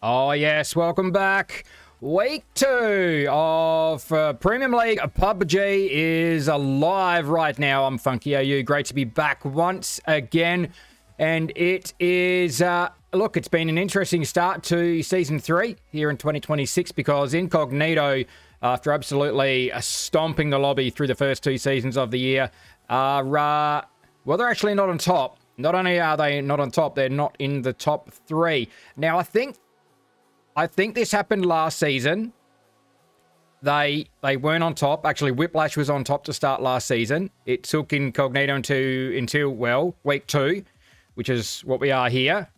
Oh, yes. Welcome back. Week 2 of Premium League PUBG is alive right now. I'm Funky AU. Great to be back once again. And it is, look, it's been an interesting start to Season 3 here in 2026 because Incognito, after absolutely stomping the lobby through the first 2 seasons of the year, are, well, they're actually not on top. Not only are they not on top, they're not in the top 3. Now, I think this happened last season. They weren't on top. Actually, Whiplash was on top to start last season. It took Incognito until well, week 2, which is what we are here,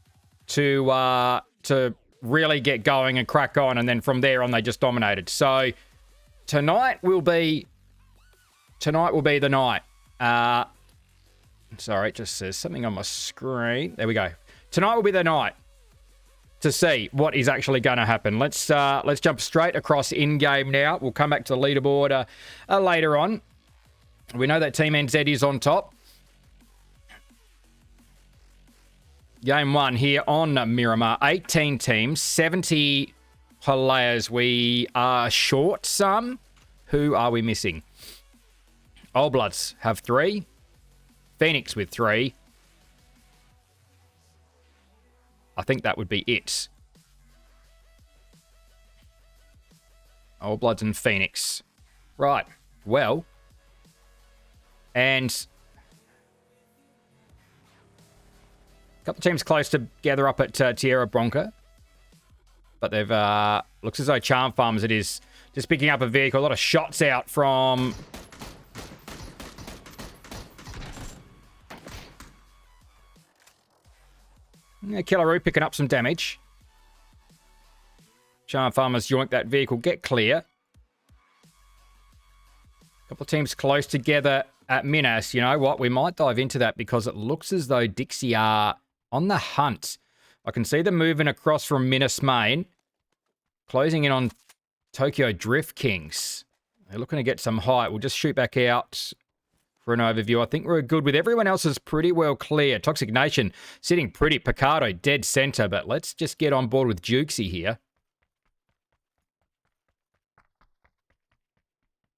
to really get going and crack on. And then from there on, they just dominated. So tonight will be the night. Sorry, it just says something on my screen. There we go. Tonight will be the night to see what is actually going to happen. Let's jump straight across in-game now. We'll come back to the leaderboard later on. We know that Team NZ is on top. Game 1 here on Miramar. 18 teams, 70 players. We are short some. Who are we missing? Old Bloods have 3. Phoenix with 3. I think that would be it. Old Bloods and Phoenix. Right. Well. And a couple of teams close together up at Tierra Bronca. But they've, looks as though Charm Farms it is just picking up a vehicle. A lot of shots out from Killaroo picking up some damage. Charm Farmers yoink that vehicle, get clear. Couple of teams close together at Minas. You know what? We might dive into that because it looks as though Dixie are on the hunt. I can see them moving across from Minas Main, closing in on Tokyo Drift Kings. They're looking to get some height. We'll just shoot back out for an overview. I think we're good with everyone else is pretty well clear. Toxic Nation sitting pretty. Picardo dead center, but let's just get on board with Jukesy here.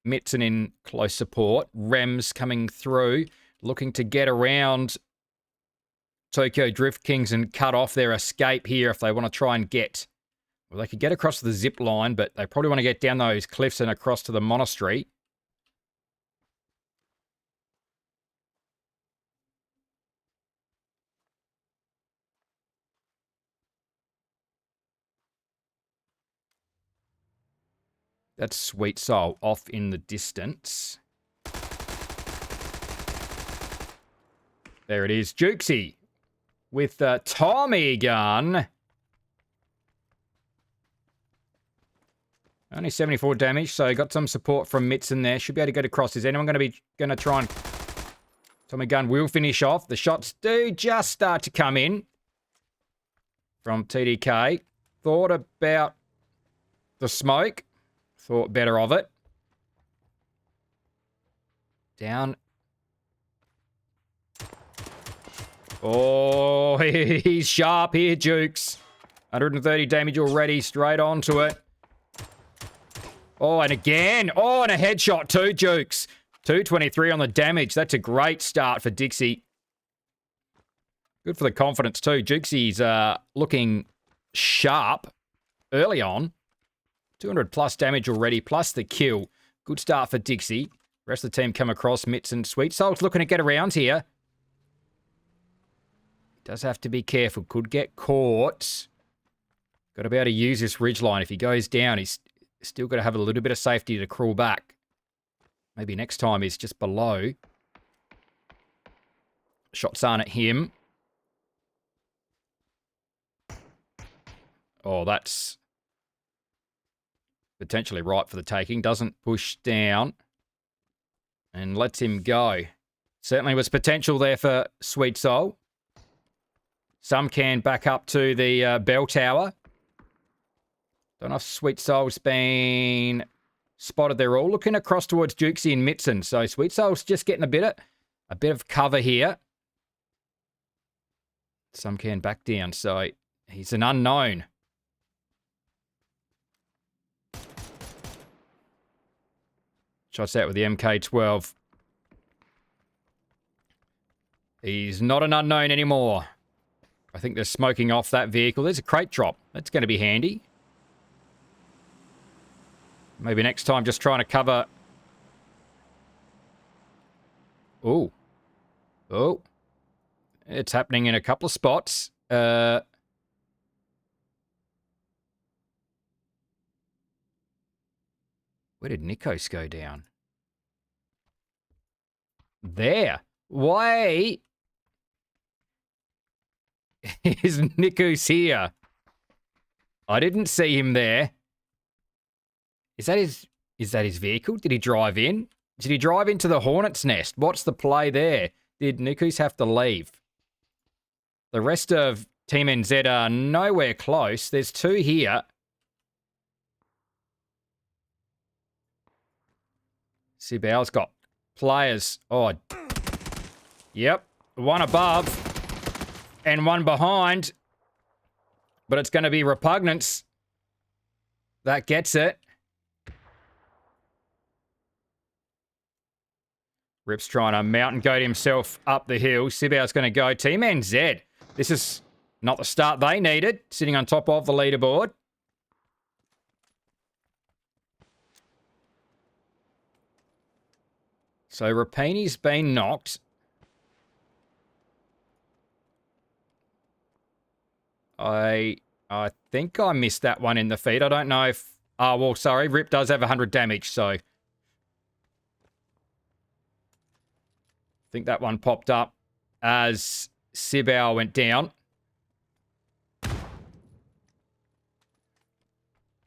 Mitson in close support. Rems coming through, looking to get around Tokyo Drift Kings and cut off their escape here if they want to try and get... Well, they could get across the zip line, but they probably want to get down those cliffs and across to the monastery. That's Sweet Soul off in the distance. There it is. Jukesy with Tommy gun. Only 74 damage, so got some support from Mitson there. Should be able to get across. Is anyone going to try and... Tommy gun will finish off. The shots do just start to come in from TDK. Thought about the smoke. Thought better of it. Down. Oh, he's sharp here, Jukes. 130 damage already, straight onto it. Oh, and again. Oh, and a headshot too, Jukes. 223 on the damage. That's a great start for Dixie. Good for the confidence too. Jukesy's looking sharp early on. 200 plus damage already, plus the kill. Good start for Dixie. Rest of the team come across. Mitts and Sweet Soul's looking to get around here. Does have to be careful. Could get caught. Got to be able to use this ridgeline. If he goes down, he's still got to have a little bit of safety to crawl back. Maybe next time he's just below. Shots on at him. Oh, that's potentially right for the taking. Doesn't push down and lets him go. Certainly was potential there for Sweet Soul. Some can back up to the bell tower. Don't know if Sweet Soul's been spotted. They're all looking across towards Jukesy and Mitson. So Sweet Soul's just getting a bit of cover here. Some can back down. So he's an unknown. Shots out with the MK12. He's not an unknown anymore. I think they're smoking off that vehicle. There's a crate drop. That's going to be handy. Maybe next time just trying to cover... Oh. Oh. It's happening in a couple of spots. Where did Nikos go down? There. Why is Nikos here? I didn't see him there. Is that his vehicle? Did he drive in? Did he drive into the Hornet's nest? What's the play there? Did Nikos have to leave? The rest of Team NZ are nowhere close. There's two here. Sibao's got players. Oh, yep. One above and one behind. But it's going to be Repugnance. That gets it. Rip's trying to mountain goat himself up the hill. Sibao's going to go. Team NZ. This is not the start they needed. Sitting on top of the leaderboard. So Rapini's been knocked. I think I missed that one in the feed. I don't know if... Oh, well, sorry. Rip does have 100 damage, so... I think that one popped up as Sibao went down.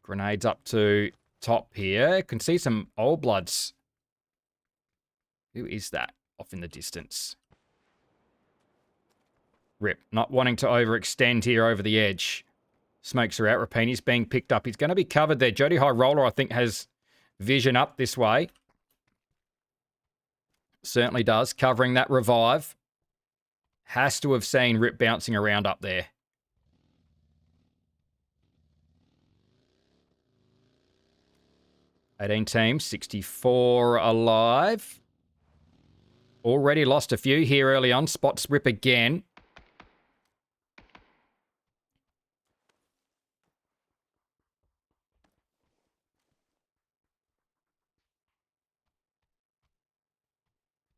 Grenades up to top here. Can see some old bloods. Who is that off in the distance? Rip, not wanting to overextend here over the edge. Smokes are out. Rapini's being picked up. He's going to be covered there. Jody High Roller, I think, has vision up this way. Certainly does. Covering that revive. Has to have seen Rip bouncing around up there. $18 teams, 64 alive. Already lost a few here early on. Spots Rip again.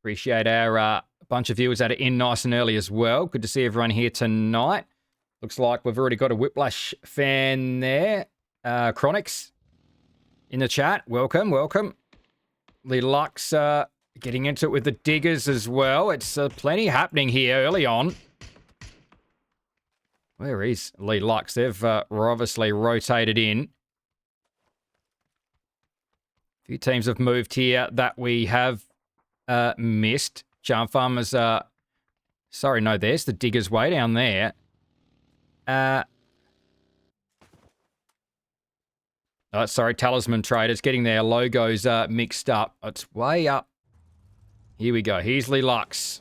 Appreciate our bunch of viewers that are in nice and early as well. Good to see everyone here tonight. Looks like we've already got a Whiplash fan there. Chronics in the chat. Welcome, welcome. Lee Lux getting into it with the diggers as well. It's plenty happening here early on. Where is Lee Lux? They've obviously rotated in. A few teams have moved here that we have missed. Charm Farmers, sorry, no, there's the diggers way down there. Oh, sorry, Talisman Traders getting their logos mixed up. It's way up. Here we go. Here's Lee Lux.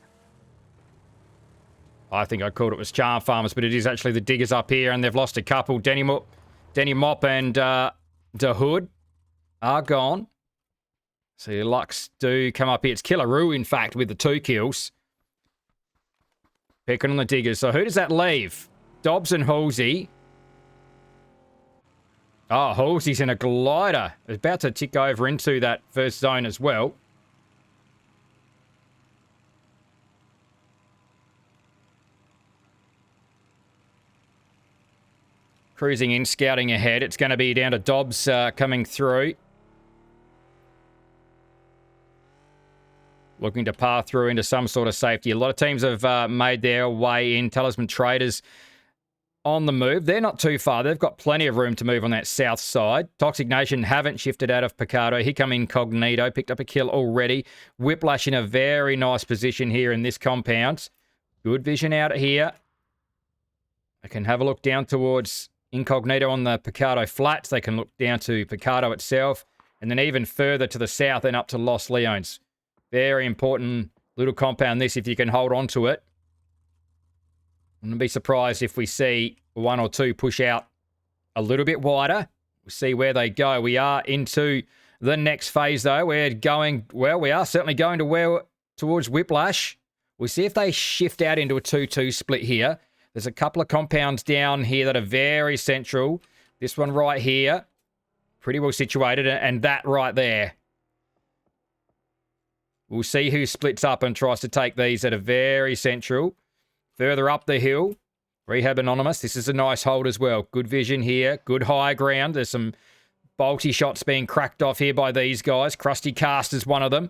I think I called it was Charm Farmers, but it is actually the diggers up here, and they've lost a couple. Denny Mop and DeHood are gone. So Lux do come up here. It's Killaroo, in fact, with the 2 kills. Picking on the diggers. So who does that leave? Dobbs and Halsey. Oh, Halsey's in a glider. About to tick over into that first zone as well. Cruising in, scouting ahead. It's going to be down to Dobbs coming through. Looking to path through into some sort of safety. A lot of teams have made their way in. Talisman Traders on the move. They're not too far. They've got plenty of room to move on that south side. Toxic Nation haven't shifted out of Picardo. Here come Incognito. Picked up a kill already. Whiplash in a very nice position here in this compound. Good vision out here. I can have a look down towards Incognito on the Picardo flats. They can look down to Picardo itself. And then even further to the south and up to Los Leones. Very important little compound this if you can hold on to it. I wouldn't be surprised if we see 1 or 2 push out a little bit wider. We'll see where they go. We are into the next phase, though. We're going, well, we are certainly going towards Whiplash. We'll see if they shift out into a 2-2 split here. There's a couple of compounds down here that are very central. This one right here, pretty well situated, and that right there. We'll see who splits up and tries to take these that are very central. Further up the hill, Rehab Anonymous. This is a nice hold as well. Good vision here. Good high ground. There's some bolty shots being cracked off here by these guys. Krusty Cast is one of them.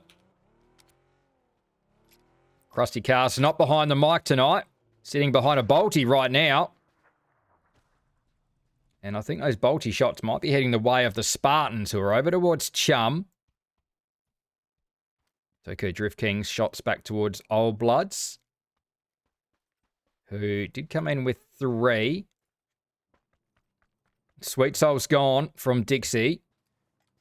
Krusty Cast not behind the mic tonight. Sitting behind a bolty right now. And I think those bolty shots might be heading the way of the Spartans, who are over towards Chum. Tokyo Drift Kings shots back towards Old Bloods, who did come in with 3. Sweet Soul's gone from Dixie.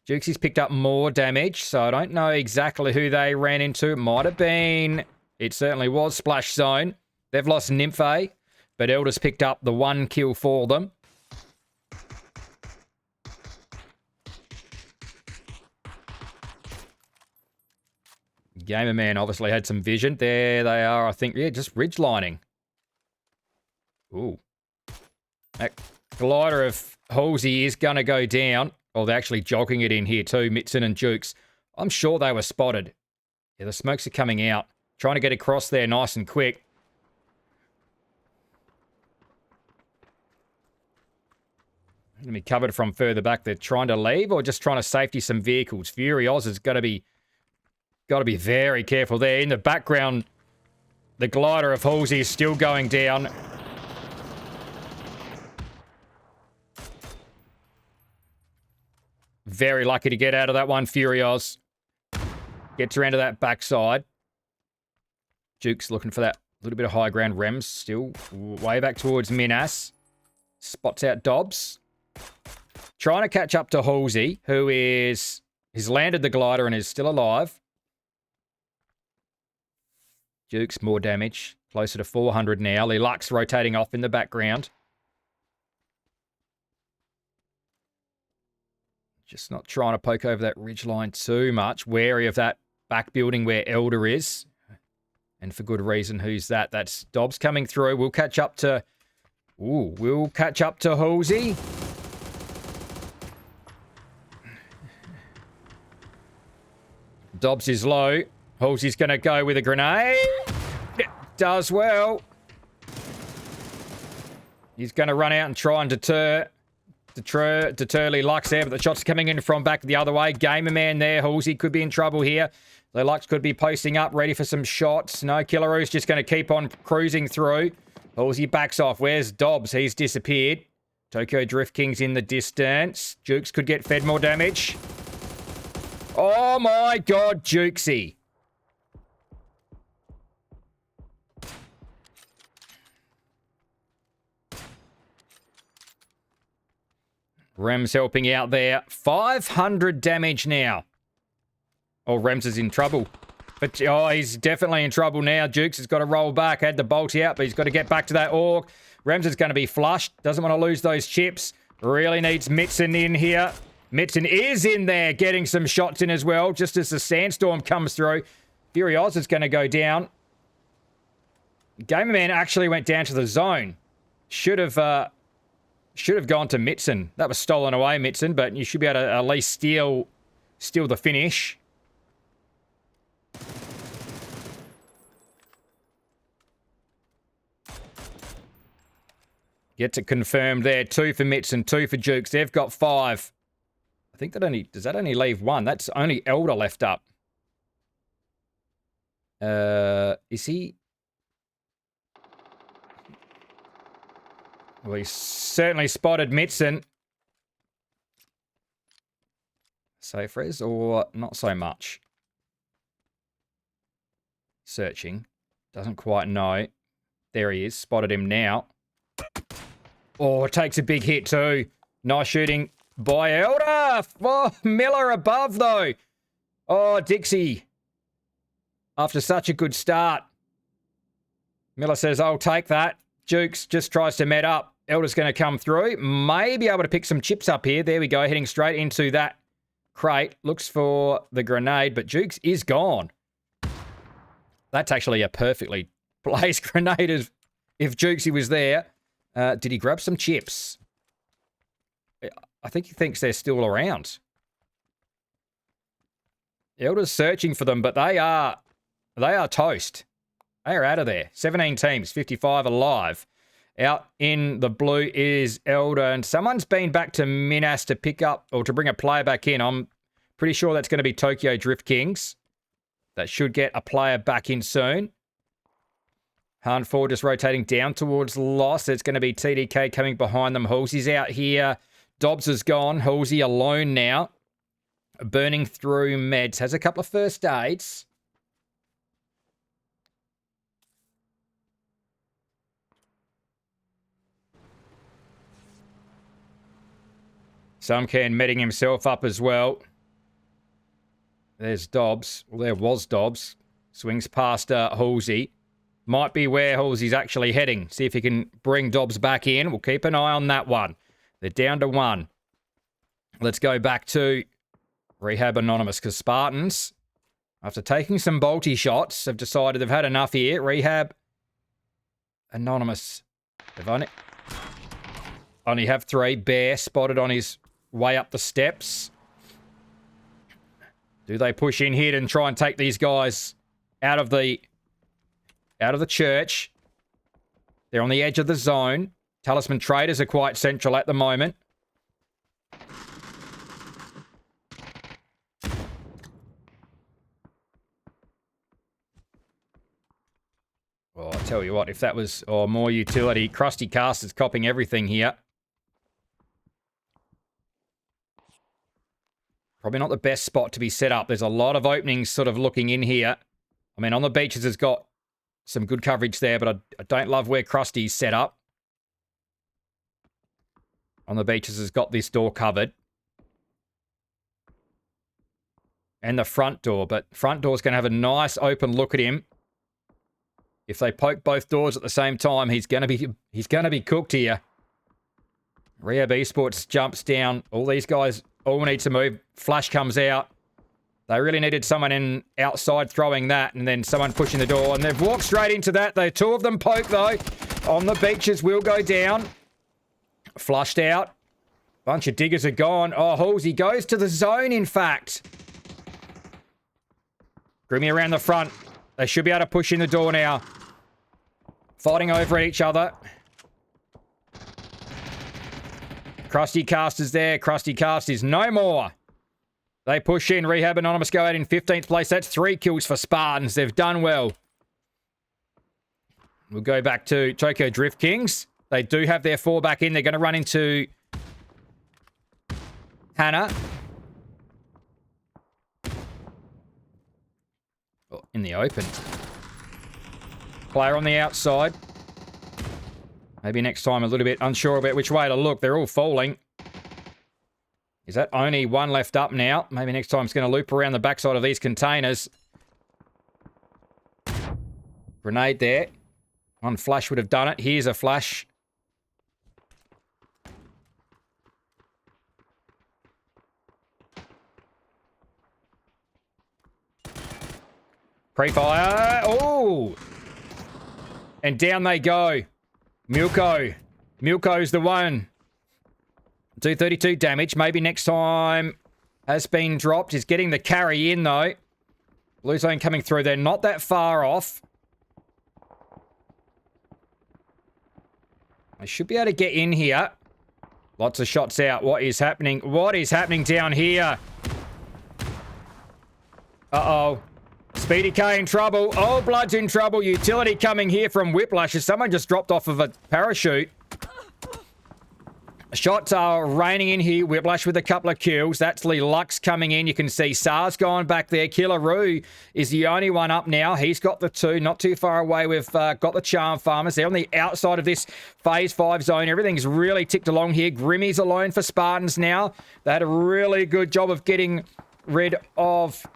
Jukesy's picked up more damage, so I don't know exactly who they ran into. It might have been... It certainly was Splash Zone. They've lost Nymphe, but Elder's picked up the 1 kill for them. Gamer Man obviously had some vision. There they are, I think. Yeah, just ridgelining. Ooh. That glider of Halsey is going to go down. Oh, they're actually jogging it in here too, Mitson and Jukes. I'm sure they were spotted. Yeah, the smokes are coming out. Trying to get across there nice and quick. Going to be covered from further back. They're trying to leave or just trying to safety some vehicles. Fury Oz has got to be very careful there. In the background, the glider of Halsey is still going down. Very lucky to get out of that one, Fury Oz. Gets around to that backside. Duke's looking for that little bit of high ground. Rems still way back towards Minas. Spots out Dobbs. Trying to catch up to Halsey, who has landed the glider and is still alive. Duke's more damage. Closer to 400 now. Lilux rotating off in the background. Just not trying to poke over that ridgeline too much. Wary of that back building where Elder is. And for good reason. Who's that? That's Dobbs coming through. We'll catch up to... Ooh, we'll catch up to Halsey. Dobbs is low. Halsey's going to go with a grenade. It does well. He's going to run out and try and deter Lilux there, but the shots coming in from back the other way. Gamer Man there. Halsey could be in trouble here. Lilux could be posting up, ready for some shots. No, Killaroo's just going to keep on cruising through. Halsey backs off. Where's Dobbs? He's disappeared. Tokyo Drift King's in the distance. Jukes could get fed more damage. Oh my god, Jukesy. Rems helping out there. 500 damage now. Oh, Rems is in trouble. But, oh, he's definitely in trouble now. Jukes has got to roll back. Had the bolty out, but he's got to get back to that orc. Rems is going to be flushed. Doesn't want to lose those chips. Really needs Mitson in here. Mitson is in there getting some shots in as well, just as the sandstorm comes through. Fury Oz is going to go down. Gamer Man actually went down to the zone. Should have gone to Mitson. That was stolen away, Mitson, but you should be able to at least steal the finish. Gets it confirmed there. 2 for Mitson, 2 for Jukes. They've got 5. I think does that only leave 1? That's only Elder left up. Is he? Well, he certainly spotted Mitson. Safe res or not so much? Searching. Doesn't quite know. There he is. Spotted him now. Oh, it takes a big hit too. Nice shooting by Elder. Oh, Miller above though. Oh, Dixie. After such a good start. Miller says, I'll take that. Jukes just tries to met up. Elder's going to come through. May be able to pick some chips up here. There we go. Heading straight into that crate, looks for the grenade, but Jukes is gone. That's actually a perfectly placed grenade if Jukesy was there. Did he grab some chips? I think he thinks they're still around. Elder's searching for them, but they are toast. They are out of there. 17 teams, 55 alive. Out in the blue is Elder, and someone's been back to Minas to pick up or to bring a player back in. I'm pretty sure that's going to be Tokyo Drift Kings. That should get a player back in soon. Han 4 just rotating down towards Lost. It's going to be TDK coming behind them. Halsey's out here. Dobbs is gone. Halsey alone now. Burning through meds. Has a couple of first aids. Sumcan medding himself up as well. There's Dobbs. Well, there was Dobbs. Swings past Halsey. Might be where Halsey's actually heading. See if he can bring Dobbs back in. We'll keep an eye on that one. They're down to 1. Let's go back to Rehab Anonymous, because Spartans, after taking some bolty shots, have decided they've had enough here. Rehab Anonymous. They've only have 3. Bear spotted on his way up the steps. Do they push in here and try and take these guys out of the church? They're on the edge of the zone. Talisman Traders are quite central at the moment. Oh, I tell you what, if that was more utility, Krusty Cast is copying everything here. Probably not the best spot to be set up. There's a lot of openings sort of looking in here. I mean, on the beaches has got some good coverage there, but I don't love where Krusty's set up. On the beaches has got this door covered. And the front door, but front door's going to have a nice open look at him. If they poke both doors at the same time, he's going to be cooked here. Rehab Esports jumps down. All these guys all need to move. Flash comes out. They really needed someone in outside throwing that, and then someone pushing the door, and they've walked straight into that. The 2 of them poke, though. On the beaches will go down. Flushed out. Bunch of diggers are gone. Oh, Halsey goes to the zone, in fact. Grimmy around the front. They should be able to push in the door now. Fighting over at each other. Krusty Cast is there. Krusty Cast is no more. They push in. Rehab Anonymous go out in 15th place. That's 3 kills for Spartans. They've done well. We'll go back to Tokyo Drift Kings. They do have their 4 back in. They're going to run into Hannah. Oh, in the open. Player on the outside. Maybe next time a little bit unsure about which way to look. They're all falling. Is that only 1 left up now? Maybe next time it's going to loop around the backside of these containers. Grenade there. 1 flash would have done it. Here's a flash. Pre-fire. Oh! And down they go. Milko. Milko's the one. 232 damage. Maybe next time has been dropped. He's getting the carry in, though. Blue zone coming through. They're not that far off. I should be able to get in here. Lots of shots out. What is happening? What is happening down here? Uh-oh. Speedy K in trouble. Oh, Blood's in trouble. Utility coming here from Whiplash. As someone just dropped off of a parachute. Shots are raining in here. Whiplash with a couple of kills. That's Lee Lux coming in. You can see SARS going back there. Killaroo is the only one up now. He's got the 2. Not too far away. We've got the Charm Farmers. They're on the outside of this Phase 5 zone. Everything's really ticked along here. Grimmy's alone for Spartans now. They had a really good job of getting rid of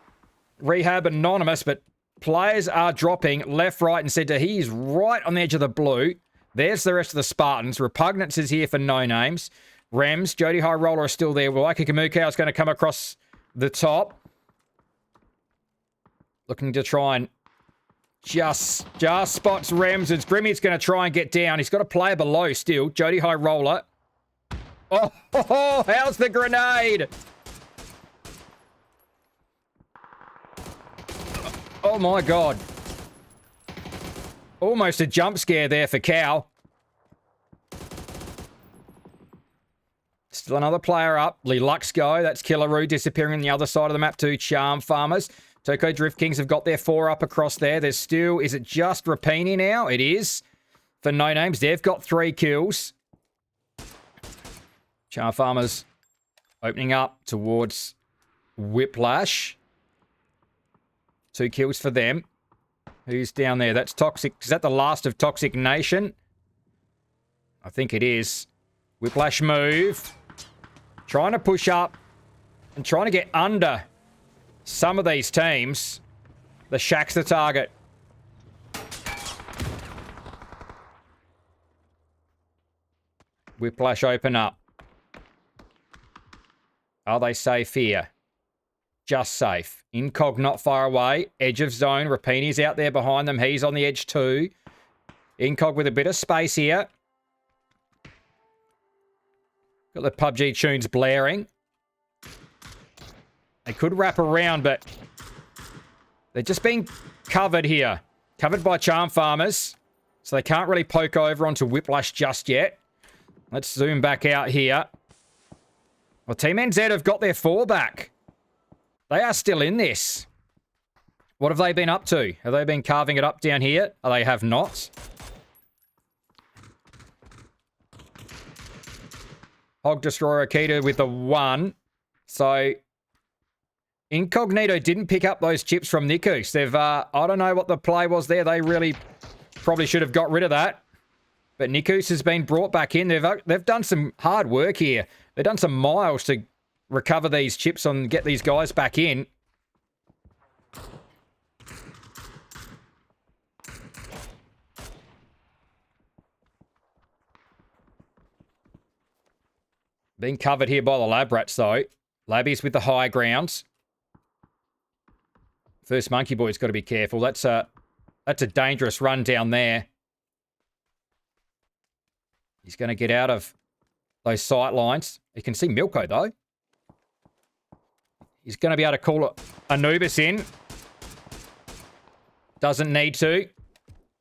Rehab Anonymous, but players are dropping left, right, and centre. He's right on the edge of the blue. There's the rest of the Spartans. Repugnance is here for no names. Rems, Jody High Roller are still there. Waika Kamukau is going to come across the top. Looking to try and just spots Rems. As Grimmy's going to try and get down. He's got a player below still. Jody High Roller. Oh, how's the grenade? Oh my God. Almost a jump scare there for Cow. Still another player up. Liluxgo. That's Killaroo disappearing on the other side of the map too. Charm Farmers. Toko Drift Kings have got their 4 up across there. There's still... Is it just Rapini now? It is. For No Names. They've got 3 kills. Charm Farmers opening up towards Whiplash. 2 kills for them. Who's down there? That's Toxic. Is that the last of Toxic Nation? I think it is. Whiplash move. Trying to push up and trying to get under some of these teams. The Shack's the target. Whiplash open up. Are they safe here? Just safe. Incog not far away. Edge of zone. Rapini's out there behind them. He's on the edge too. Incog with a bit of space here. Got the PUBG tunes blaring. They could wrap around, but they're just being covered here. Covered by Charm Farmers. So they can't really poke over onto Whiplash just yet. Let's zoom back out here. Well, Team NZ have got their 4 back. They are still in this. What have they been up to? Have they been carving it up down here? They have not. Hog Destroyer Akita with the 1. So, Incognito didn't pick up those chips from Nikus. They've, I don't know what the play was there. They really probably should have got rid of that. But Nikus has been brought back in. They've done some hard work here. They've done some miles to recover these chips and get these guys back in. Being covered here by the Lab Rats, though. Labbies with the high grounds. First Monkey Boy's got to be careful. That's a dangerous run down there. He's going to get out of those sight lines. You can see Milko, though. He's going to be able to call Anubis in. Doesn't need to.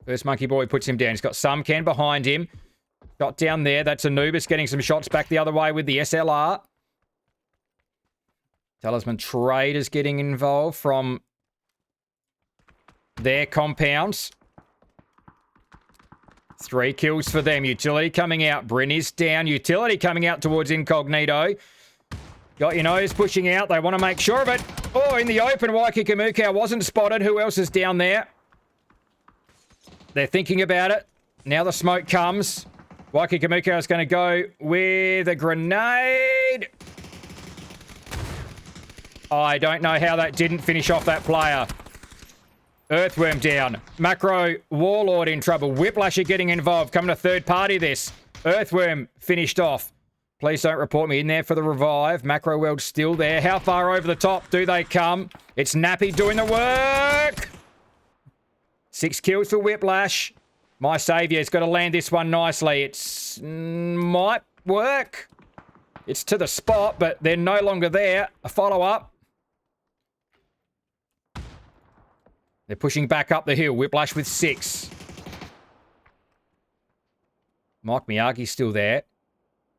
First Monkey Boy puts him down. He's got Sumken behind him. Shot down there. That's Anubis getting some shots back the other way with the SLR. Talisman Traders getting involved from their compounds. 3 kills for them. Utility coming out. Bryn is down. Utility coming out towards Incognito. Got your nose pushing out. They want to make sure of it. Oh, in the open, Waikiki wasn't spotted. Who else is down there? They're thinking about it. Now the smoke comes. Waikiki is going to go with a grenade. I don't know how that didn't finish off that player. Earthworm down. Macro Warlord in trouble. Whiplash are getting involved. Coming to third party this. Earthworm finished off. Please don't report me in there for the revive. Macro World still there. How far over the top do they come? It's Nappy doing the work. 6 kills for Whiplash. My Saviour's got to land this one nicely. It's might work. It's to the spot, but they're no longer there. A follow-up. They're pushing back up the hill. Whiplash with 6. Mike Miyagi's still there.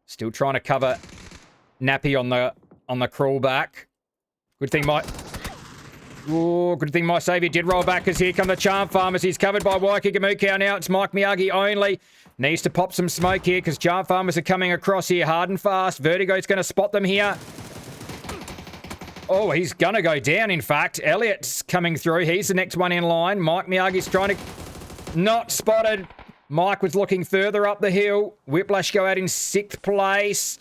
Still trying to cover Nappy on the crawl back. Good thing my Saviour did roll back, because here come the Charm Farmers. He's covered by Waikiki now. It's Mike Miyagi only. Needs to pop some smoke here, because Charm Farmers are coming across here hard and fast. Vertigo's going to spot them here. Oh, he's going to go down, in fact. Elliot's coming through. He's the next one in line. Mike Miyagi's trying to... Not spotted. Mike was looking further up the hill. Whiplash go out in 6th place.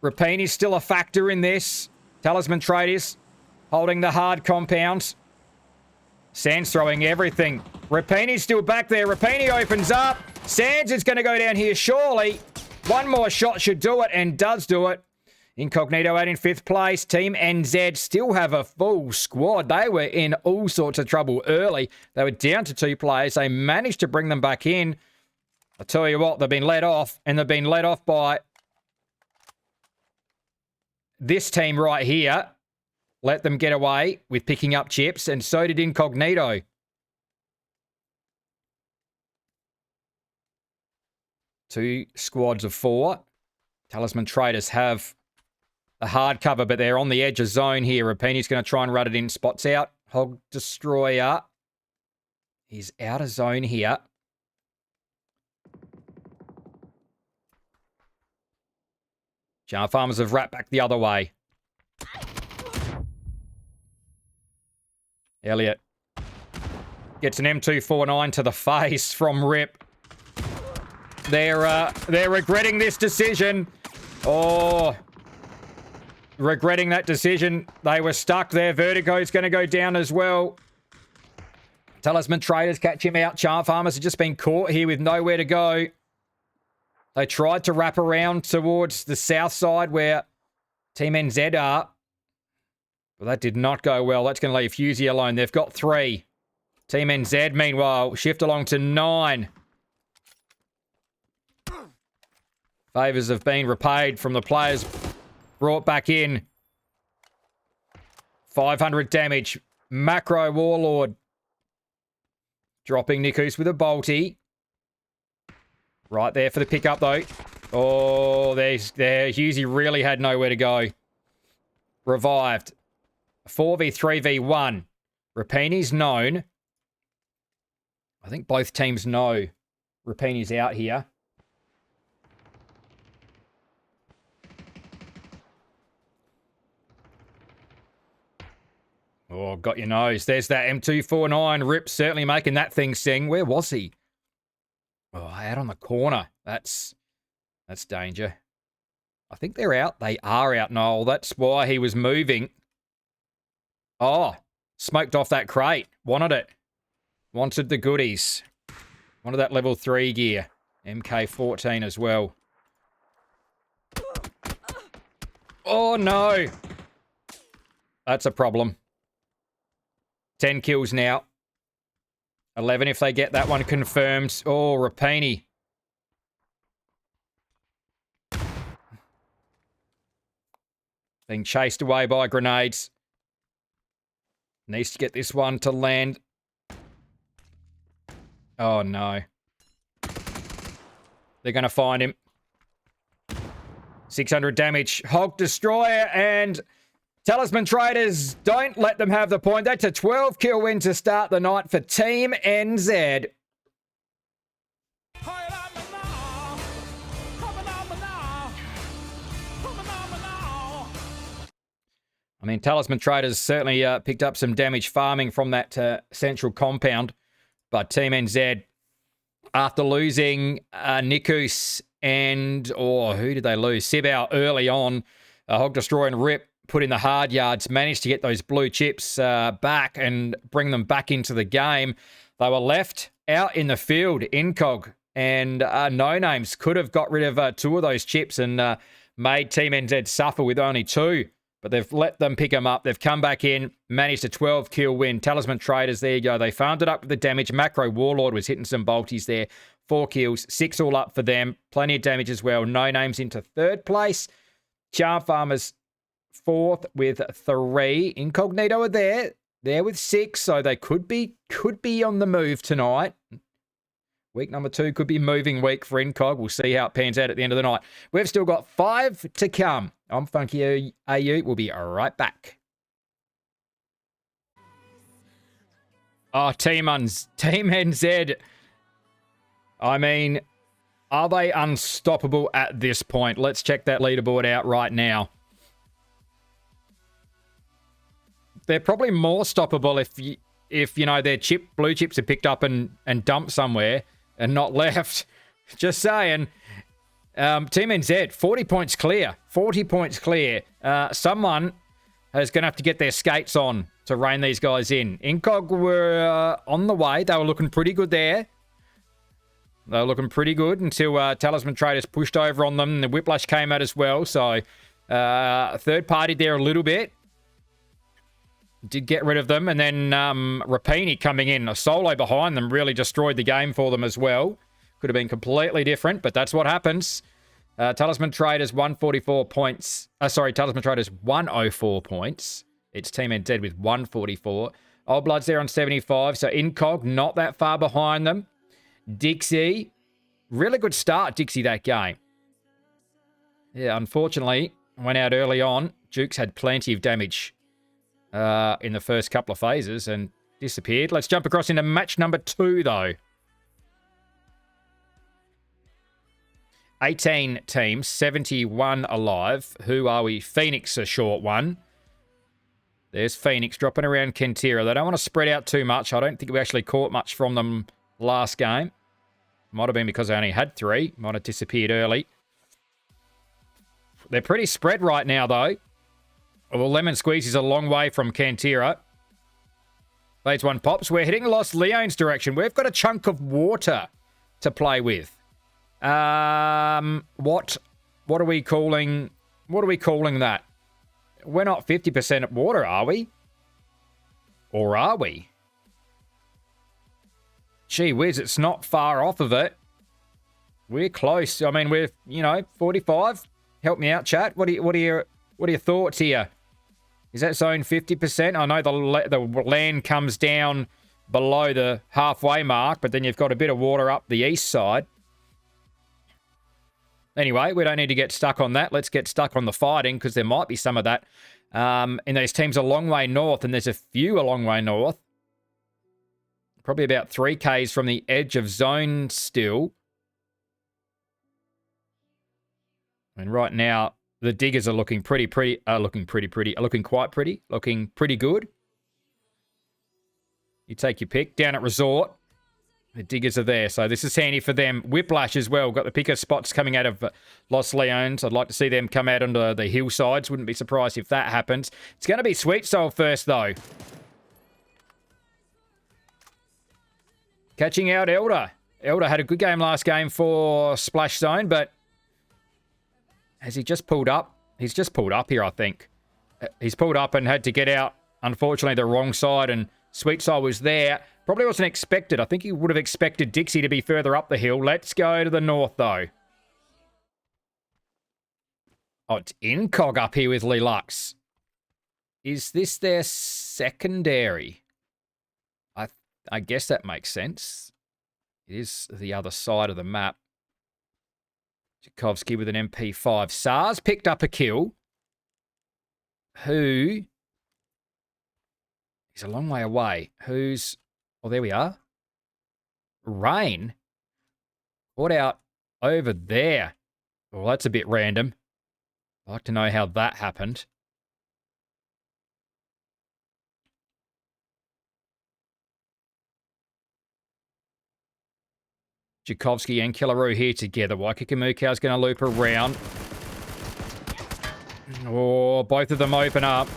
Rapini's still a factor in this. Talisman Traders holding the hard compounds. Sands throwing everything. Rapini's still back there. Rapini opens up. Sands is going to go down here, surely. One more shot should do it, and does do it. Incognito out in 5th place. Team NZ still have a full squad. They were in all sorts of trouble early. They were down to 2 players. They managed to bring them back in. I tell you what, they've been let off, and they've been let off by this team right here. Let them get away with picking up chips, and so did Incognito. Two squads of 4. Talisman Traders have a hard cover, but they're on the edge of zone here. Rapini's going to try and run it in. Spots out. Hog Destroyer. He's out of zone here. Jar Farmers have wrapped back the other way. Elliot gets an M249 to the face from Rip. They're regretting this decision. Oh, regretting that decision. They were stuck there. Vertigo's going to go down as well. Talisman Traders catch him out. Charm Farmers have just been caught here with nowhere to go. They tried to wrap around towards the south side where Team NZ are. But that did not go well. That's going to leave Fusey alone. They've got 3. Team NZ, meanwhile, shift along to 9. Favours have been repaid from the players brought back in. 500 damage. Macro Warlord. Dropping Nikus with a bolty. Right there for the pickup, though. Oh, there. Husey really had nowhere to go. Revived. 4v3v1. Rapini's known. I think both teams know Rapini's out here. Oh, got your nose. There's that M249. Rip certainly making that thing sing. Where was he? Oh, out on the corner. That's danger. I think they're out. They are out, Noel. That's why he was moving. Oh, smoked off that crate. Wanted it. Wanted the goodies. Wanted that level 3 gear. MK14 as well. Oh, no. That's a problem. 10 kills now. 11 if they get that one confirmed. Oh, Rapini. Being chased away by grenades. Needs to get this one to land. Oh, no. They're going to find him. 600 damage. Hog Destroyer and Talisman Traders, don't let them have the point. That's a 12-kill win to start the night for Team NZ. I mean, Talisman Traders certainly picked up some damage farming from that central compound. But Team NZ, after losing Nikus and, who did they lose? Sibau early on. Hog Destroyer and Rip put in the hard yards, managed to get those blue chips back and bring them back into the game. They were left out in the field. Incog and No Names could have got rid of 2 of those chips and made Team NZ suffer with only 2. But they've let them pick them up. They've come back in, managed a 12-kill win. Talisman Traders, there you go. They farmed it up with the damage. Macro Warlord was hitting some bolties there. 4 kills, 6 all up for them. Plenty of damage as well. No Names into 3rd place. Charm Farmers 4th with 3. Incognito are there. They're with 6, so they could be on the move tonight. Week number 2 could be moving week for Incog. We'll see how it pans out at the end of the night. We've still got 5 to come. I'm Funky AU. We'll be right back. Oh, Team NZ. I mean, are they unstoppable at this point? Let's check that leaderboard out right now. They're probably more stoppable if you know their blue chips are picked up and dumped somewhere and not left. Just saying. Team NZ, 40 points clear. 40 points clear. Someone is going to have to get their skates on to rein these guys in. Incog were on the way. They were looking pretty good there. They were looking pretty good until Talisman Traders pushed over on them. And the Whiplash came out as well. So Third party there a little bit. Did get rid of them. And then Rapini coming in. A solo behind them really destroyed the game for them as well. Could have been completely different, but that's what happens. Talisman Traders 144 points. Talisman Traders 104 points. It's Team NZ with 144. Old Blood's there on 75. So Incog not that far behind them. Dixie. Really good start, Dixie, that game. Yeah, unfortunately, went out early on. Jukes had plenty of damage in the first couple of phases and disappeared. Let's jump across into match number 2, though. 18 teams, 71 alive. Who are we? Phoenix, a short one. There's Phoenix dropping around Kentira. They don't want to spread out too much. I don't think we actually caught much from them last game. Might have been because they only had 3. Might have disappeared early. They're pretty spread right now, though. Well, Lemon Squeeze is a long way from Kantira. Phase 1 pops. We're heading Los Leones direction. We've got a chunk of water to play with. What are we calling that? We're not 50% at water, are we? Or are we? Gee whiz, it's not far off of it. We're close. I mean, we're, 45. Help me out, chat. What are your thoughts here? Is that zone 50%? I know the land comes down below the halfway mark, but then you've got a bit of water up the east side. Anyway, we don't need to get stuck on that. Let's get stuck on the fighting because there might be some of that. And those teams a long way north, and there's a few a long way north. Probably about 3Ks from the edge of zone still. And right now, the diggers are looking quite pretty, looking pretty good. You take your pick. Down at Resort, the diggers are there, so this is handy for them. Whiplash as well. Got the picker spots coming out of Los Leones. I'd like to see them come out onto the hillsides. Wouldn't be surprised if that happens. It's going to be Sweet Soul first, though. Catching out Elder. Elder had a good game last game for Splash Zone, but has he just pulled up? He's just pulled up here, I think. He's pulled up and had to get out, unfortunately, the wrong side, and Sweet Soul was there. Probably wasn't expected. I think he would have expected Dixie to be further up the hill. Let's go to the north, though. Oh, it's Incog up here with Lelux. Is this their secondary? I guess that makes sense. It is the other side of the map. Tchaikovsky with an MP5. SARS picked up a kill. Who? He's a long way away. Who's... Oh, there we are. Rain. What out over there? Well, that's a bit random. I'd like to know how that happened. Tchaikovsky and Killaroo here together. Waikakamukau's going to loop around. Oh, both of them open up.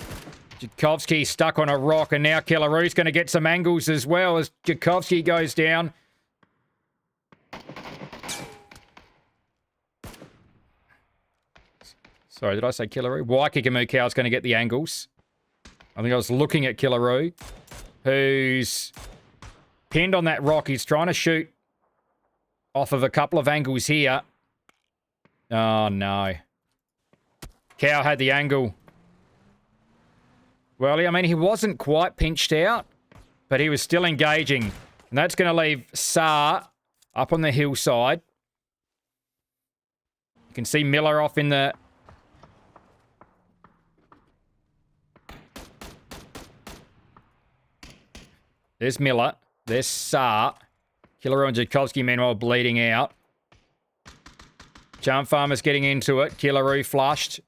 Tchaikovsky stuck on a rock, and now Killaroo's going to get some angles as well as Tchaikovsky goes down. Sorry, did I say Killaroo? Waikakamukau's going to get the angles. I think I was looking at Killaroo, who's pinned on that rock. He's trying to shoot off of a couple of angles here. Oh, no. Cow had the angle. Well, I mean, he wasn't quite pinched out, but he was still engaging. And that's going to leave Saar up on the hillside. You can see Miller off in the... There's Miller. There's Saar. Killaroo and Tchaikovsky, meanwhile, bleeding out. Charm Farmer's getting into it. Killaroo flushed.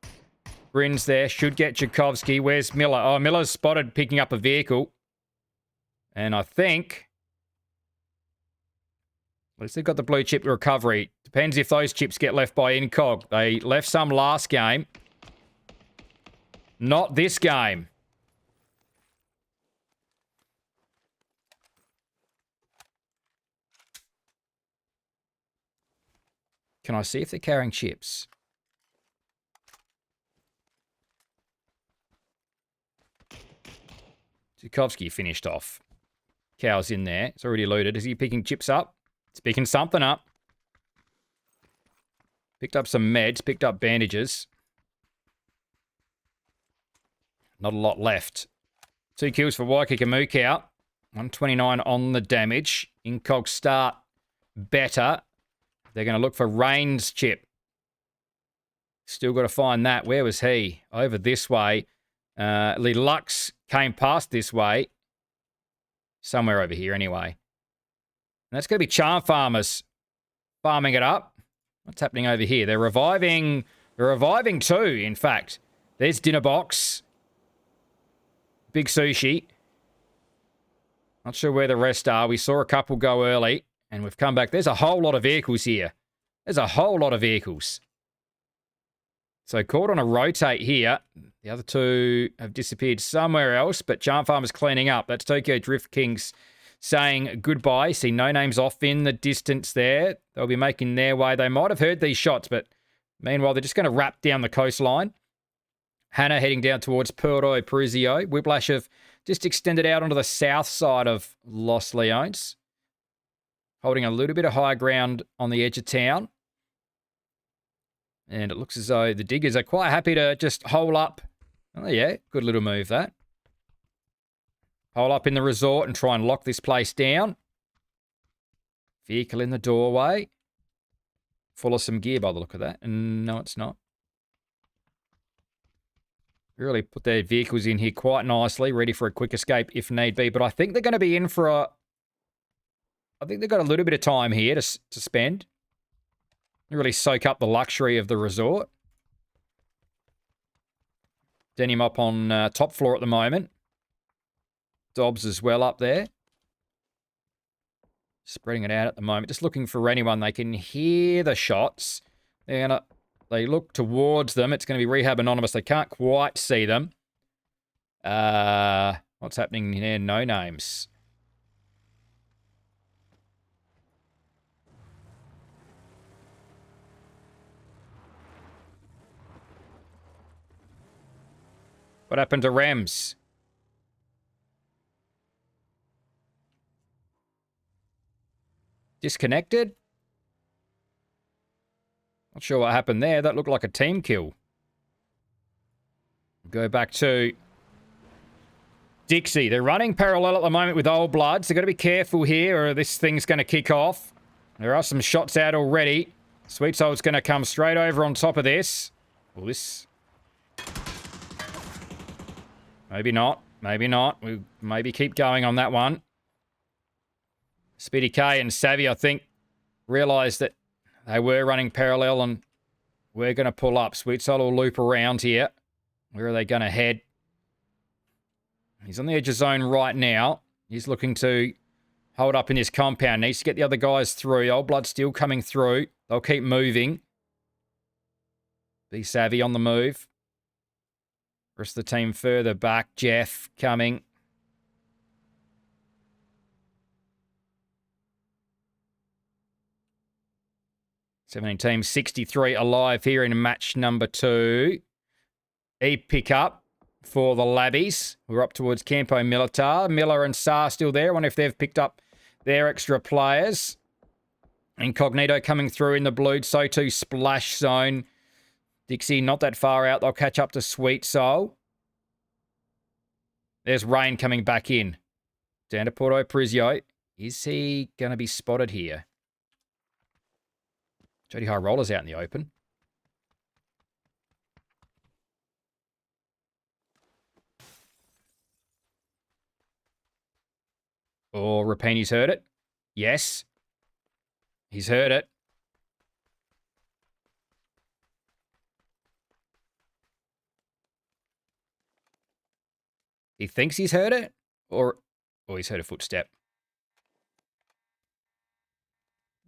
Grin's there. Should get Tchaikovsky. Where's Miller? Oh, Miller's spotted picking up a vehicle. And I think... At least they've got the blue chip recovery. Depends if those chips get left by Incog. They left some last game. Not this game. Can I see if they're carrying chips? Zukovsky finished off. Cow's in there. It's already looted. Is he picking chips up? It's picking something up. Picked up some meds. Picked up bandages. Not a lot left. 2 kills for Waikika Mukau. 129 on the damage. Incog start better. They're going to look for Rain's chip. Still got to find that. Where was he? Over this way. Lee Lux came past this way. Somewhere over here anyway. And that's going to be Charm Farmers farming it up. What's happening over here? They're reviving. They're reviving too, in fact. There's Dinner Box. Big Sushi. Not sure where the rest are. We saw a couple go early, and we've come back. There's a whole lot of vehicles here. There's a whole lot of vehicles. So caught on a rotate here. The other two have disappeared somewhere else, but Charm Farmer's cleaning up. That's Tokyo Drift Kings saying goodbye. See no names off in the distance there. They'll be making their way. They might have heard these shots, but meanwhile, they're just going to wrap down the coastline. Hannah heading down towards Puerto Parizio. Whiplash have just extended out onto the south side of Los Leones, holding a little bit of high ground on the edge of town. And it looks as though the diggers are quite happy to just hole up. Oh, yeah, good little move, that. Hole up in the resort and try and lock this place down. Vehicle in the doorway. Full of some gear by the look of that. And no, it's not. Really put their vehicles in here quite nicely, ready for a quick escape if need be. But I think they're going to be in for a... I think they've got a little bit of time here to spend. Really soak up the luxury of the resort. Denim up on top floor at the moment. Dobbs as well up there. Spreading it out at the moment. Just looking for anyone. They can hear the shots. They look towards them. It's going to be Rehab Anonymous. They can't quite see them. What's happening here? No names. What happened to Rems? Disconnected? Not sure what happened there. That looked like a team kill. Go back to Dixie. They're running parallel at the moment with Old Bloods. They've got to be careful here or this thing's going to kick off. There are some shots out already. Sweet Soul's going to come straight over on top of this. Well, this... Maybe not. Maybe not. We'll maybe keep going on that one. Speedy K and Savvy, I think, realised that they were running parallel and we're going to pull up. Sweet Soul will loop around here. Where are they going to head? He's on the edge of zone right now. He's looking to hold up in this compound. Needs to get the other guys through. Old Blood still coming through. They'll keep moving. Be Savvy on the move. Rest of the team further back. Jeff coming. Seventeen teams, 63 alive here in match number 2. E-pickup for the Labbies. We're up towards Campo Militar. Miller and Saar still there. I wonder if they've picked up their extra players. Incognito coming through in the blue. So too Splash Zone. Dixie not that far out. They'll catch up to Sweet Soul. There's Rain coming back in. Down to Porto Prizio. Is he going to be spotted here? Jody High Roller's out in the open. Oh, Rapini's heard it. Yes. He's heard it. He thinks he's heard it? Or he's heard a footstep.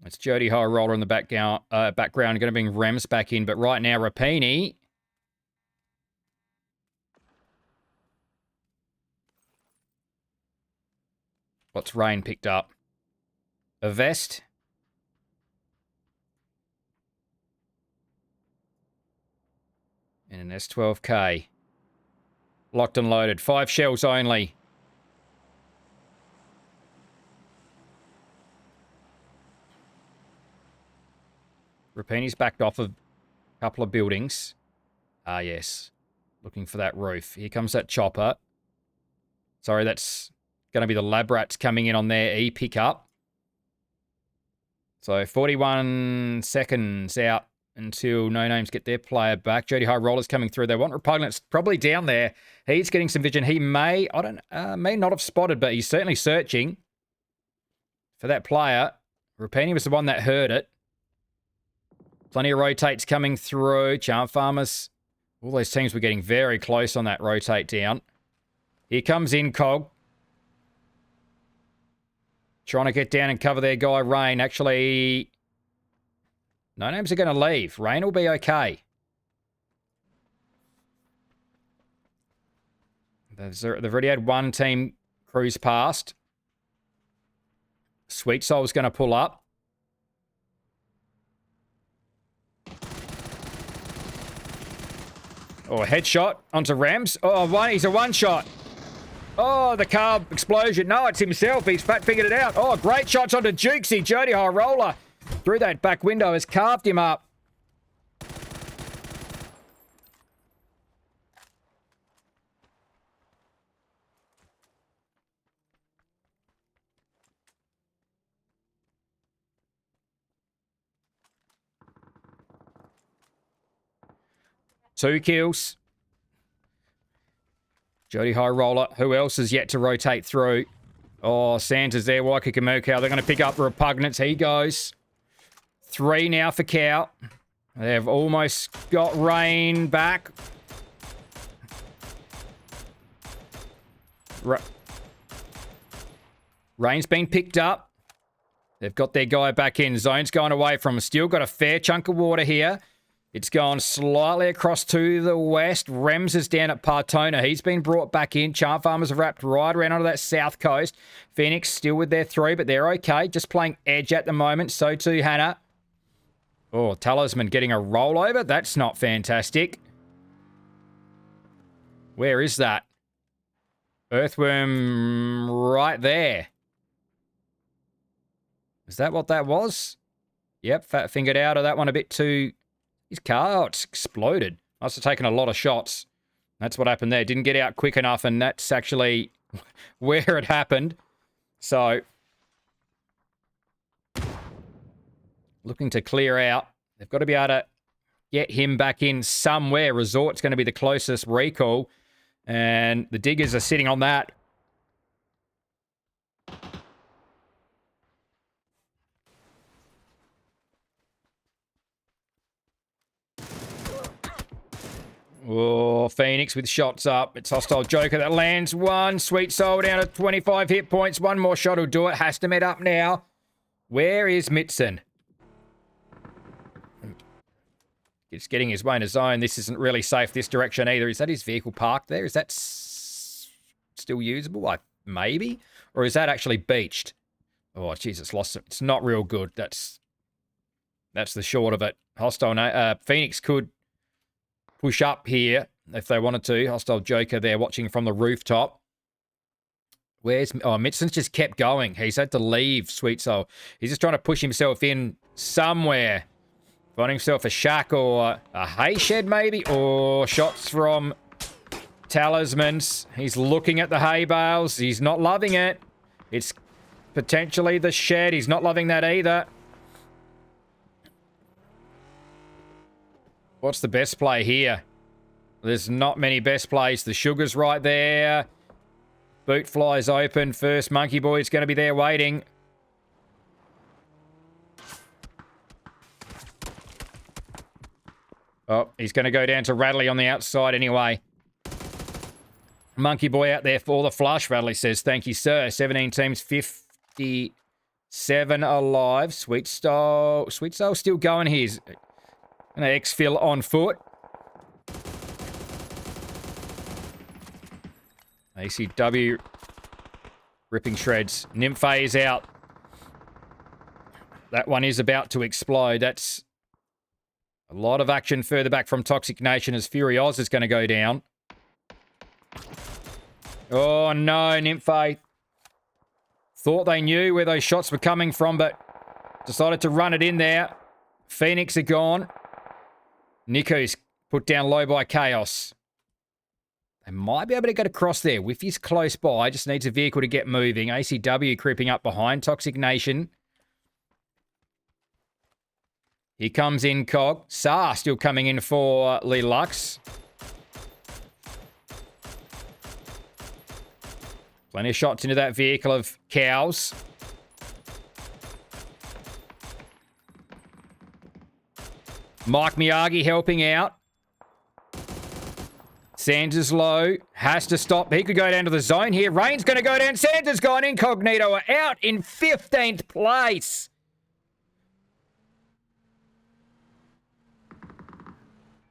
It's Jody High Roller in the background. Going to bring Rems back in. But right now, Rapini. What's Rain picked up? A vest. And an S12K. Locked and loaded. 5 shells only. Rapini's backed off of a couple of buildings. Ah, yes. Looking for that roof. Here comes that chopper. Sorry, that's going to be the lab rats coming in on their E pickup. So 41 seconds out until No Names get their player back. Jody High Roller's coming through. They want Repugnance probably down there. He's getting some vision. He may not have spotted, but he's certainly searching for that player. Rapini was the one that heard it. Plenty of rotates coming through. Charm Farmers. All those teams were getting very close on that rotate down. Here comes Incog. Trying to get down and cover their guy, Rain. Actually, No Names are going to leave. Rain will be okay. They've already had one team cruise past. Sweet Soul's going to pull up. Oh, headshot onto Rams. Oh, he's a one-shot. Oh, the carb explosion. No, it's himself. He's fat-fingered it out. Oh, great shots onto Jukesy. Jody High Roller through that back window has carved him up. Two kills. Jody High Roller. Who else is yet to rotate through? Oh, Santa's there. Waikakamukau. They're going to pick up Repugnance. He goes. 3 now for Cow. They've almost got Rain back. Rain's been picked up. They've got their guy back in. Zone's going away from them. Still got a fair chunk of water here. It's gone slightly across to the west. Rems is down at Partona. He's been brought back in. Charm Farmers have wrapped right around onto that south coast. Phoenix still with their 3, but they're okay. Just playing edge at the moment. So too Hannah. Oh, Talisman getting a rollover. That's not fantastic. Where is that? Earthworm right there. Is that what that was? Yep, fat fingered out of that one a bit too... His car, it's exploded. Must have taken a lot of shots. That's what happened there. Didn't get out quick enough, and that's actually where it happened. So, looking to clear out. They've got to be able to get him back in somewhere. Resort's going to be the closest recall, and the diggers are sitting on that. Oh, Phoenix with shots up. It's Hostile Joker that lands one. Sweet Soul down to 25 hit points. One more shot will do it. Has to met up now. Where is Mitson? It's getting his way in a zone. This isn't really safe this direction either. Is that his vehicle parked there? Is that still usable? Maybe? Or is that actually beached? Oh, Jesus, lost it. It's not real good. That's the short of it. Hostile Phoenix could push up here if they wanted to. Hostile Joker there watching from the rooftop. Mitson's just kept going. He's had to leave Sweet Soul. He's just trying to push himself in somewhere. Finding himself a shack or a hay shed maybe. Or shots from Talismans. He's looking at the hay bales. He's not loving it. It's potentially the shed. He's not loving that either. What's the best play here? There's not many best plays. The Sugar's right there. Boot flies open. First Monkey Boy's going to be there waiting. Oh, he's going to go down to Radley on the outside anyway. Monkey Boy out there for the flush. Radley says, thank you, sir. 17 teams, 57 alive. Sweet Soul still going here. An exfil on foot. ACW ripping shreds. Nymphe is out. That one is about to explode. That's a lot of action further back from Toxic Nation as Fury Oz is going to go down. Oh no, Nymphe. Thought they knew where those shots were coming from, but decided to run it in there. Phoenix are gone. Nico's put down low by Chaos. They might be able to get across there. Whiffy's close by. Just needs a vehicle to get moving. ACW creeping up behind. Toxic Nation. Here comes Incog. Sar still coming in for Lee Lux. Plenty of shots into that vehicle of Cows. Mike Miyagi helping out. Sanders low. Has to stop. He could go down to the zone here. Rain's going to go down. Sanders gone. Incognito are out in 15th place.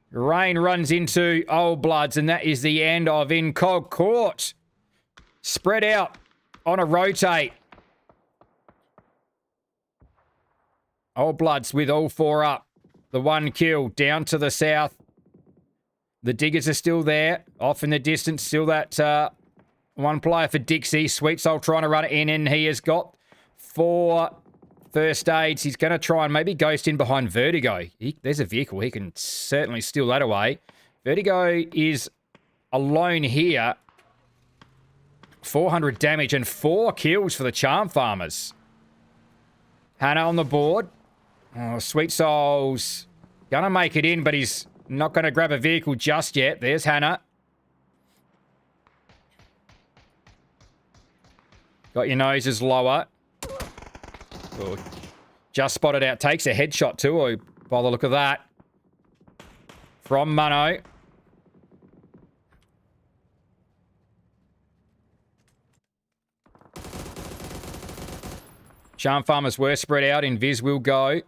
Rain runs into Old Bloods, and that is the end of Incog Court. Spread out on a rotate. Old Bloods with all four up. The one kill down to the south. The Diggers are still there. Off in the distance, still that one player for Dixie. Sweet Soul trying to run it in, and he has got 4 first aids. He's going to try and maybe ghost in behind Vertigo. There's a vehicle. He can certainly steal that away. Vertigo is alone here. 400 damage and 4 kills for the Charm Farmers. Hannah on the board. Oh, Sweet Soul's going to make it in, but he's not going to grab a vehicle just yet. There's Hannah. Got your noses lower. Oh, just spotted out. Takes a headshot too, by the look of that. From Mano. Charm Farmers were spread out. Invis will go.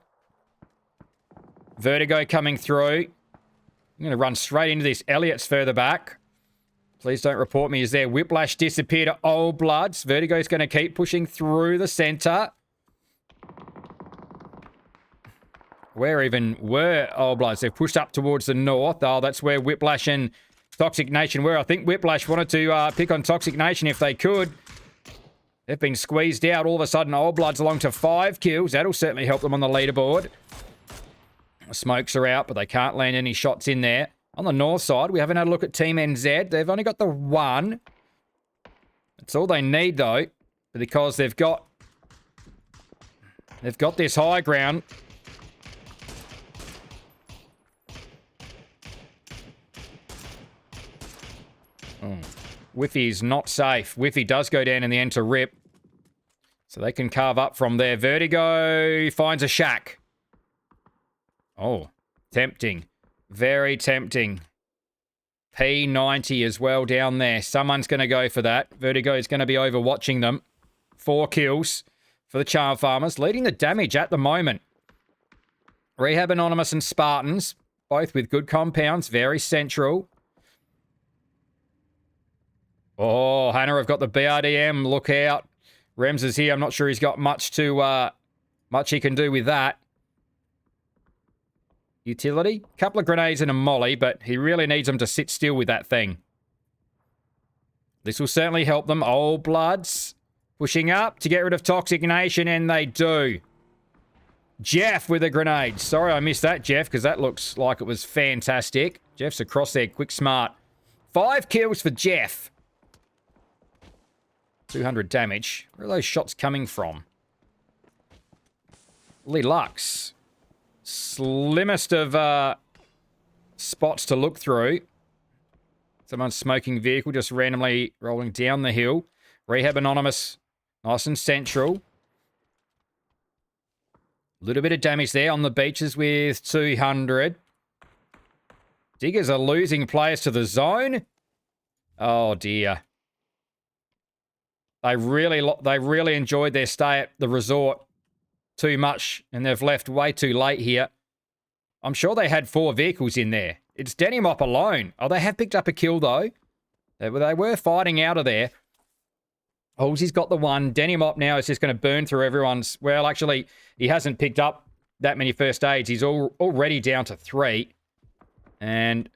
Vertigo coming through. I'm going to run straight into this. Elliot's further back. Please don't report me as there. Whiplash disappeared to Old Bloods. Vertigo's going to keep pushing through the centre. Where even were Old Bloods? They've pushed up towards the north. Oh, that's where Whiplash and Toxic Nation were. I think Whiplash wanted to pick on Toxic Nation if they could. They've been squeezed out. All of a sudden, Old Bloods along to 5 kills. That'll certainly help them on the leaderboard. The smokes are out, but they can't land any shots in there. On the north side, we haven't had a look at Team NZ. They've only got the 1. That's all they need, though, because they've got this high ground. Oh. Whiffy's not safe. Whiffy does go down in the end to Rip. So they can carve up from there. Vertigo finds a shack. Oh, tempting. Very tempting. P90 as well down there. Someone's going to go for that. Vertigo is going to be overwatching them. 4 kills for the Charm Farmers. Leading the damage at the moment. Rehab Anonymous and Spartans. Both with good compounds. Very central. Oh, Hannah have got the BRDM. Look out. Rems is here. I'm not sure he's got much he can do with that. Utility. Couple of grenades and a molly, but he really needs them to sit still with that thing. This will certainly help them. Old Bloods pushing up to get rid of Toxic Nation, and they do. Jeff with a grenade. Sorry I missed that, Jeff, because that looks like it was fantastic. Jeff's across there. Quick, smart. 5 kills for Jeff. 200 damage. Where are those shots coming from? Lee Lux. Slimmest of spots to look through. Someone's smoking vehicle just randomly rolling down the hill. Rehab Anonymous. Nice and central. A little bit of damage there on the beaches with 200. Diggers are losing players to the zone. Oh, dear. They really enjoyed their stay at the resort too much, and they've left way too late here. I'm sure they had 4 vehicles in there. It's Denny Mop alone. Oh, they have picked up a kill, though. They were fighting out of there. Halsey's got the 1. Denny Mop now is just going to burn through everyone's... Well, actually, he hasn't picked up that many first aids. He's already down to 3. And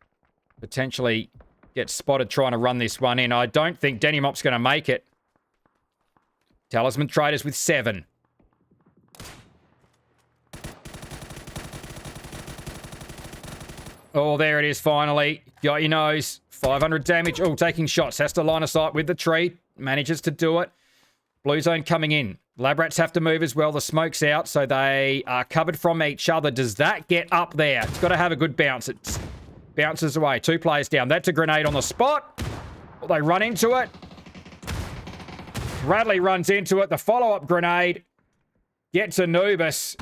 potentially get spotted trying to run this one in. I don't think Denny Mop's going to make it. Talisman Traders with 7. Oh, there it is, finally. Got your nose. 500 damage. Oh, taking shots. Has to line of sight with the tree. Manages to do it. Blue zone coming in. Lab rats have to move as well. The smoke's out, so they are covered from each other. Does that get up there? It's got to have a good bounce. It bounces away. 2 players down. That's a grenade on the spot. They run into it. Radley runs into it. The follow-up grenade gets Anubis.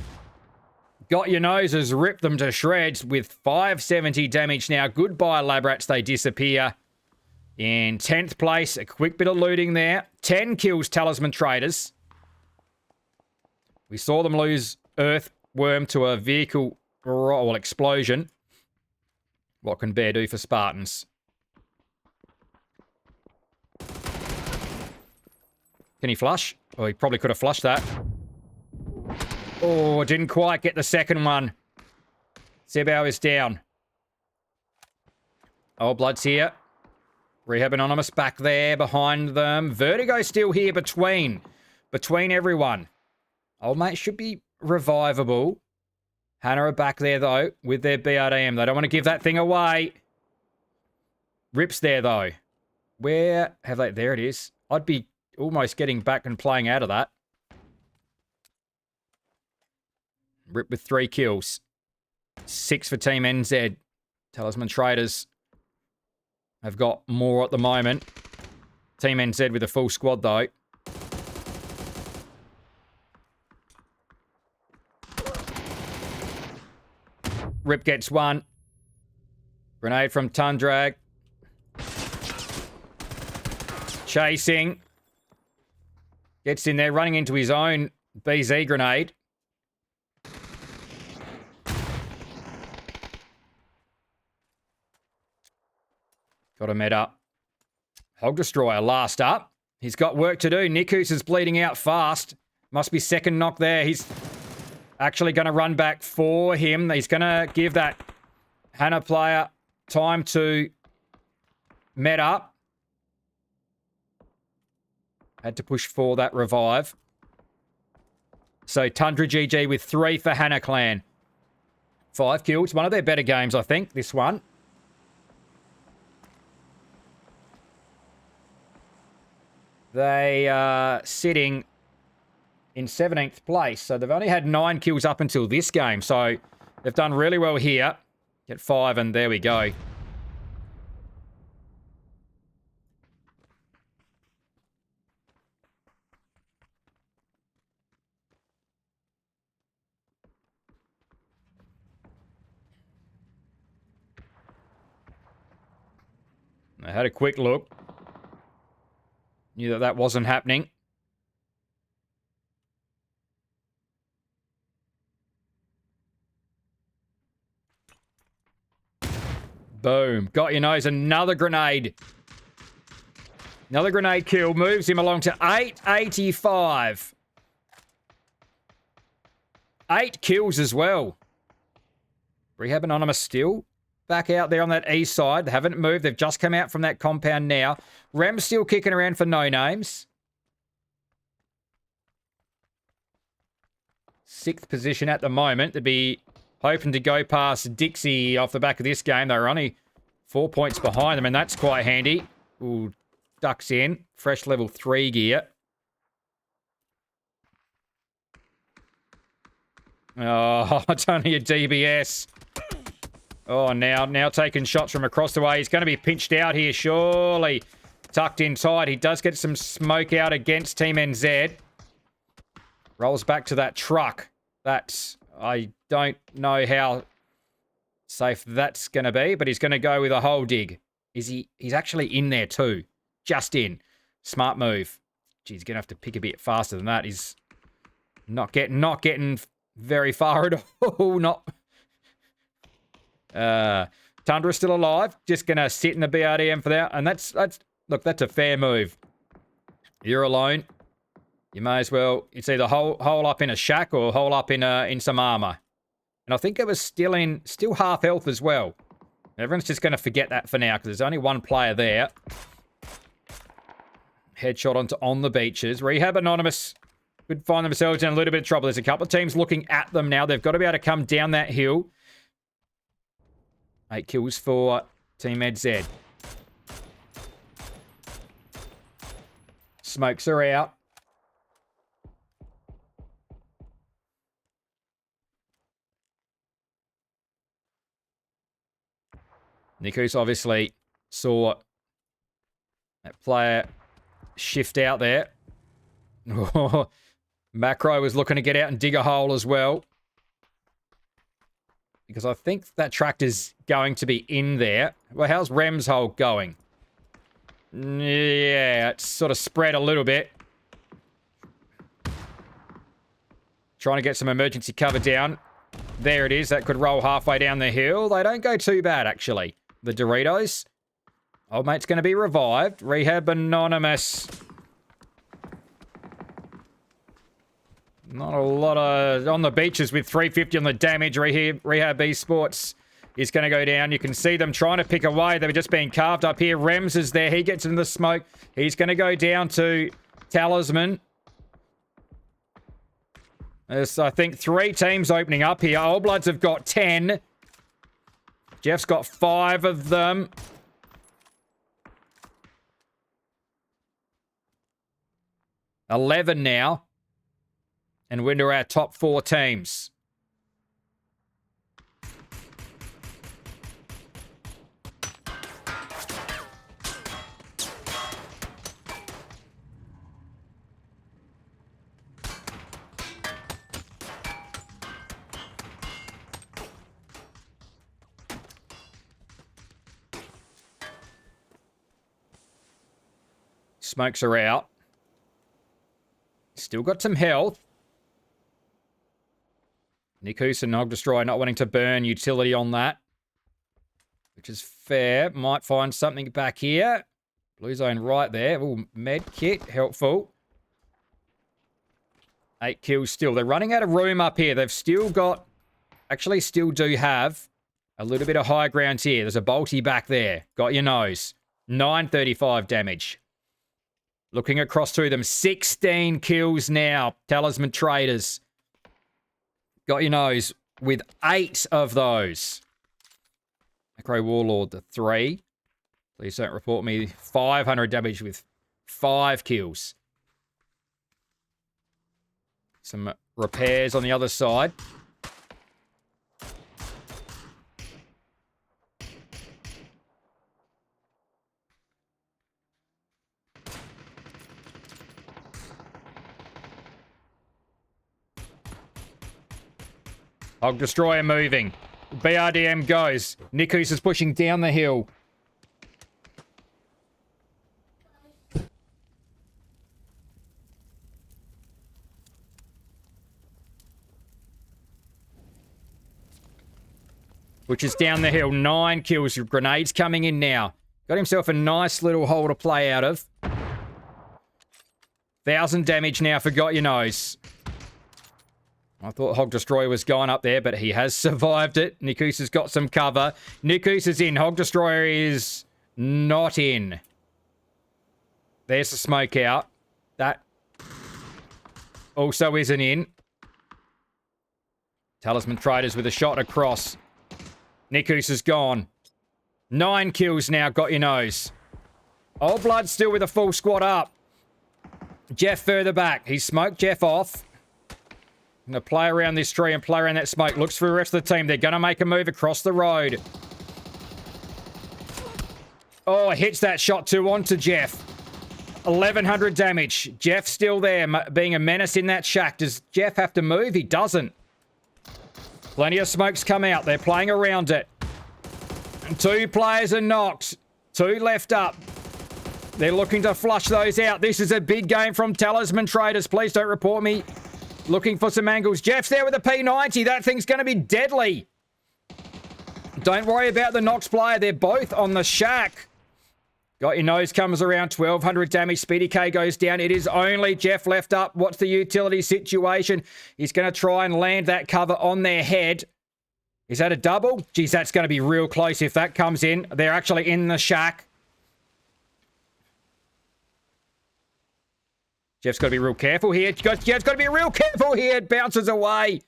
Got your noses, ripped them to shreds with 570 damage now. Goodbye, lab rats. They disappear. In 10th place, a quick bit of looting there. 10 kills, Talisman Traders. We saw them lose Earthworm to a vehicle, well, explosion. What can Bear do for Spartans? Can he flush? Oh, he probably could have flushed that. Oh, didn't quite get the second one. Sebao is down. Oh, Blood's here. Rehab Anonymous back there behind them. Vertigo still here between everyone. Old mate should be revivable. Hannah are back there, though, with their BRDM. They don't want to give that thing away. Rip's there, though. Where have they? There it is. I'd be almost getting back and playing out of that. Rip with 3 kills. 6 for Team NZ. Talisman Traders have got more at the moment. Team NZ with a full squad, though. Rip gets 1. Grenade from Tundrag. Chasing. Gets in there, running into his own BZ grenade. Got a med up. Hog Destroyer last up. He's got work to do. Nikus is bleeding out fast. Must be second knock there. He's actually going to run back for him. He's going to give that Hannah player time to med up. Had to push for that revive. So Tundra GG with 3 for Hannah Clan. 5 kills. One of their better games, I think, this one. They are sitting in 17th place. So they've only had 9 kills up until this game. So they've done really well here. Get 5 and there we go. I had a quick look. Knew that that wasn't happening. Boom. Got your nose. Another grenade. Another grenade kill. Moves him along to 885. 8 kills as well. Rehab Anonymous still back out there on that east side. They haven't moved. They've just come out from that compound now. Rem's still kicking around for no names. 6th position at the moment. They'd be hoping to go past Dixie off the back of this game. They were only 4 points behind them, and that's quite handy. Ooh, ducks in. Fresh level 3 gear. Oh, it's only a DBS. Oh, now taking shots from across the way. He's going to be pinched out here, surely. Tucked inside. He does get some smoke out against Team NZ. Rolls back to that truck. That's... I don't know how safe that's going to be, but he's going to go with a whole dig. He's actually in there too. Just in. Smart move. Geez, he's going to have to pick a bit faster than that. He's not getting very far at all. Not... Tundra's still alive. Just going to sit in the BRDM for that. And that's look, that's a fair move. You're alone. You may as well, it's either hole up in a shack or hole up in some armor. And I think it was still half health as well. Everyone's just going to forget that for now because there's only one player there. Headshot on the beaches. Rehab Anonymous could find themselves in a little bit of trouble. There's a couple of teams looking at them now. They've got to be able to come down that hill. 8 kills for Team Ed Z. Smokes are out. Nikus obviously saw that player shift out there. Macro was looking to get out and dig a hole as well. Because I think that tractor's going to be in there. Well, how's Rem's hole going? Yeah, it's sort of spread a little bit. Trying to get some emergency cover down. There it is. That could roll halfway down the hill. They don't go too bad, actually. The Doritos. Old mate's going to be revived. Rehab Anonymous. Not a lot of... On the beaches with 350 on the damage. Rehab Esports is going to go down. You can see them trying to pick away. They were just being carved up here. Rems is there. He gets into the smoke. He's going to go down to Talisman. There's, I think, 3 teams opening up here. Old Bloods have got 10. Jeff's got 5 of them. $11 now. And we're into our top 4 teams. Smokes are out. Still got some health. Nikus and Nog Destroyer not wanting to burn utility on that. Which is fair. Might find something back here. Blue zone right there. Ooh, med kit. Helpful. 8 kills still. They're running out of room up here. They've still got... Actually, still do have a little bit of high ground here. There's a bolty back there. Got your nose. 935 damage. Looking across to them. 16 kills now. Talisman Traders. Got your nose with 8 of those. Macro Warlord, the 3. Please don't report me. 500 damage with 5 kills. Some repairs on the other side. Hog Destroyer moving. BRDM goes. Nikus is pushing down the hill. Which is down the hill. 9 kills. Grenades coming in now. Got himself a nice little hole to play out of. 1,000 damage now for Got Your Nose. I thought Hog Destroyer was going up there, but he has survived it. Nikus has got some cover. Nikus is in. Hog Destroyer is not in. There's the smoke out. That also isn't in. Talisman Traders with a shot across. Nikus is gone. 9 kills now. Got Your Nose. Old Blood still with a full squad up. Jeff further back. He's smoked Jeff off. Going to play around this tree and play around that smoke. Looks for the rest of the team. They're going to make a move across the road. Oh, hits that shot too onto Jeff. 1,100 damage. Jeff still there, being a menace in that shack. Does Jeff have to move? He doesn't. Plenty of smokes come out. They're playing around it. 2 players are knocked. 2 left up. They're looking to flush those out. This is a big game from Talisman Traders. Please don't report me. Looking for some angles. Jeff's there with a P90. That thing's going to be deadly. Don't worry about the Nox player. They're both on the shack. Got Your Nose comes around. 1,200 damage. Speedy K goes down. It is only Jeff left up. What's the utility situation? He's going to try and land that cover on their head. Is that a double? Geez, that's going to be real close if that comes in. They're actually in the shack. Jeff's got to be real careful here. Jeff's got to be real careful here. It bounces away.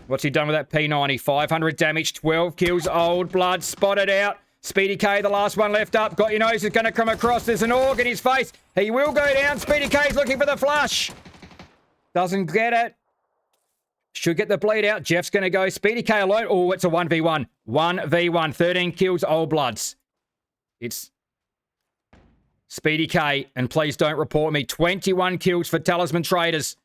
What's he done with that P90? 500 damage, 12 kills. Old Blood spotted out. Speedy K, the last one left up. Got your nose is going to come across. There's an org in his face. He will go down. Speedy K's looking for the flush. Doesn't get it. Should get the bleed out. Jeff's going to go. Speedy K alone. Oh, it's a 1v1. 1v1. 13 kills. Old Bloods. It's Speedy K. And please don't report me. 21 kills for Talisman Traders.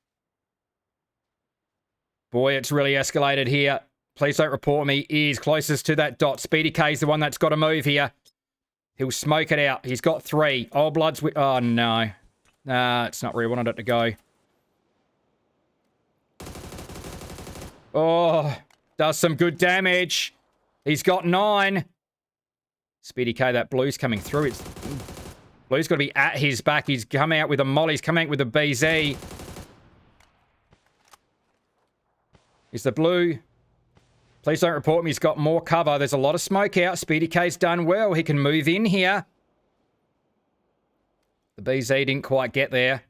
Boy, it's really escalated here. Please don't report me. He is closest to that dot. Speedy K's the one that's got to move here. He'll smoke it out. He's got 3. Old Blood's with... Oh, no. It's not where he wanted it to go. Oh, does some good damage. He's got 9. Speedy K, that blue's coming through. Blue's got to be at his back. He's coming out with a molly. He's coming out with a BZ. Is the blue... Please don't report me. He's got more cover. There's a lot of smoke out. Speedy K's done well. He can move in here. The BZ didn't quite get there.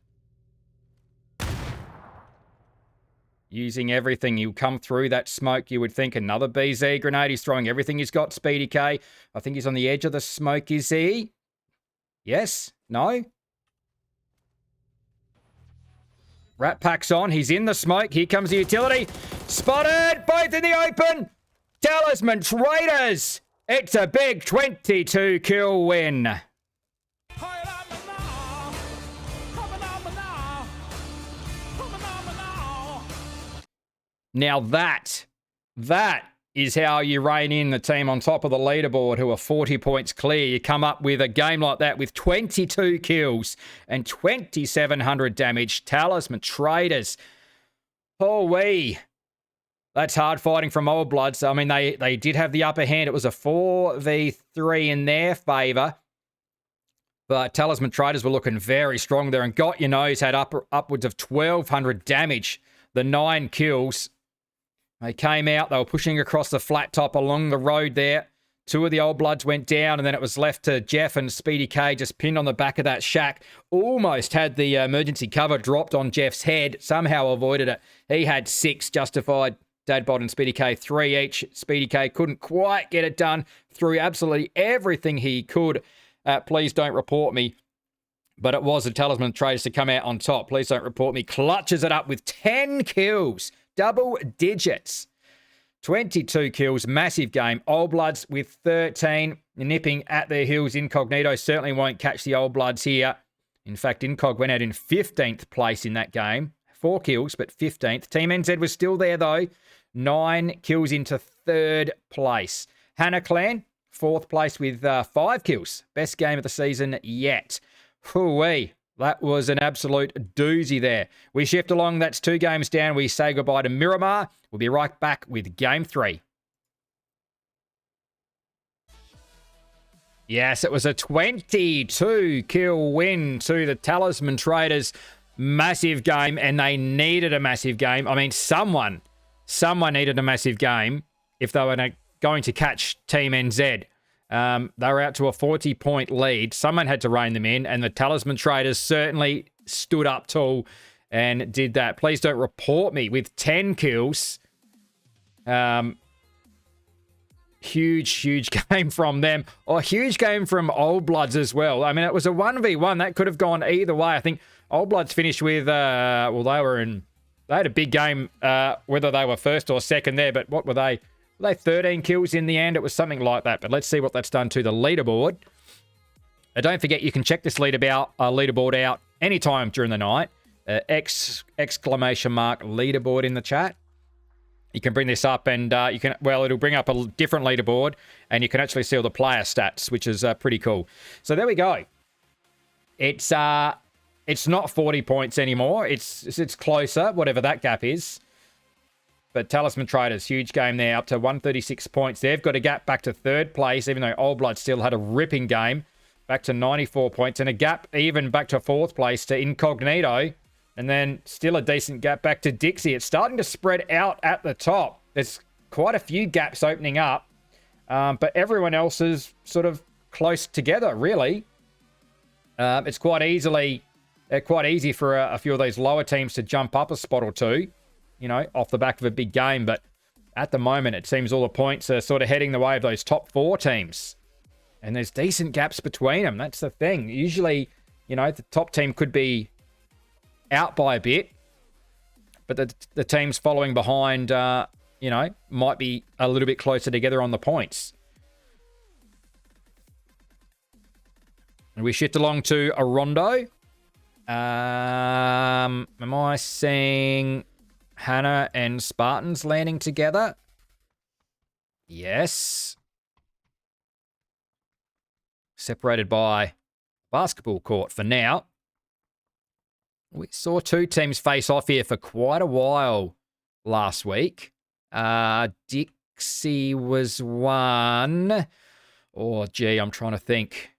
Using everything. He'll come through that smoke. You would think another BZ grenade. He's throwing everything he's got. Speedy K. I think he's on the edge of the smoke. Is he? Yes? No? Rat Pack's on. He's in the smoke. Here comes the utility. Spotted! Both in the open! Talisman Traders! It's a big 22 kill win. Now that is how you rein in the team on top of the leaderboard who are 40 points clear. You come up with a game like that with 22 kills and 2,700 damage. Talisman Traders. Holy. That's hard fighting from Old Bloods. I mean, they did have the upper hand. It was a 4v3 in their favour. But Talisman Traders were looking very strong there. And Got Your Nose had upwards of 1,200 damage. The 9 kills. They came out. They were pushing across the flat top along the road there. 2 of the Old Bloods went down, and then it was left to Jeff and Speedy K just pinned on the back of that shack. Almost had the emergency cover dropped on Jeff's head. Somehow avoided it. He had 6 justified. Dadbot and Speedy K 3 each. Speedy K couldn't quite get it done. Threw absolutely everything he could. Please don't report me. But it was the Talisman Traders to come out on top. Please don't report me. Clutches it up with 10 kills. Double digits. 22 kills. Massive game. Old Bloods with 13. Nipping at their heels. Incognito certainly won't catch the Old Bloods here. In fact, Incog went out in 15th place in that game. 4 kills, but 15th. Team NZ was still there, though. 9 kills into 3rd place. Hannah Clan, 4th place with 5 kills. Best game of the season yet. Hoo-wee. That was an absolute doozy there. We shift along. That's 2 games down. We say goodbye to Miramar. We'll be right back with Game 3. Yes, it was a 22 kill win to the Talisman Traders. Massive game, and they needed a massive game. I mean, someone needed a massive game if they were going to catch Team NZ. They were out to a 40-point lead. Someone had to rein them in, and the Talisman Traders certainly stood up tall and did that. Please don't report me with 10 kills. Huge game from them. Oh, huge game from Old Bloods as well. I mean, it was a 1v1. That could have gone either way. I think Old Bloods finished with, well, they had a big game, whether they were first or second there, but what were they? Were they 13 kills in the end? It was something like that, but let's see what that's done to the leaderboard. Don't forget, you can check this leaderboard out anytime during the night. Exclamation mark leaderboard in the chat. You can bring this up and it'll bring up a different leaderboard and you can actually see all the player stats, which is pretty cool. So there we go. It's not 40 points anymore. It's closer, whatever that gap is. But Talisman Traders, huge game there, up to 136 points. They've got a gap back to 3rd place, even though Old Blood still had a ripping game. Back to 94 points, and a gap even back to 4th place to Incognito. And then still a decent gap back to Dixie. It's starting to spread out at the top. There's quite a few gaps opening up. But everyone else is sort of close together, really. It's quite easy for a few of these lower teams to jump up a spot or two, you know, off the back of a big game. But At the moment, it seems all the points are sort of heading the way of those top 4 teams. And there's decent gaps between them. That's the thing. Usually, you know, the top team could be out by a bit, but the teams following behind, you know, might be a little bit closer together on the points. And we shift along to a rondo. Am I seeing Hannah and Spartans landing together? Yes. Separated by basketball court for now. We saw 2 teams face off here for quite a while last week. Dixie was one. Oh, gee, I'm trying to think.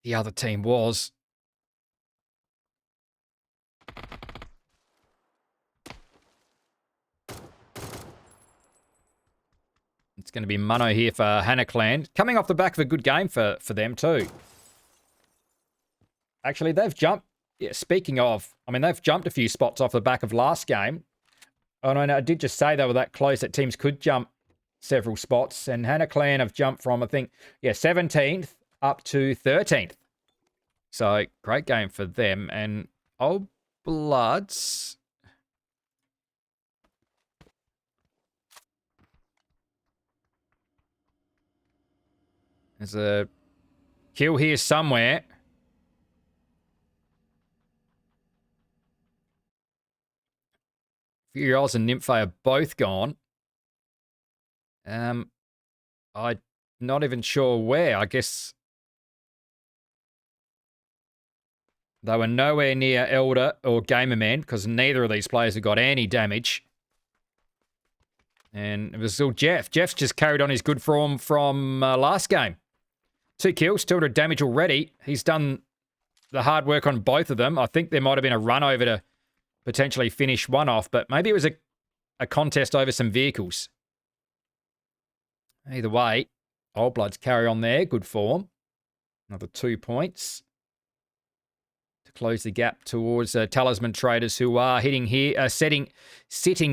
The other team was. It's going to be Mono here for Hannah Clan. Coming off the back of a good game for them too. Actually, they've jumped. Yeah, speaking of, I mean, they've jumped a few spots off the back of last game. Oh, no, I did just say they were that close that teams could jump several spots. And Hannah Clan have jumped from, I think, 17th up to 13th. So, great game for them. And Old Bloods... There's a kill here somewhere. Furios and Nymphe are both gone. I'm not even sure where. I guess they were nowhere near Elder or Gamerman because neither of these players have got any damage. And it was still Jeff. Jeff's just carried on his good form from last game. 2 kills, 200 damage already. He's done the hard work on both of them. I think there might have been a run over to potentially finish one off, but maybe it was a contest over some vehicles. Either way, Old Bloods carry on there. Good form. Another 2 points to close the gap towards Talisman Traders who are hitting here, sitting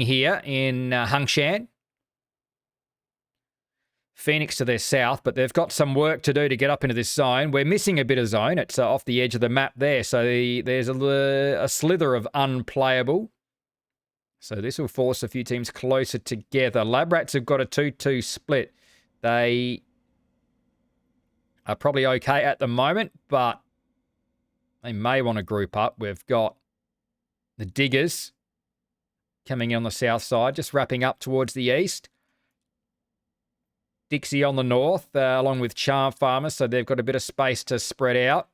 here in Hungshan. Phoenix to their south, but they've got some work to do to get up into this zone. We're missing a bit of zone. It's off the edge of the map there, so there's a slither of unplayable. So this will force a few teams closer together. Lab Rats have got a 2-2 split. They are probably okay at the moment, but they may want to group up. We've got the Diggers coming in on the south side, just wrapping up towards the east. Dixie on the north, along with Charm Farmers, so they've got a bit of space to spread out.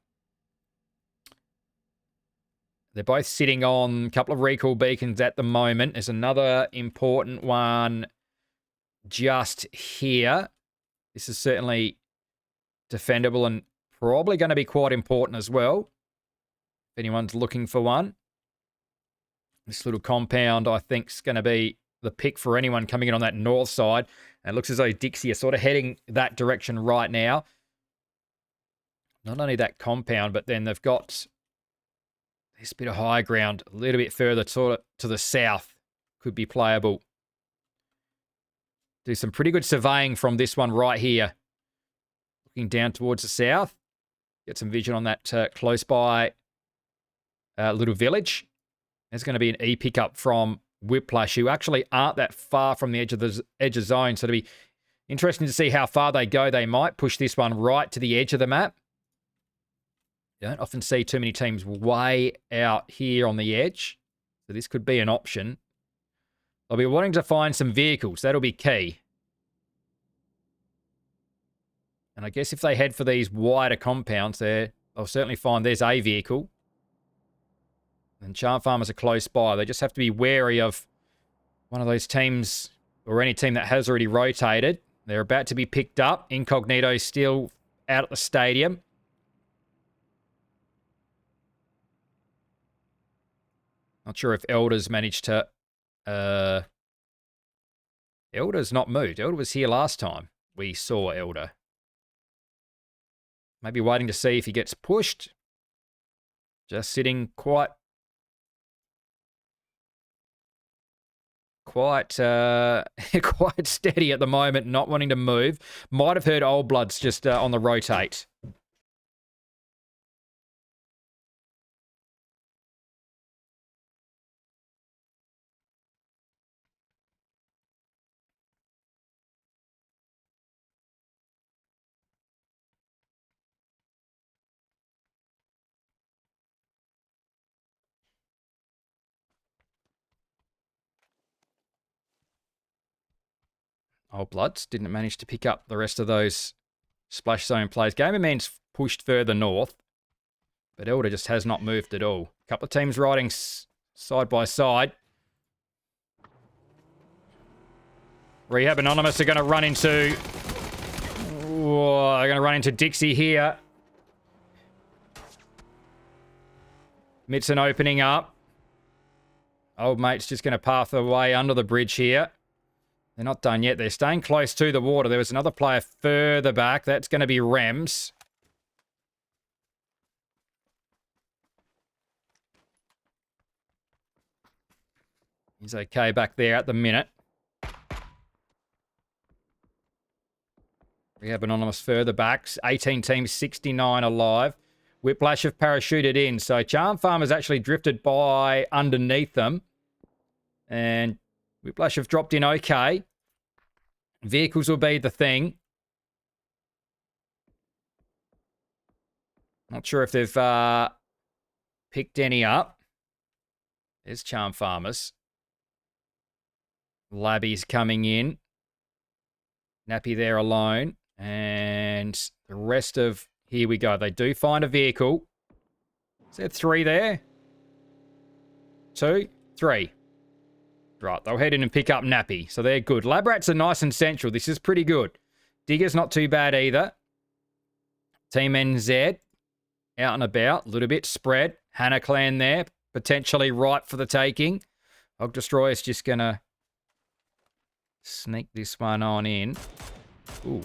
They're both sitting on a couple of recall beacons at the moment. There's another important one just here. This is certainly defendable and probably going to be quite important as well, if anyone's looking for one. This little compound, I think, is going to be the pick for anyone coming in on that north side. And it looks as though Dixie are sort of heading that direction right now. Not only that compound, but then they've got this bit of high ground a little bit further sort of to the south. Could be playable. Do some pretty good surveying from this one right here. Looking down towards the south. Get some vision on that close by little village. There's going to be an E pickup from Whiplash, who actually aren't that far from the edge of zone. So it'll be interesting to see how far they go. They might push this one right to the edge of the map. You don't often see too many teams way out here on the edge. So this could be an option. They'll be wanting to find some vehicles. That'll be key. And I guess if they head for these wider compounds there, they'll certainly find there's a vehicle. And Charm Farmers are close by. They just have to be wary of one of those teams or any team that has already rotated. They're about to be picked up. Incognito still out at the stadium. Not sure if Elder's managed to... Elder's not moved. Elder was here last time. We saw Elder. Maybe waiting to see if he gets pushed. Just sitting quite quite quite steady at the moment, not wanting to move. Might have heard Old Bloods just on the rotate. Old Bloods didn't manage to pick up the rest of those splash zone plays. Gamer Man's pushed further north, but Elder just has not moved at all. A couple of teams riding side by side. Rehab Anonymous are going to run into... Whoa, they're going to run into Dixie here. Mitson opening up. Old mate's just going to path their way under the bridge here. They're not done yet. They're staying close to the water. There was another player further back. That's going to be Rems. He's okay back there at the minute. We have Anonymous further back. 18 teams, 69 alive. Whiplash have parachuted in. So Charm Farmer's actually drifted by underneath them. And Whiplash have dropped in okay. Vehicles will be the thing. Not sure if they've picked any up. There's Charm Farmers. Labby's coming in. Nappy there alone. And the rest of... Here we go. They do find a vehicle. Is there 3 there? 2? 3. Right, they'll head in and pick up Nappy. So they're good. Lab Rats are nice and central. This is pretty good. Digger's not too bad either. Team NZ out and about. A little bit spread. Hannah Clan there. Potentially ripe for the taking. Hog Destroyer's just going to sneak this one on in. Ooh.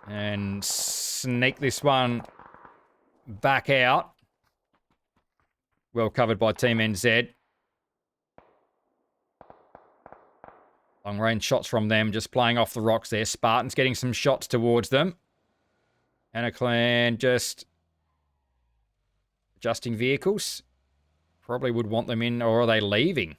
And sneak this one back out. Well covered by Team NZ. Long range shots from them, just playing off the rocks there. Spartans getting some shots towards them. Hannah Clan just adjusting vehicles. Probably would want them in, or are they leaving?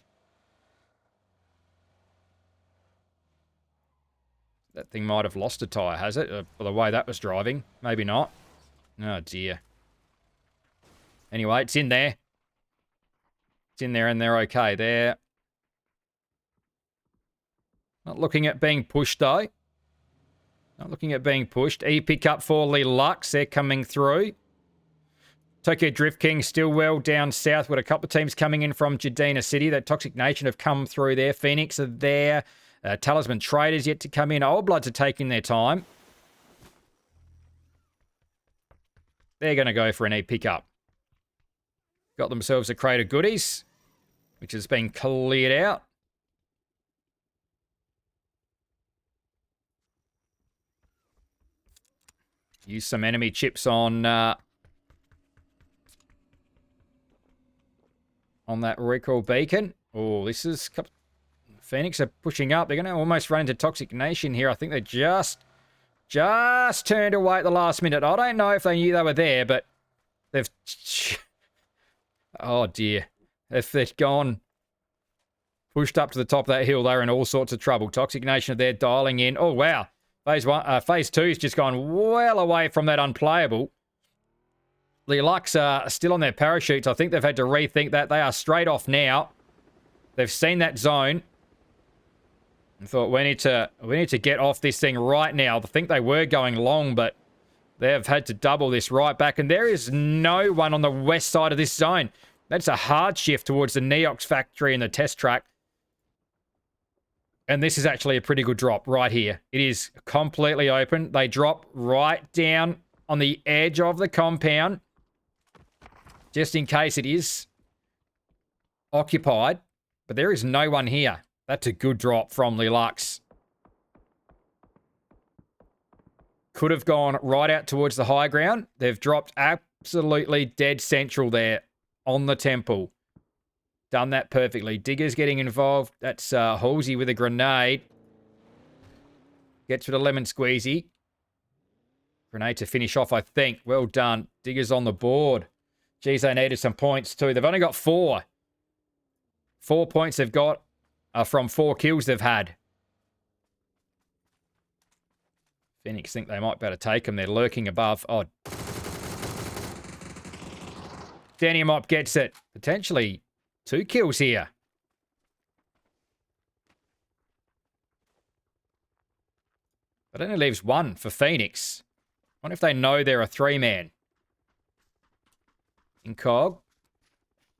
That thing might have lost a tyre, has it? For the way that was driving. Maybe not. Oh, dear. Anyway, it's in there. It's in there and they're okay. They're not looking at being pushed, though. Not looking at being pushed. E-pick up for Lee Lux. They're coming through. Tokyo Drift King still well down south with a couple of teams coming in from Jadina City. That Toxic Nation have come through there. Phoenix are there. Talisman Traders yet to come in. Old Bloods are taking their time. They're going to go for an E-pick-up. Got themselves a crate of goodies, which has been cleared out. Use some enemy chips on that recall beacon. Oh, this is... Phoenix are pushing up. They're going to almost run into Toxic Nation here. I think they just turned away at the last minute. I don't know if they knew they were there, but they've... Oh, dear. If they've gone... Pushed up to the top of that hill, they're in all sorts of trouble. Toxic Nation are there dialing in. Oh, wow. Phase 2 has just gone well away from that unplayable. The Lux are still on their parachutes. I think they've had to rethink that. They are straight off now. They've seen that zone. And thought, we need to get off this thing right now. I think they were going long, but they've had to double this right back. And there is no one on the west side of this zone. That's a hard shift towards the Neox factory and the test track. And this is actually a pretty good drop right here. It is completely open. They drop right down on the edge of the compound. Just in case it is occupied. But there is no one here. That's a good drop from Lilux. Could have gone right out towards the high ground. They've dropped absolutely dead central there on the temple. Done that perfectly. Digger's getting involved. That's Halsey with a grenade. Gets with a lemon squeezy. Grenade to finish off, I think. Well done. Digger's on the board. Geez, they needed some points too. They've only got 4. 4 points they've got from 4 kills they've had. Phoenix think they might be able to take them. They're lurking above. Oh. Danny Mop gets it. Potentially 2 kills here. But only leaves 1 for Phoenix. Wonder if they know they're a 3-man. Incog.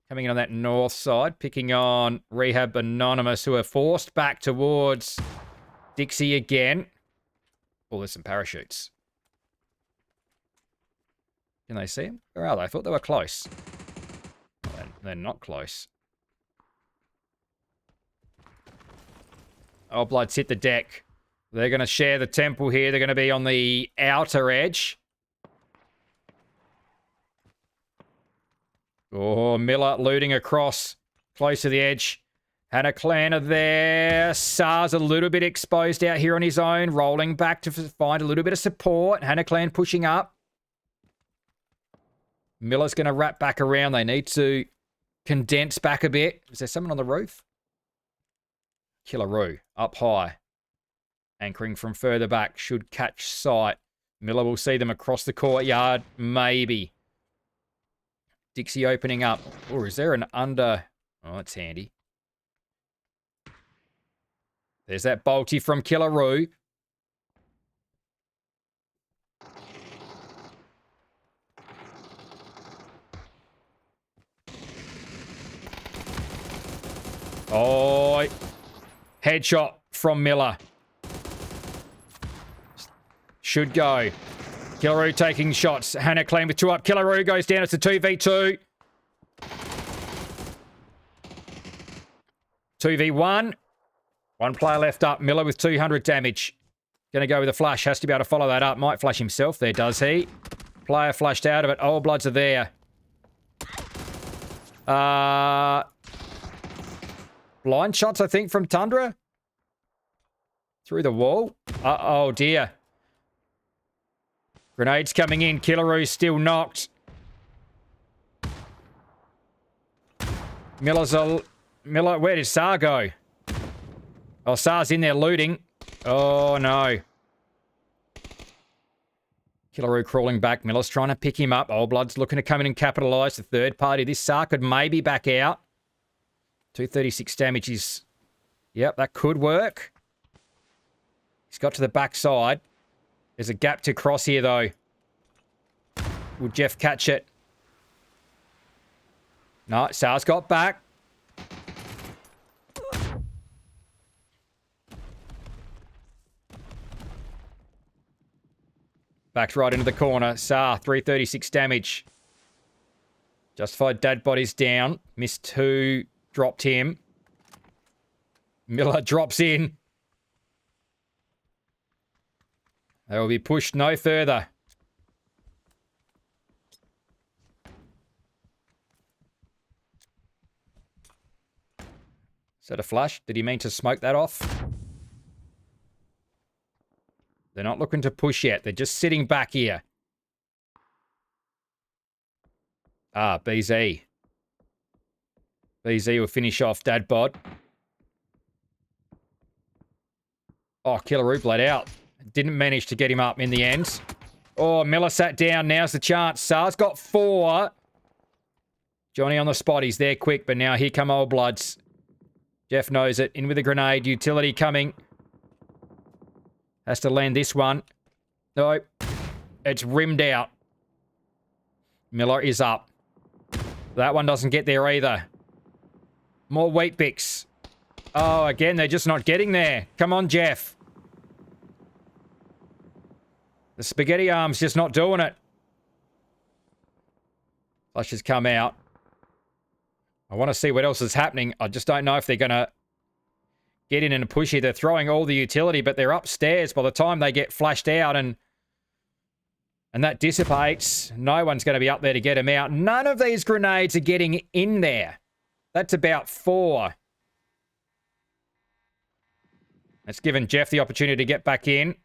Coming in on that north side. Picking on Rehab Anonymous, who are forced back towards Dixie again. Oh, there's some parachutes. Can they see him? Where are they? I thought they were close. They're not close. Oh, Blood's hit the deck. They're going to share the temple here. They're going to be on the outer edge. Oh, Miller looting across close to the edge. Hannah Clan are there. SAR's a little bit exposed out here on his own. Rolling back to find a little bit of support. Hannah Clan pushing up. Miller's going to wrap back around. They need to condense back a bit. Is there someone on the roof? Killaroo up high. Anchoring from further back. Should catch sight. Miller will see them across the courtyard. Maybe. Dixie opening up. Or is there an under... Oh, that's handy. There's that bolty from Killaroo. Oh, headshot from Miller. Should go. Killaroo taking shots. Hannah Clan with 2 up. Killaroo goes down. It's a 2v2. 2v1. 1 player left up. Miller with 200 damage. Going to go with a flash. Has to be able to follow that up. Might flash himself there, does he? Player flashed out of it. Old Bloods are there. Blind shots, I think, from Tundra. Through the wall. Oh, dear. Grenades coming in. Killaroo still knocked. Miller, where did SAR go? Oh, SAR's in there looting. Oh, no. Killaroo crawling back. Miller's trying to pick him up. Old Blood's looking to come in and capitalise. The third party. This SAR could maybe back out. 236 damage is... Yep, that could work. He's got to the backside. There's a gap to cross here, though. Will Jeff catch it? No, SAR's got back. Backed right into the corner. SAR, 336 damage. Justified dad bodies down. Missed 2. Dropped him. Miller drops in. They will be pushed no further. Is that a flash? Did he mean to smoke that off? They're not looking to push yet. They're just sitting back here. Ah, BZ. BZ will finish off Dad Bod. Oh, Killaroo bled out. Didn't manage to get him up in the end. Oh, Miller sat down. Now's the chance. SAR's got 4. Johnny on the spot. He's there quick, but now here come Old Bloods. Jeff knows it. In with a grenade. Utility coming. Has to land this one. No. It's rimmed out. Miller is up. That one doesn't get there either. More wheat bix. Oh, again, they're just not getting there. Come on, Jeff. The spaghetti arm's just not doing it. Flush has come out. I want to see what else is happening. I just don't know if they're going to get in and push here. They're throwing all the utility, but they're upstairs by the time they get flashed out and that dissipates. No one's going to be up there to get them out. None of these grenades are getting in there. That's about 4. That's given Jeff the opportunity to get back in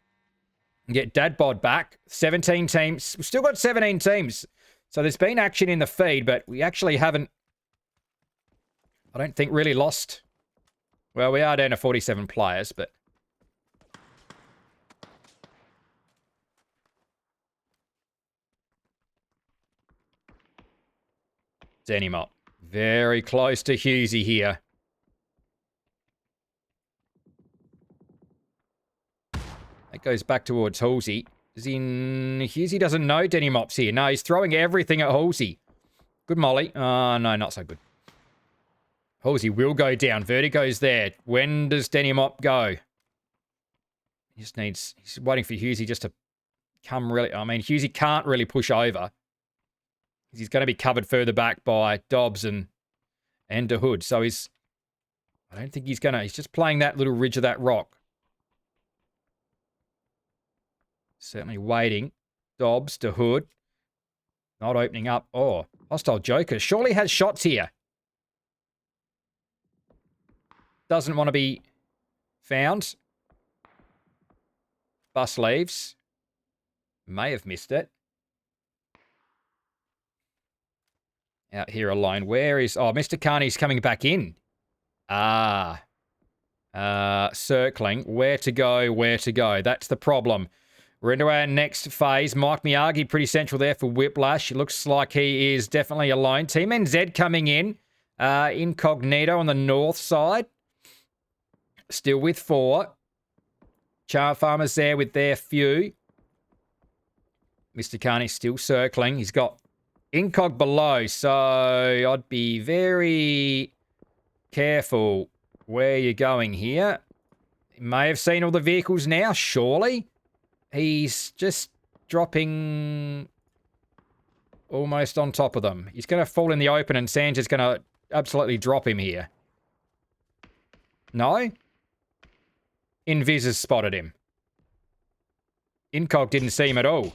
and get Dadbod back. 17 teams. We've still got 17 teams. So there's been action in the feed, but we actually haven't, I don't think, really lost. Well, we are down to 47 players, but... Zenimop. Very close to Husey here. That goes back towards Halsey. Husey doesn't know Denimop's here. No, he's throwing everything at Halsey. Good molly. Oh, no, not so good. Halsey will go down. Vertigo's there. When does Denimop go? He just needs... He's waiting for Husey just to come really... I mean, Husey can't really push over. He's going to be covered further back by Dobbs and DeHood. So he's... I don't think he's going to... He's just playing that little ridge of that rock. Certainly waiting. Dobbs, DeHood. Not opening up. Oh, hostile Joker. Surely has shots here. Doesn't want to be found. Bus leaves. May have missed it. Out here alone. Where is... Oh, Mr. Carney's coming back in. Circling. Where to go, where to go. That's the problem. We're into our next phase. Mike Miyagi pretty central there for Whiplash. It looks like he is definitely alone. Team NZ coming in. Incognito on the north side. Still with 4. Char Farmers there with their few. Mr. Carney still circling. He's got Incog below, so I'd be very careful where you're going here. He may have seen all the vehicles now, surely. He's just dropping almost on top of them. He's going to fall in the open and Sanchez going to absolutely drop him here. No? Invis has spotted him. Incog didn't see him at all.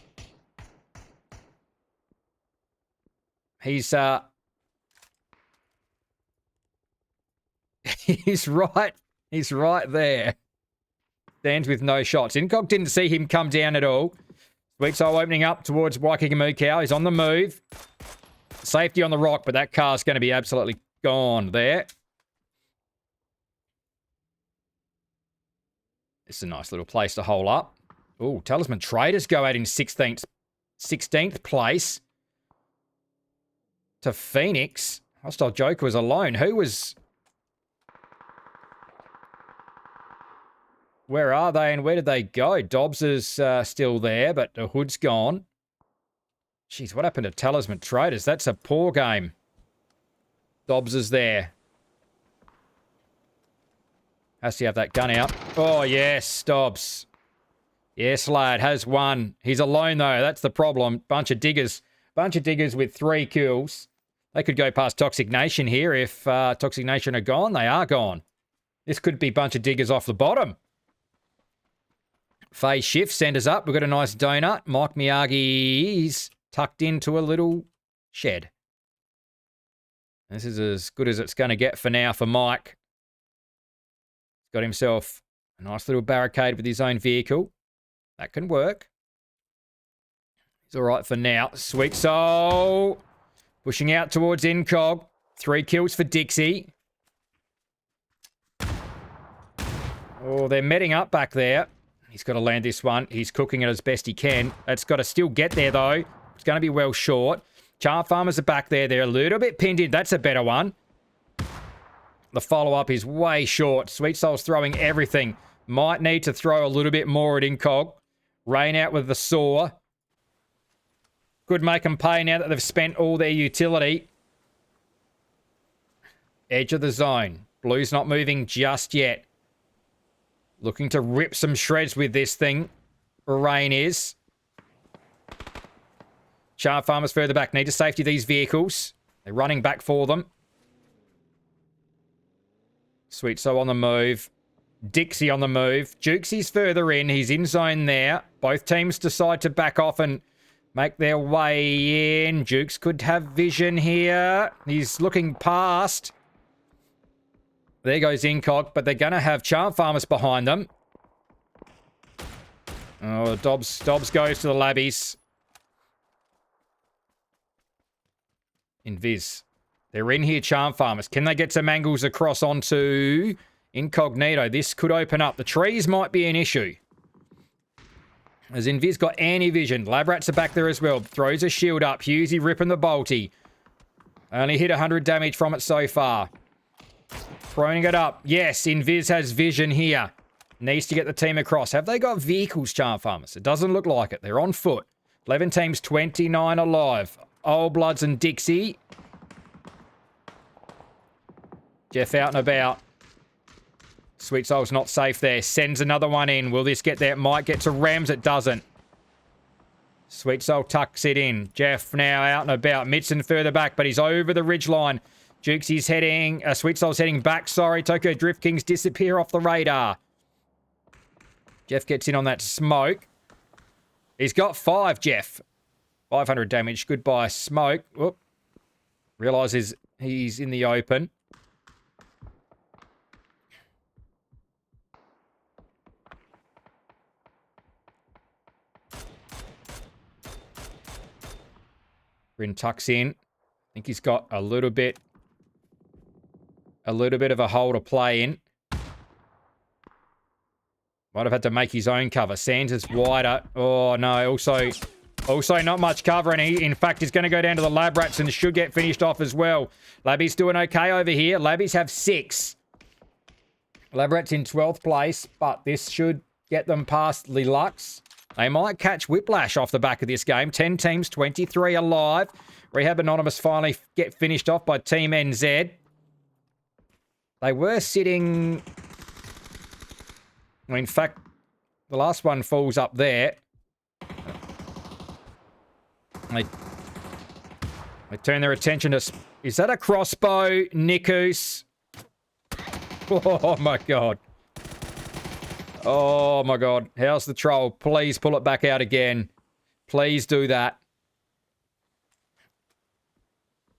He's he's right there. Stands with no shots. Incog didn't see him come down at all. Sweet Soul opening up towards Waikiki. He's on the move. Safety on the rock, but that car's going to be absolutely gone there. It's a nice little place to hole up. Oh, Talisman Traders go out in 16th place. To Phoenix. Hostile Joker was alone. Who was... Where are they and where did they go? Dobbs is still there, but the Hood's gone. Jeez, what happened to Talisman Traders? That's a poor game. Dobbs is there. Has to have that gun out. Oh, yes, Dobbs. Yes, lad, has one. He's alone, though. That's the problem. Bunch of diggers with 3 kills. They could go past Toxic Nation here. If Toxic Nation are gone, they are gone. This could be a bunch of diggers off the bottom. Phase shift, send us up. We've got a nice donut. Mike Miyagi's tucked into a little shed. This is as good as it's going to get for now for Mike. He's got himself a nice little barricade with his own vehicle. That can work. He's all right for now. Sweet Soul. Pushing out towards Incog. 3 kills for Dixie. Oh, they're meting up back there. He's got to land this one. He's cooking it as best he can. That's got to still get there, though. It's going to be well short. Char Farmers are back there. They're a little bit pinned in. That's a better one. The follow-up is way short. Sweet Soul's throwing everything. Might need to throw a little bit more at Incog. Rain out with the saw. Could make them pay now that they've spent all their utility. Edge of the zone. Blue's not moving just yet. Looking to rip some shreds with this thing. Rain is. Char Farmers further back. Need to safety these vehicles. They're running back for them. Sweet Soul on the move. Dixie on the move. Jukesy's further in. He's in zone there. Both teams decide to back off and make their way in. Jukes could have vision here. He's looking past. There goes Incog, but they're going to have Charm Farmers behind them. Oh, Dobbs goes to the Labbies. Invis. They're in here, Charm Farmers. Can they get some angles across onto Incognito? This could open up. The trees might be an issue. As Invis got anti-vision. Lab Rats are back there as well. Throws a shield up. Hughesy ripping the bolty. Only hit 100 damage from it so far. Throwing it up. Yes, Invis has vision here. Needs to get the team across. Have they got vehicles, Charm Farmers? It doesn't look like it. They're on foot. 11 teams, 29 alive. Old Bloods and Dixie. Jeff out and about. Sweet Soul's not safe there. Sends another one in. Will this get there? It might get to Rams. It doesn't. Sweet Soul tucks it in. Jeff now out and about. Mitson further back, but he's over the ridgeline. Jukesy's heading. Sweet Soul's heading back. Sorry, Tokyo Drift Kings disappear off the radar. Jeff gets in on that smoke. He's got 5, Jeff. 500 damage. Goodbye, smoke. Whoop. Realizes he's in the open. Rin tucks in. I think he's got a little bit of a hole to play in. Might have had to make his own cover. Sands is wider. Oh, no. Also not much cover. And he, in fact, is going to go down to the Lab Rats and should get finished off as well. Labby's doing okay over here. Labbies have 6. Lab Rats in 12th place, but this should get them past Lilux. They might catch Whiplash off the back of this game. 10 teams, 23 alive. Rehab Anonymous finally get finished off by Team NZ. They were sitting... Well, in fact, the last one falls up there. They turn their attention to... Is that a crossbow, Nikus? Oh, my God. Oh, my God. How's the troll? Please pull it back out again. Please do that.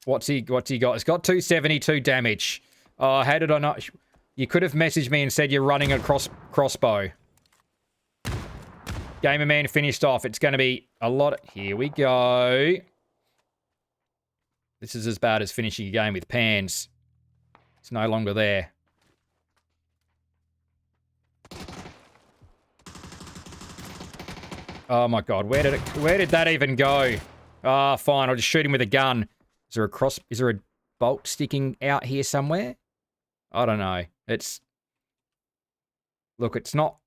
What's he got? He's got 272 damage. Oh, how did I not... You could have messaged me and said you're running a crossbow. Gamer Man finished off. It's going to be a lot... Here we go. This is as bad as finishing a game with Pans. It's no longer there. Oh my God, where did that even go? Ah, fine, I'll just shoot him with a gun. Is there a bolt sticking out here somewhere? I don't know. Look, it's not...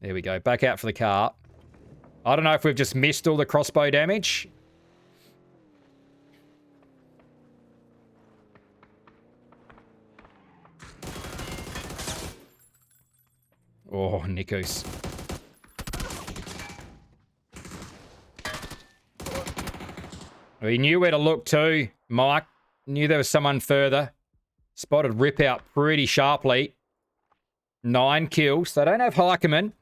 There we go, back out for the car. I don't know if we've just missed all the crossbow damage. Oh, Nikos. We knew where to look too, Mike. Knew there was someone further. Spotted Rip out pretty sharply. 9 kills. They don't have Heikeman.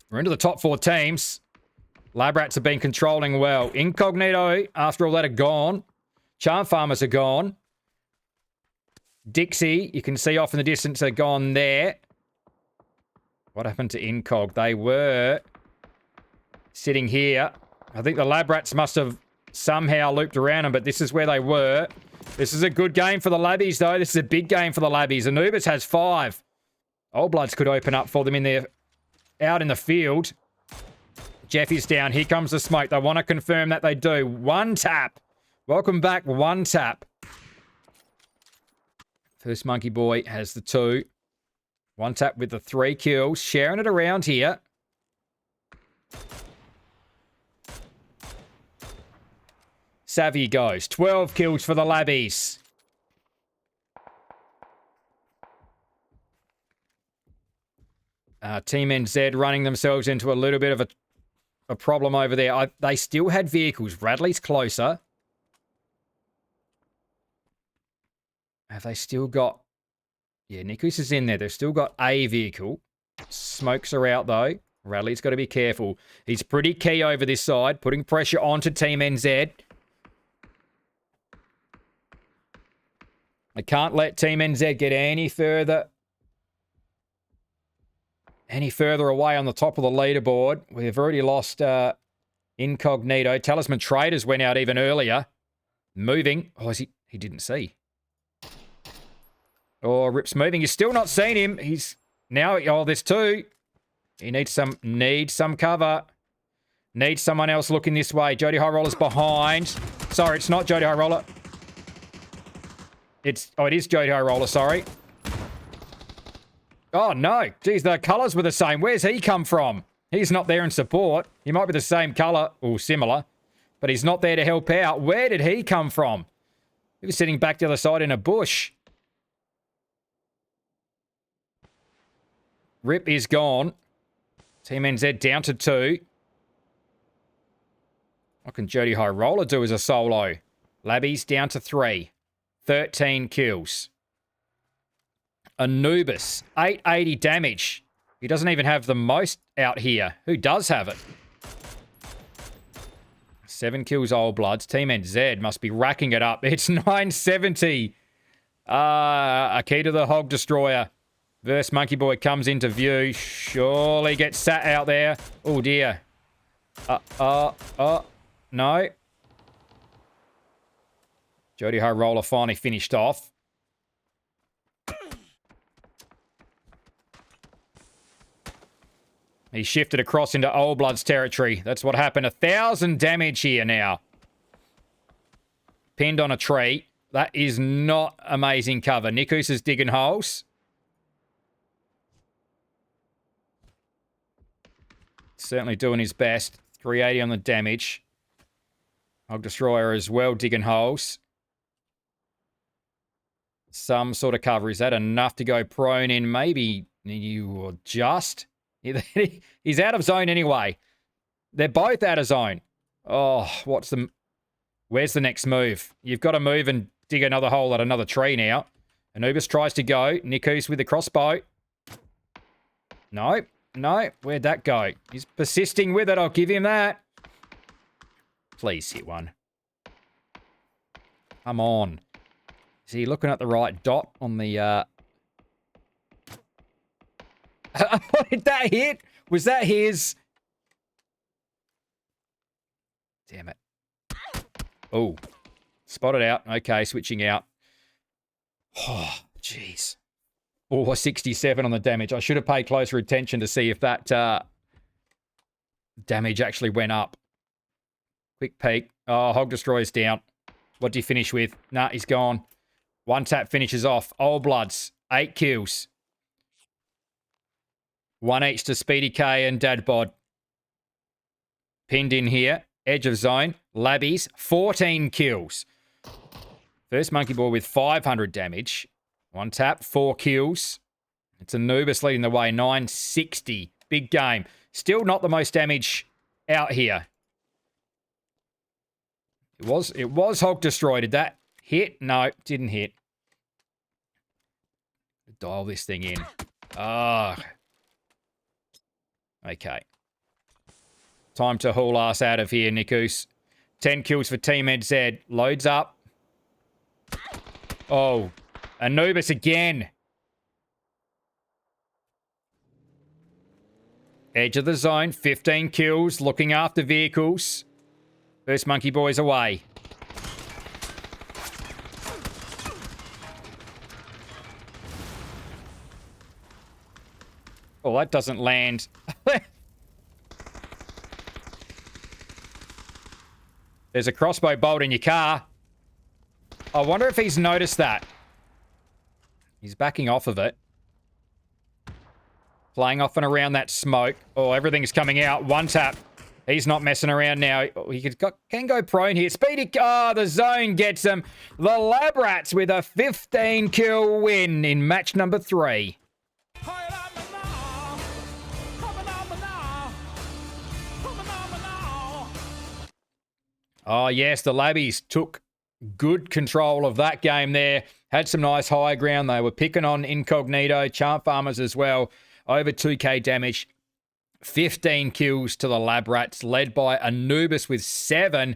We're into the top 4 teams. Lab Rats have been controlling well. Incognito, after all that, are gone. Charm Farmers are gone. Dixie, you can see off in the distance, are gone there. What happened to Incog? They were sitting here. I think the Lab Rats must have somehow looped around them, but this is where they were. This is a good game for the Labbies, though. This is a big game for the Labbies. Anubis has 5. Old Bloods could open up for them in there, out in the field. Jeff is down. Here comes the smoke. They want to confirm that they do. 1 tap. Welcome back. 1 tap. First Monkey Boy has the 2. 1 tap with the 3 kills. Sharing it around here. Savvy goes. 12 kills for the Labbies. Team NZ running themselves into a little bit of a problem over there. They still had vehicles. Radley's closer. Have they still got... Yeah, Nikus is in there. They've still got a vehicle. Smokes are out, though. Radley's got to be careful. He's pretty key over this side, putting pressure onto Team NZ. I can't let Team NZ get any further away on the top of the leaderboard. We've already lost Incognito. Talisman Traders went out even earlier. Moving. Oh, is he? He didn't see. Oh, Rip's moving. You're still not seeing him. He's now. Oh, there's two. He needs some cover. Needs someone else looking this way. Jody High Roller's behind. Sorry, it's not Jody High Roller. It is Jody High Roller, sorry. Oh, no. Geez, the colours were the same. Where's he come from? He's not there in support. He might be the same colour, or similar, but he's not there to help out. Where did he come from? He was sitting back the other side in a bush. Rip is gone. Team NZ down to 2. What can Jody High Roller do as a solo? Labby's down to 3. 13 kills. Anubis, 880 damage. He doesn't even have the most out here. Who does have it? 7 kills, Old Bloods. Team NZ must be racking it up. It's 970. A key to the Hog Destroyer. Verse Monkey Boy comes into view. Surely gets sat out there. Oh, dear. No. Jody High Roller finally finished off. He shifted across into Old Blood's territory. That's what happened. 1,000 damage here now. Pinned on a tree. That is not amazing cover. Nikus is digging holes. Certainly doing his best. 380 on the damage. Hog Destroyer as well, digging holes. Some sort of cover. Is that enough to go prone in? Maybe you just... He's out of zone anyway. They're both out of zone. Oh, where's the next move? You've got to move and dig another hole at another tree now. Anubis tries to go. Nikus with the crossbow. No. Where'd that go? He's persisting with it. I'll give him that. Please hit one. Come on. Is he looking at the right dot on the... Did that hit? Was that his? Damn it. Oh. Spotted out. Okay, switching out. Oh, jeez. Oh, 67 on the damage. I should have paid closer attention to see if that damage actually went up. Quick peek. Oh, Hog Destroyer's down. What do you finish with? Nah, he's gone. One tap finishes off. Old Bloods. 8 kills. 1 each to Speedy K and Dadbod. Pinned in here. Edge of zone. Labbies. 14 kills. First Monkey Boy with 500 damage. One tap. 4 kills. It's Anubis leading the way. 960. Big game. Still not the most damage out here. It was Hog Destroy. Did that hit? No, didn't hit. Dial this thing in. Ah. Okay. Time to haul ass out of here, Nikus. 10 kills for Team NZ. Loads up. Oh. Anubis again. Edge of the zone. 15 kills. Looking after vehicles. First Monkey Boy's away. Oh, that doesn't land. There's a crossbow bolt in your car. I wonder if he's noticed that. He's backing off of it. Flying off and around that smoke. Oh, everything's coming out. One tap. He's not messing around now. He can go prone here. Speedy. Oh, the zone gets him. The Lab Rats with a 15 kill win in match number 3. Oh, yes, the Labbies took good control of that game there. Had some nice high ground. They were picking on Incognito, Charm Farmers as well. Over 2k damage. 15 kills to the Lab Rats, led by Anubis with 7.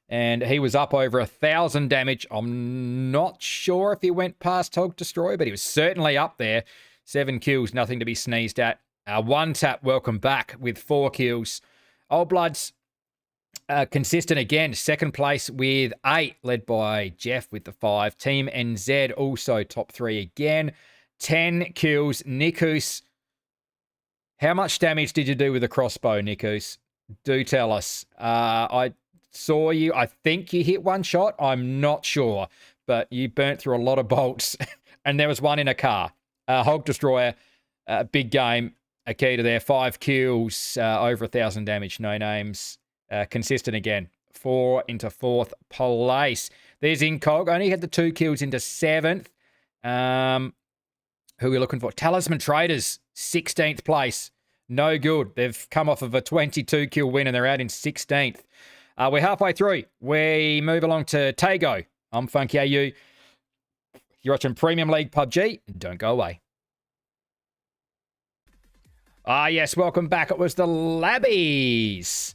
And he was up over 1,000 damage. I'm not sure if he went past Hog Destroyer, but he was certainly up there. 7 kills, nothing to be sneezed at. One Tap, welcome back with 4 kills. Old Bloods, consistent again. Second place with 8, led by Jeff with the 5. Team NZ also top 3 again. 10 kills. Nikus, how much damage did you do with the crossbow, Nikus? Do tell us. I saw you. I think you hit one shot. I'm not sure. But you burnt through a lot of bolts. And there was one in a car. Hog Destroyer, big game. A key to there. 5 kills, over 1,000 damage. No names. Consistent again. 4 into 4th place. There's Incog. Only had the 2 kills into 7th. Who are we looking for? Talisman Traders, 16th place. No good. They've come off of a 22 kill win and they're out in 16th. We're halfway through. We move along to Tago. I'm Funky AU. You're watching Premium League PUBG. Don't go away. Yes, welcome back. It was the Labbies.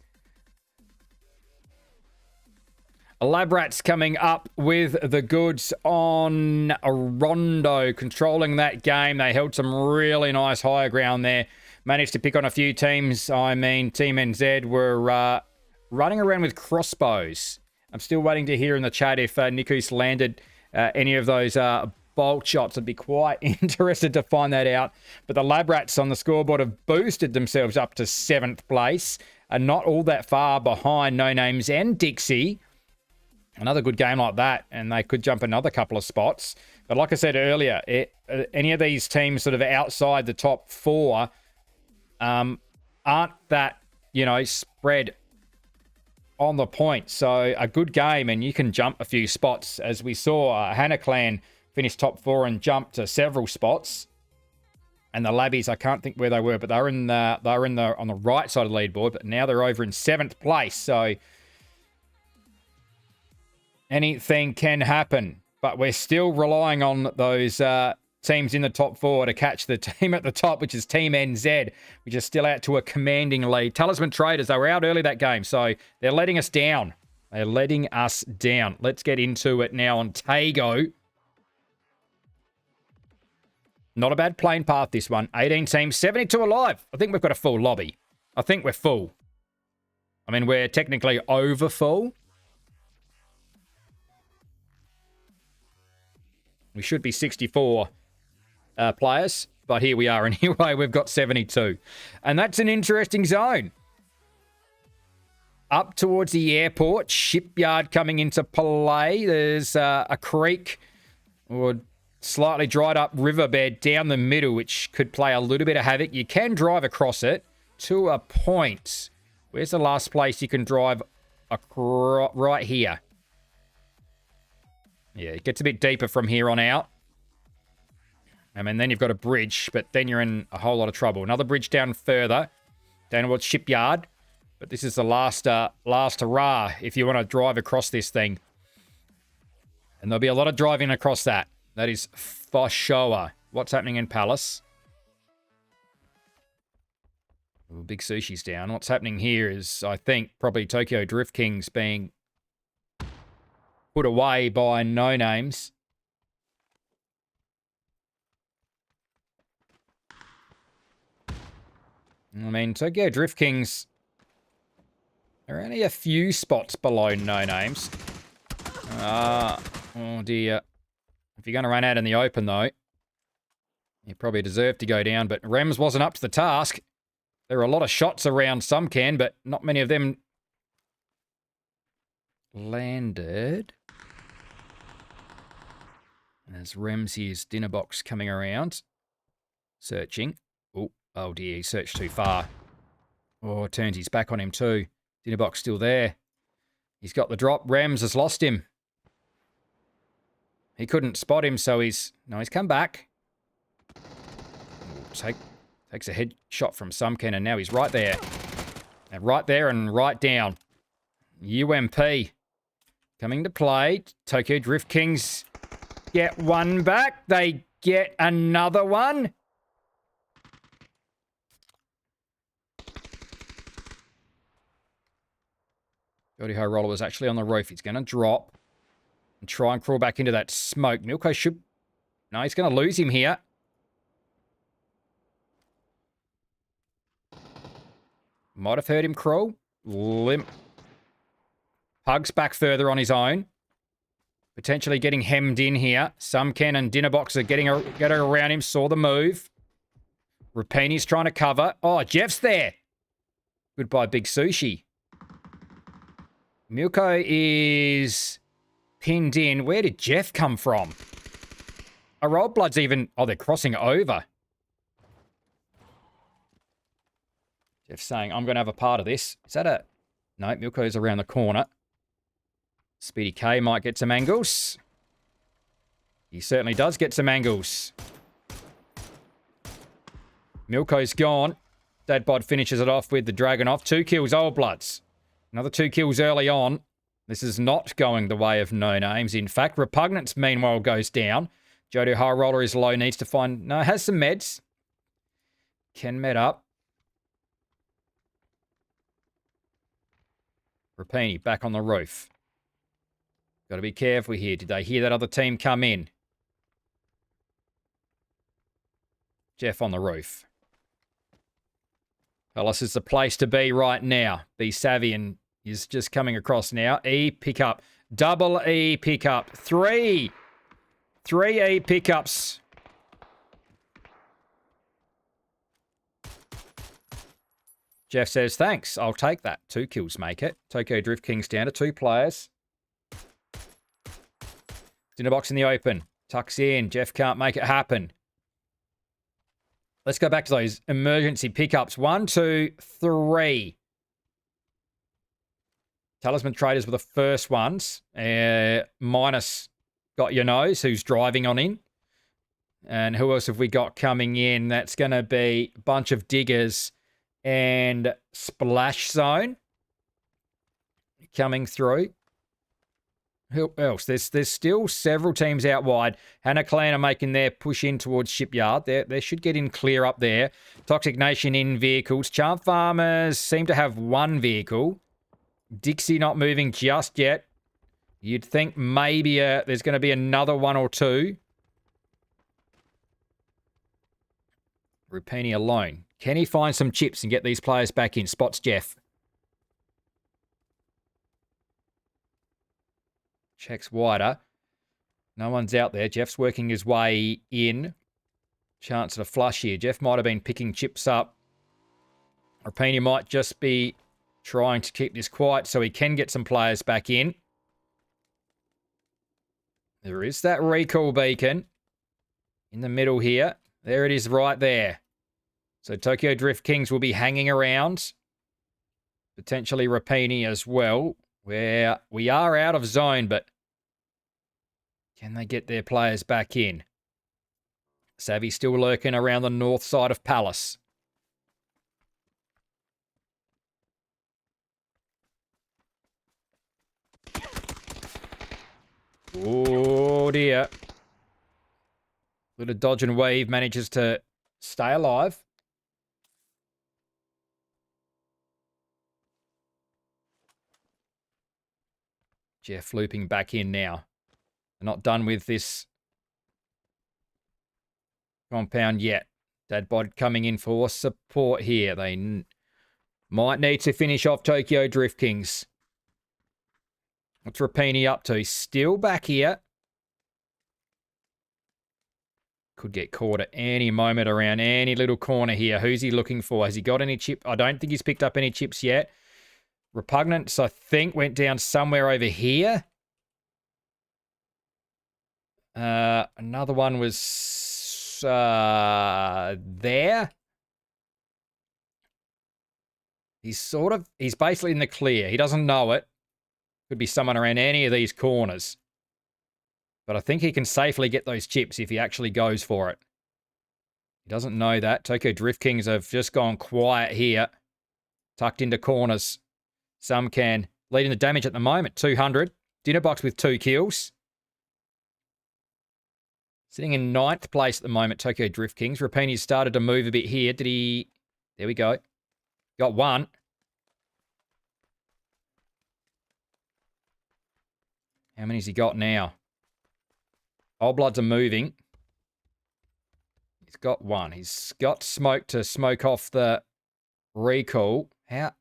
Lab Rats coming up with the goods on Rondo, controlling that game. They held some really nice higher ground there. Managed to pick on a few teams. I mean, Team NZ were running around with crossbows. I'm still waiting to hear in the chat if Nikus landed any of those bolt shots. I'd be quite interested to find that out. But the Lab Rats on the scoreboard have boosted themselves up to 7th place. Not all that far behind No Names and Dixie. Another good game like that, and they could jump another couple of spots. But like I said earlier, any of these teams sort of outside the top 4 aren't that, spread on the point. So a good game, and you can jump a few spots. As we saw, Hannah Clan finished top 4 and jumped to several spots. And the Labbies, I can't think where they were, but they were on the right side of the leaderboard. But now they're over in 7th place. So anything can happen, but we're still relying on those teams in the top 4 to catch the team at the top, which is Team NZ, which is still out to a commanding lead. Talisman Traders, they were out early that game, so they're letting us down. They're letting us down. Let's get into it now on Tago. Not a bad playing path, this one. 18 teams, 72 alive. I think we've got a full lobby. I think we're full. I mean, we're technically over full. We should be 64 players, but here we are. Anyway, we've got 72. And that's an interesting zone. Up towards the airport, shipyard coming into play. There's a creek or slightly dried up riverbed down the middle, which could play a little bit of havoc. You can drive across it to a point. Where's the last place you can drive? Right here. Yeah, it gets a bit deeper from here on out. I mean, then you've got a bridge, but then you're in a whole lot of trouble. Another bridge down further, down towards Shipyard. But this is the last hurrah if you want to drive across this thing. And there'll be a lot of driving across that. That is for sure. What's happening in Palace? Ooh, Big Sushi's down. What's happening here is, I think, probably Tokyo Drift Kings being put away by No Names. I mean, Tokyo Drift Kings are only a few spots below No Names. Oh dear. If you're going to run out in the open, though, you probably deserve to go down. But Rems wasn't up to the task. There were a lot of shots around Sumcan, but not many of them landed. There's Remsy's dinner box coming around. Searching. Oh dear, he searched too far. Oh, turns his back on him too. Dinner box still there. He's got the drop. Rems has lost him. He couldn't spot him, so he's come back. Takes a headshot from Sumken, and now he's right there. And right there and right down. UMP coming to play. Tokyo Drift Kings get one back. They get another one. Dirty High Roller was actually on the roof. He's going to drop and try and crawl back into that smoke. Milko should... No, he's going to lose him here. Might have heard him crawl. Limp. Pug's back further on his own. Potentially getting hemmed in here. Sumken and Dinnerbox are getting around him. Saw the move. Rapini's trying to cover. Oh, Jeff's there. Goodbye, Big Sushi. Milko is pinned in. Where did Jeff come from? Are Old Bloods even... Oh, they're crossing over. Jeff's saying, I'm going to have a part of this. Is that a... No, Milko's around the corner. Speedy K might get some angles. He certainly does get some angles. Milko's gone. Dadbod finishes it off with the Dragon-off. 2 kills, Old Bloods. Another 2 kills early on. This is not going the way of no names. In fact, Repugnance, meanwhile, goes down. Jodo High Roller is low, needs to find... No, has some meds. Can med up. Rapini back on the roof. Got to be careful here. Did they hear that other team come in? Jeff on the roof. Palace is the place to be right now. Be savvy and is just coming across now. E pickup. Double E pickup. 3. 3 E pickups. Jeff says, thanks. I'll take that. 2 kills make it. Tokyo Drift Kings down to 2 players. Dinnerbox in the open. Tucks in. Jeff can't make it happen. Let's go back to those emergency pickups. 1, 2, 3. Talisman Traders were the first ones. Minus Got Your Nose, who's driving on in. And who else have we got coming in? That's going to be a bunch of diggers and Splash Zone coming through. Who else? There's still several teams out wide. Hannah Clan are making their push in towards Shipyard. They should get in clear up there. Toxic Nation in vehicles. Charm Farmers seem to have 1 vehicle. Dixie not moving just yet. You'd think maybe there's going to be another 1 or 2. Rapini alone. Can he find some chips and get these players back in? Spots Jeff. Checks wider. No one's out there. Jeff's working his way in. Chance at a flush here. Jeff might have been picking chips up. Rapini might just be trying to keep this quiet so he can get some players back in. There is that recall beacon in the middle here. There it is right there. So Tokyo Drift Kings will be hanging around. Potentially Rapini as well. Where we are out of zone, but can they get their players back in? Savvy still lurking around the north side of Palace. Oh dear. Little dodge and weave manages to stay alive. Jeff looping back in now. They're not done with this compound yet. Dadbod coming in for support here. They might need to finish off Tokyo Drift Kings. What's Rapini up to? Still back here. Could get caught at any moment around any little corner here. Who's he looking for? Has he got any chip? I don't think he's picked up any chips yet. Repugnance, I think, went down somewhere over here. Another one was there. He's basically in the clear. He doesn't know it. Could be someone around any of these corners. But I think he can safely get those chips if he actually goes for it. He doesn't know that. Tokyo Drift Kings have just gone quiet here. Tucked into corners. Some can. Leading the damage at the moment, 200. Dinnerbox with 2 kills. Sitting in 9th place at the moment, Tokyo Drift Kings. Rapini's started to move a bit here. Did he... There we go. Got 1. How many's he got now? Old Bloods are moving. He's got one. He's got smoke to smoke off the recall. How?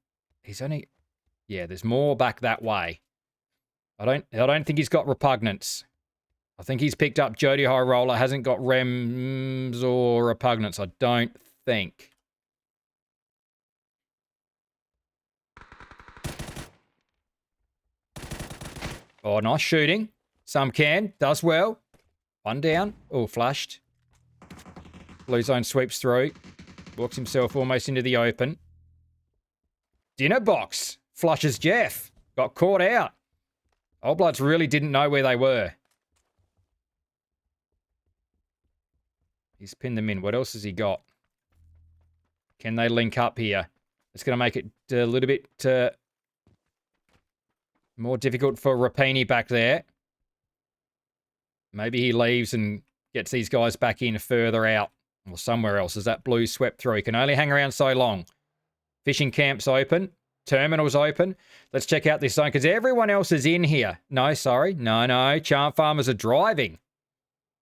He's only... Yeah, there's more back that way. I don't think he's got repugnance. I think he's picked up Jody High Roller. Hasn't got rems or repugnance. I don't think. Oh, nice shooting. Some can. Does well. One down. Oh, flashed. Blue zone sweeps through. Walks himself almost into the open. Dinner box. Flushes Jeff. Got caught out. Old Bloods really didn't know where they were. He's pinned them in. What else has he got? Can they link up here? It's going to make it a little bit more difficult for Rapini back there. Maybe he leaves and gets these guys back in further out. Or somewhere else as that blue swept through. He can only hang around so long. Fishing camp's open. Terminal's open. Let's check out this zone because everyone else is in here. No, sorry. No. Charm Farmers are driving.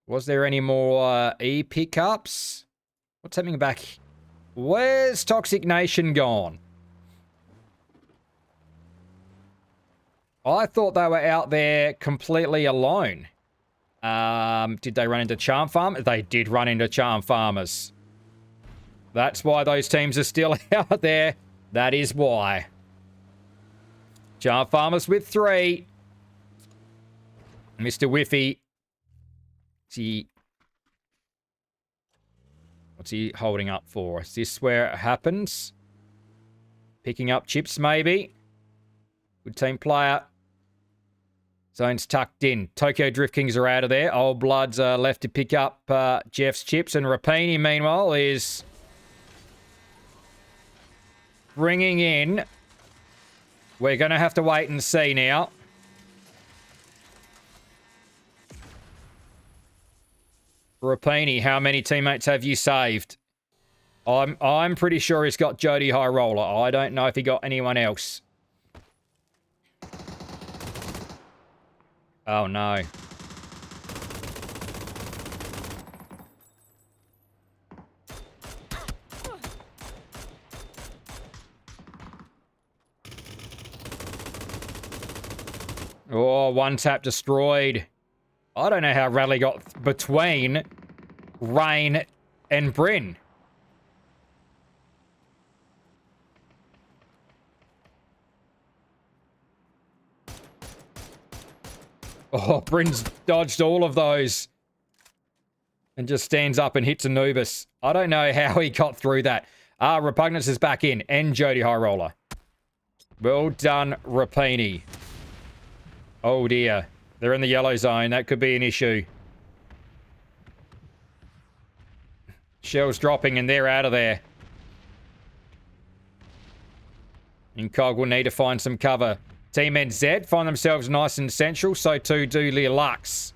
Was there any more E pickups? What's happening back? Where's Toxic Nation gone? I thought they were out there completely alone. Did they run into Charm Farm? They did run into Charm Farmers. That's why those teams are still out there. That is why. Charm Farmers with 3. Mr. Whiffy. What's he holding up for? Is this where it happens? Picking up chips, maybe. Good team player. Zone's tucked in. Tokyo Drift Kings are out of there. Old Bloods are left to pick up Jeff's chips. And Rapini, meanwhile, is bringing in. We're going to have to wait and see now. Rapini, how many teammates have you saved? I'm pretty sure he's got Jody High Roller. I don't know if he got anyone else. Oh, no. Oh, one tap destroyed. I don't know how Radley got between Rain and Bryn. Oh, Bryn's dodged all of those. And just stands up and hits Anubis. I don't know how he got through that. Repugnance is back in. And Jody High Roller. Well done, Rapini. Oh, dear. They're in the yellow zone. That could be an issue. Shells dropping and they're out of there. And Cog will need to find some cover. Team NZ find themselves nice and central. So too do Lux.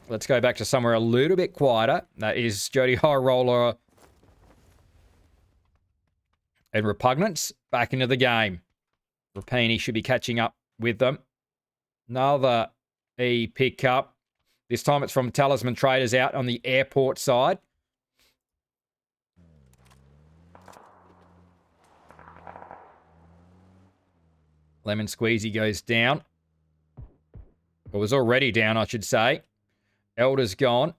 Let's go back to somewhere a little bit quieter. That is Jody High Roller and Repugnance back into the game. Rapini should be catching up with them. Another E pickup. This time it's from Talisman Traders out on the airport side. Lemon Squeezy goes down. Or was already down, I should say. Elder's gone.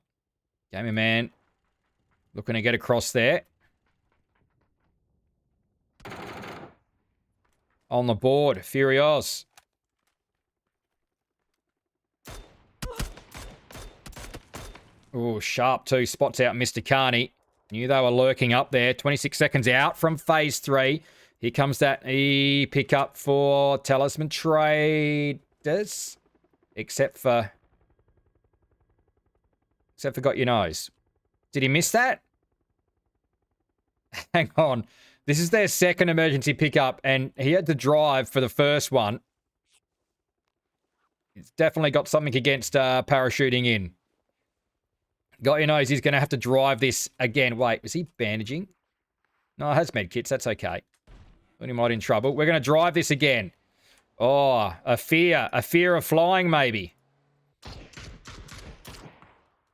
Gamer Man looking to get across there. On the board, Furios. Oh, sharp too. Spots out Mr. Carney. Knew they were lurking up there. 26 seconds out from phase 3. Here comes that E pickup for Talisman Traders. Except for Got Your Nose. Did he miss that? Hang on. This is their second emergency pickup, and he had to drive for the first one. It's definitely got something against parachuting in. Got Your Nose, he's going to have to drive this again. Wait, was he bandaging? No, it has med kits. That's okay. But he might in trouble. We're going to drive this again. Oh, a fear of flying, maybe.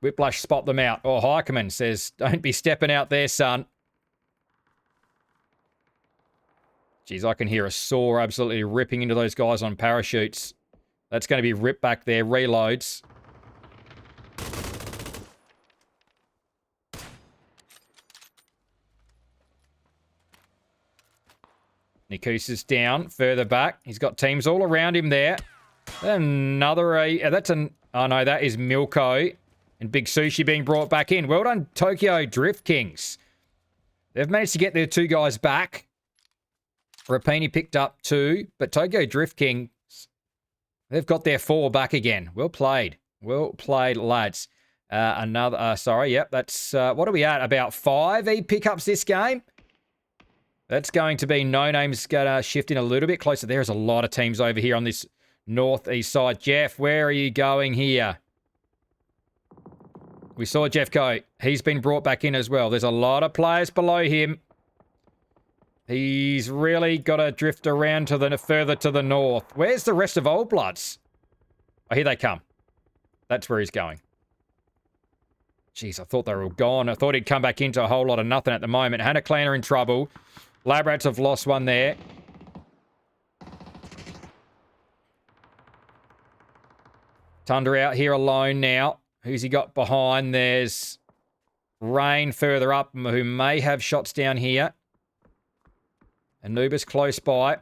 Whiplash spot them out. Oh, Heikeman says, don't be stepping out there, son. Jeez, I can hear a saw absolutely ripping into those guys on parachutes. That's going to be ripped back there. Reloads. Nikusa's down, further back. He's got teams all around him there. Another, that's an, oh no, that is Milko. And Big Sushi being brought back in. Well done, Tokyo Drift Kings. They've managed to get their 2 guys back. Rapini picked up 2, but Tokyo Drift Kings, they've got their 4 back again. Well played. Well played, lads. Sorry, yep, that's, what are we at? About 5 pickups this game? That's going to be No Name's going to shift in a little bit closer. There's a lot of teams over here on this northeast side. Jeff, where are you going here? We saw Jeff go. He's been brought back in as well. There's a lot of players below him. He's really got to drift around to the further to the north. Where's the rest of Old Bloods? Oh, here they come. That's where he's going. Jeez, I thought they were all gone. I thought he'd come back into a whole lot of nothing at the moment. Hannah Clan are in trouble. Lab Rats have lost one there. Tundra out here alone now. Who's he got behind? There's Rain further up who may have shots down here. Anubis close by.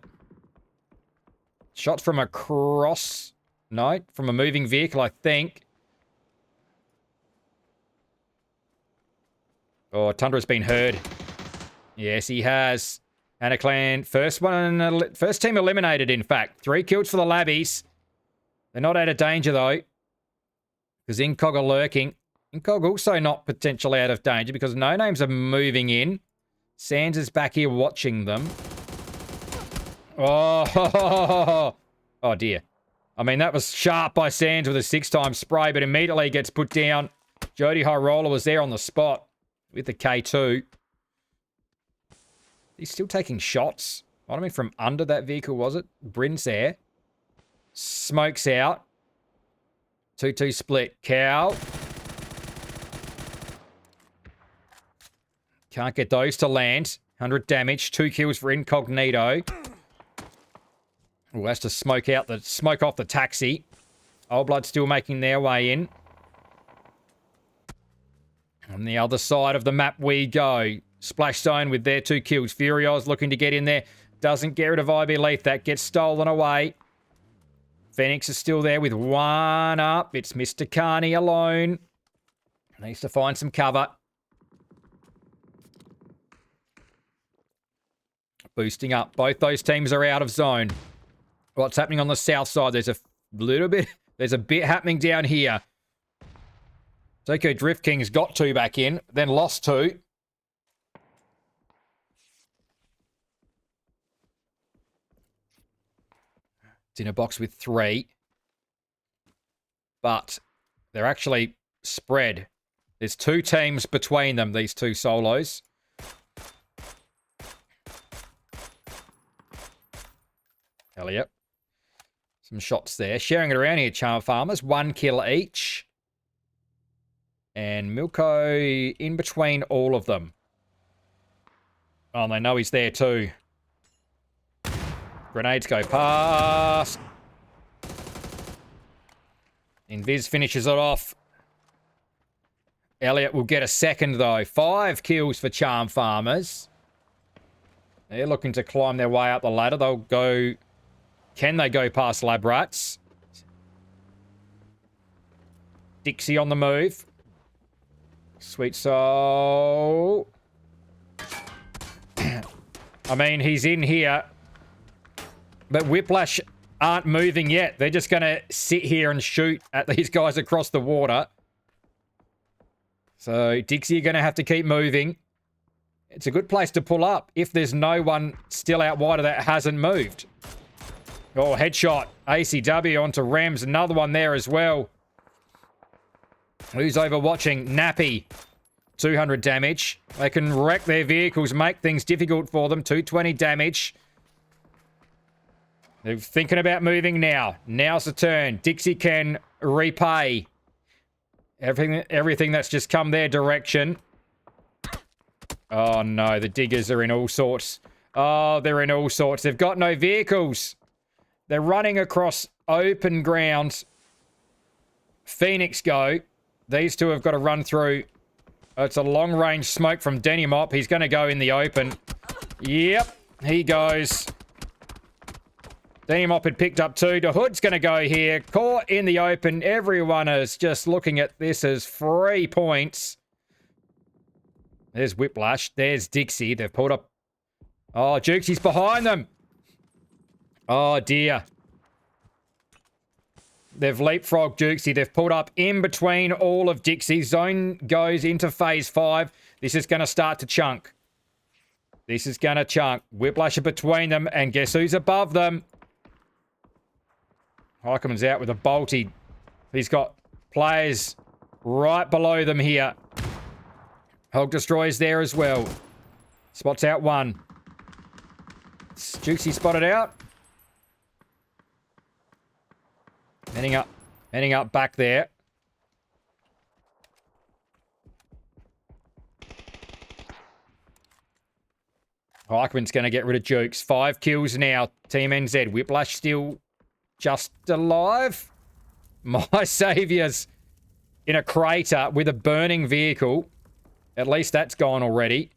Shots from across. No, from a moving vehicle, I think. Oh, Tundra's been heard. Yes, he has. Anaclan, first team eliminated, in fact. 3 kills for the Labbies. They're not out of danger, though. Because Incog are lurking. Incog also not potentially out of danger because No Names are moving in. Sands is back here watching them. Oh, oh dear. I mean, that was sharp by Sands with a 6-time spray, but immediately gets put down. Jody High Roller was there on the spot with the K2. He's still taking shots. I mean, from under that vehicle, was it? Bryn's there. Smokes out. 2-2 split. Cow. Can't get those to land. 100 damage. 2 kills for Incognito. Oh, has to smoke off the taxi. Old Blood still making their way in. On the other side of the map we go. Splash Zone with their 2 kills. Furioz looking to get in there. Doesn't get rid of IB Leaf. That gets stolen away. Phoenix is still there with 1 up. It's Mr. Carney alone. Needs to find some cover. Boosting up. Both those teams are out of zone. What's happening on the south side? There's a bit happening down here. Tokyo Drift Kings got 2 back in, then lost 2. Dinner box with 3. But they're actually spread. There's 2 teams between them, these 2 solos. Elliot. Some shots there. Sharing it around here, Charm Farmers. 1 kill each. And Milko in between all of them. Oh, they know he's there too. Grenades go past. Invis finishes it off. Elliot will get a second though. 5 kills for Charm Farmers. They're looking to climb their way up the ladder. They'll go... Can they go past Lab Rats? Dixie on the move. Sweet Soul. I mean, he's in here. But Whiplash aren't moving yet. They're just going to sit here and shoot at these guys across the water. So Dixie are going to have to keep moving. It's a good place to pull up if there's no one still out wider that hasn't moved. Oh, headshot. ACW onto Rams. Another one there as well. Who's overwatching? Nappy. 200 damage. They can wreck their vehicles, make things difficult for them. 220 damage. They're thinking about moving now. Now's the turn. Dixie can repay everything that's just come their direction. Oh, no. The diggers are in all sorts. Oh, they're in all sorts. They've got no vehicles. They're running across open ground. Phoenix go. These two have got to run through. Oh, it's a long-range smoke from Denimop. He's going to go in the open. Yep, he goes. Denimop had picked up two. The Hood's going to go here. Caught in the open. Everyone is just looking at this as 3 points. There's Whiplash. There's Dixie. They've pulled up. Oh, Jukesy's behind them. Oh, dear. They've leapfrogged Jukesy. They've pulled up in between all of Dixie. Zone goes into phase 5. This is going to start to chunk. This is going to chunk. Whiplash are between them. And guess who's above them? Heikeman's out with a bolty. He's got players right below them here. Hog Destroyer's there as well. Spots out one. Jukesy spotted out. Heading up back there. Heikeman's going to get rid of Jukes. 5 kills now. Team NZ. Whiplash still just alive. My saviours in a crater with a burning vehicle. At least that's gone already.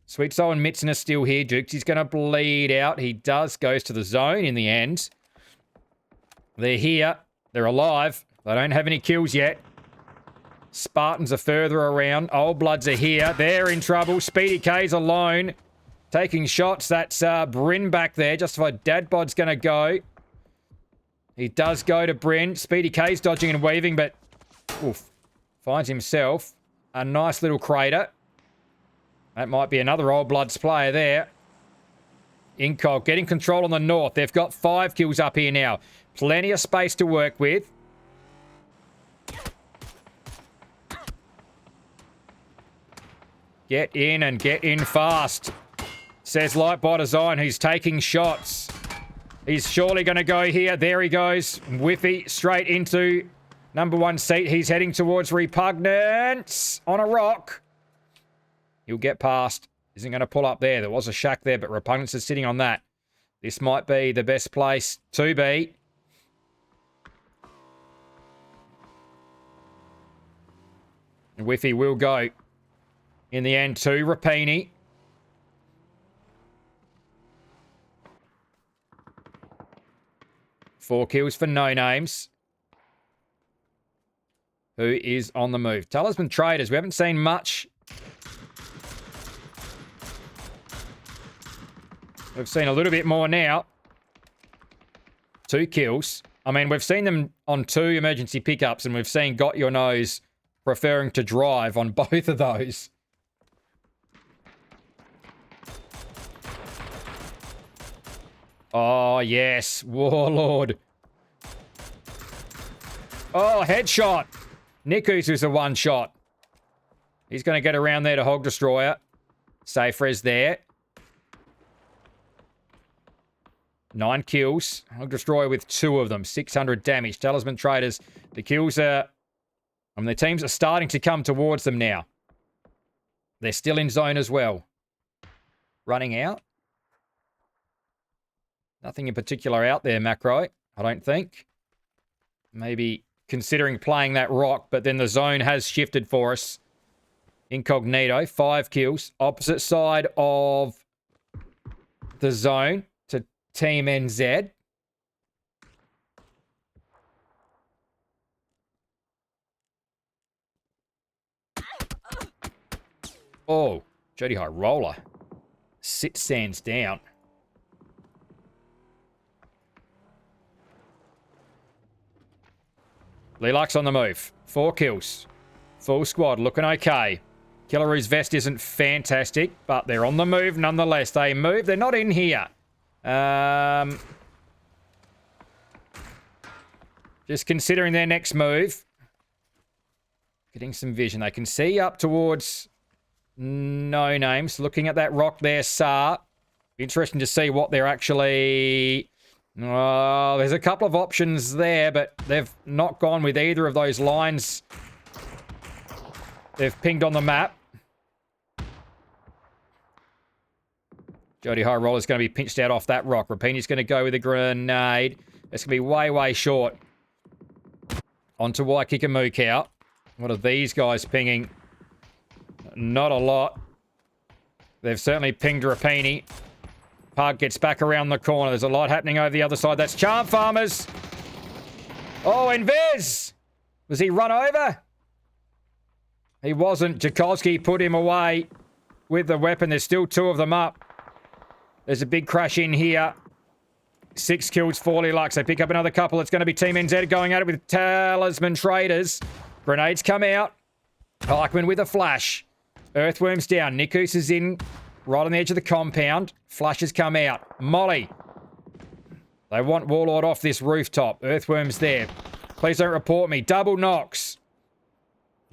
Sweet Soul and Mitson are still here. Jukesy's going to bleed out. He goes to the zone in the end. They're here. They're alive. They don't have any kills yet. Spartans are further around. Old Bloods are here. They're in trouble. Speedy K's alone. Taking shots. That's Bryn back there. Justified Dadbod's going to go. He does go to Bryn. Speedy K's dodging and weaving, but oof, finds himself a nice little crater. That might be another Old Bloods player there. Incog getting control on the north. They've got 5 kills up here now. Plenty of space to work with. Get in and get in fast, says Lightbot Design, who's taking shots. He's surely going to go here. There he goes. Whiffy straight into number 1 seat. He's heading towards Repugnance on a rock. He'll get past. Isn't going to pull up there. There was a shack there, but Repugnance is sitting on that. This might be the best place to be. Whiffy will go in the end to Rapini. Four kills for No Names, who is on the move. Talisman Traders, we haven't seen much. We've seen a little bit more now. 2 kills. I mean, we've seen them on 2 emergency pickups, and we've seen Got Your Nose preferring to drive on both of those. Oh, yes. Warlord. Oh, headshot. Niku's is a 1-shot. He's going to get around there to Hog Destroyer. Safe res there. 9 kills. Hog Destroyer with 2 of them. 600 damage. Talisman Traders. The kills are... I mean, the teams are starting to come towards them now. They're still in zone as well. Running out. Nothing in particular out there, Macro. I don't think. Maybe considering playing that rock, but then the zone has shifted for us. Incognito, 5 kills. Opposite side of the zone to Team NZ. Oh, Jody High Roller. Sit sands down. Lelux on the move. 4 kills. Full squad looking okay. Killaroo's vest isn't fantastic, but they're on the move nonetheless. They move. They're not in here. Just considering their next move. Getting some vision. They can see up towards No Names. Looking at that rock there, Sar. Interesting to see what they're actually There's a couple of options there, but they've not gone with either of those lines they've pinged on the map. Jody High Roller's going to be pinched out off that rock. Rapini's going to go with a grenade. It's going to be way, way short. Onto Waikika Mukau. What are these guys pinging? Not a lot. They've certainly pinged Rapini. Pug gets back around the corner. There's a lot happening over the other side. That's Charm Farmers. Oh, Invis! Was he run over? He wasn't. Jakovsky put him away with the weapon. There's still two of them up. There's a big crash in here. 6 kills, 4 Lux. They pick up another couple. It's going to be Team NZ going at it with Talisman Traders. Grenades come out. Eichmann with a flash. Earthworm's down. Nikus is in right on the edge of the compound. Flashes come out. Molly. They want Warlord off this rooftop. Earthworm's there. Please don't report me. Double knocks.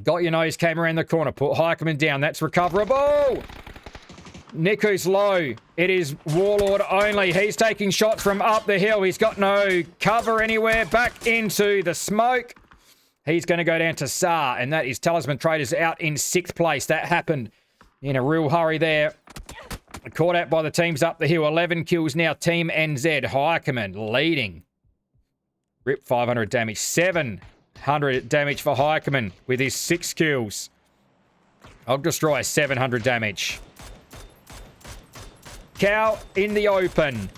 Got your nose, came around the corner. Put Heikman down. That's recoverable. Niku's low. It is Warlord only. He's taking shots from up the hill. He's got no cover anywhere. Back into the smoke. He's going to go down to Saar, and that is Talisman Traders out in 6th place. That happened in a real hurry there. Caught out by the teams up the hill. 11 kills now. Team NZ. Heikman leading. Rip 500 damage. 700 damage for Heikman with his 6 kills. Hog Destroyer 700 damage. Cow in the open.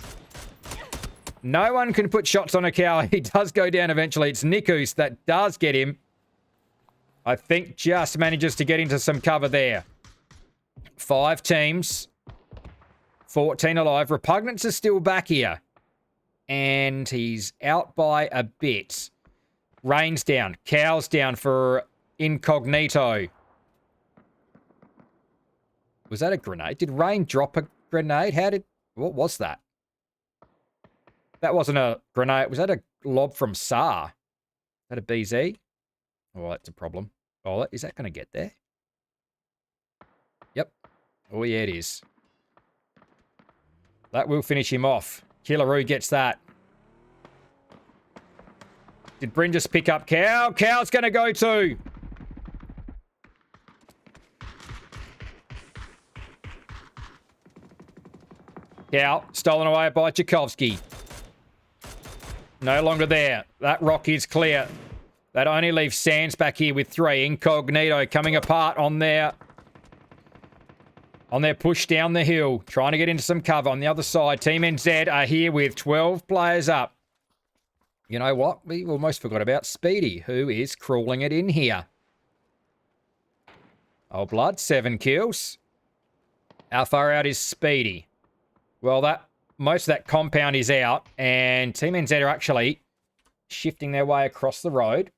No one can put shots on a cow. He does go down eventually. It's Nikus that does get him. I think just manages to get into some cover there. 5 teams. 14 alive. Repugnance is still back here. And he's out by a bit. Rain's down. Cow's down for Incognito. Was that a grenade? Did Rain drop a grenade? What was that? That wasn't a grenade. Was that a lob from Saar? Is that a BZ? Oh, that's a problem. Oh, is that going to get there? Yep. Oh, yeah, it is. That will finish him off. Killaroo gets that. Did Bryn just pick up Cow? Cow's going to go too. Cow stolen away by Tchaikovsky. No longer there. That rock is clear. That only leaves Sands back here with 3. Incognito coming apart on their push down the hill. Trying to get into some cover on the other side. Team NZ are here with 12 players up. You know what? We almost forgot about Speedy, who is crawling it in here. Old Blood, 7 kills. How far out is Speedy? Well, most of that compound is out, and Team NZ are actually shifting their way across the road.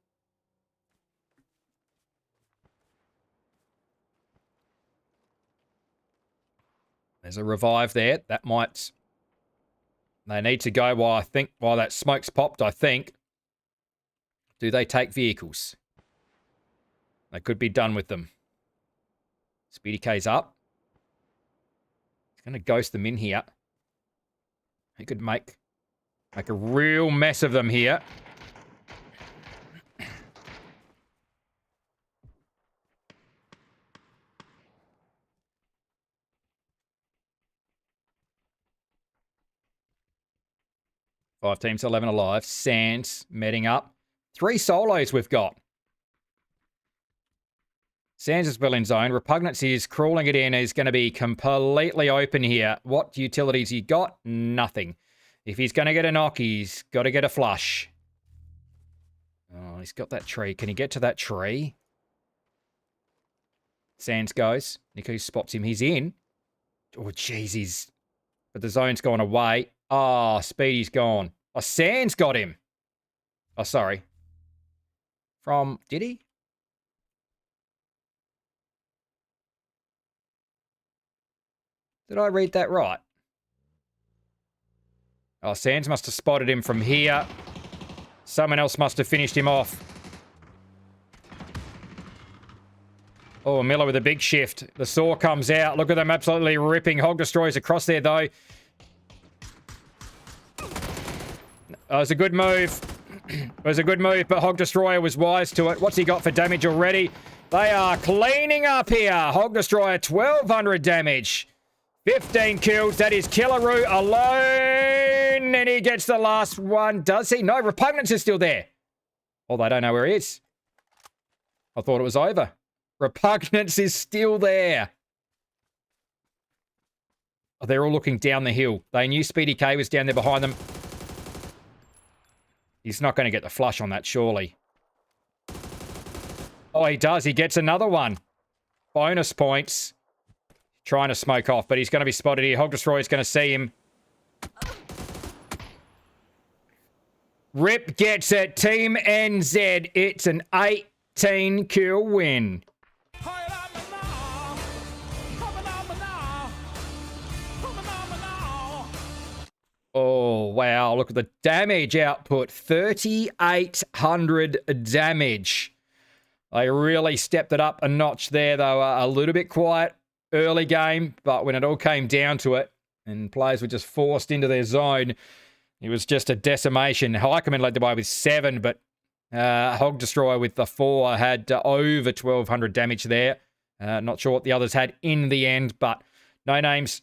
There's a revive there. That might... They need to go while that smoke's popped, I think. Do they take vehicles? They could be done with them. Speedy K's up. He's going to ghost them in here. He could make a real mess of them here. Five teams, 11 alive. Sands meting up. 3 solos we've got. Sands is well in zone. Repugnancy is crawling it in. Is going to be completely open here. What utilities he got? Nothing. If he's going to get a knock, he's got to get a flush. Oh, he's got that tree. Can he get to that tree? Sands goes. Nico spots him. He's in. Oh, jeez. But the zone's gone away. Oh, Speedy's gone. Oh, Sands got him. Oh, sorry. Did he? Did I read that right? Oh, Sands must have spotted him from here. Someone else must have finished him off. Oh, Miller with a big shift. The saw comes out. Look at them absolutely ripping Hog Destroyers across there, though. That was a good move. It was a good move, but Hog Destroyer was wise to it. What's he got for damage already? They are cleaning up here. Hog Destroyer, 1,200 damage. 15 kills. That is Killaroo alone. And he gets the last one. Does he? No, Repugnance is still there. Although I don't know where he is. I thought it was over. Repugnance is still there. Oh, they're all looking down the hill. They knew Speedy K was down there behind them. He's not going to get the flush on that, surely. Oh, he does. He gets another one. Bonus points. Trying to smoke off, but he's going to be spotted here. Hog Destroyer's going to see him. Rip gets it. Team NZ. It's an 18-kill win. Oh, wow. Look at the damage output. 3,800 damage. They really stepped it up a notch there. They were a little bit quiet early game, but when it all came down to it and players were just forced into their zone, it was just a decimation. Heikeman led the way with 7, but Hog Destroyer with the 4 had over 1,200 damage there. Not sure what the others had in the end, but no names.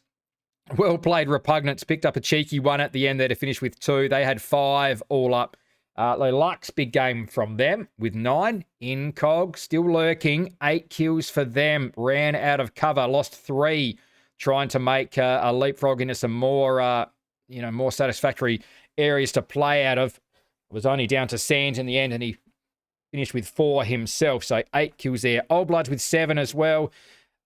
Well played, Repugnance. Picked up a cheeky one at the end there to finish with 2. They had 5 all up. Lux, big game from them with 9. Incog, still lurking. 8 kills for them. Ran out of cover. Lost 3. Trying to make a leapfrog into some more, more satisfactory areas to play out of. It was only down to Sands in the end, and he finished with 4 himself. So 8 kills there. Old Bloods with 7 as well.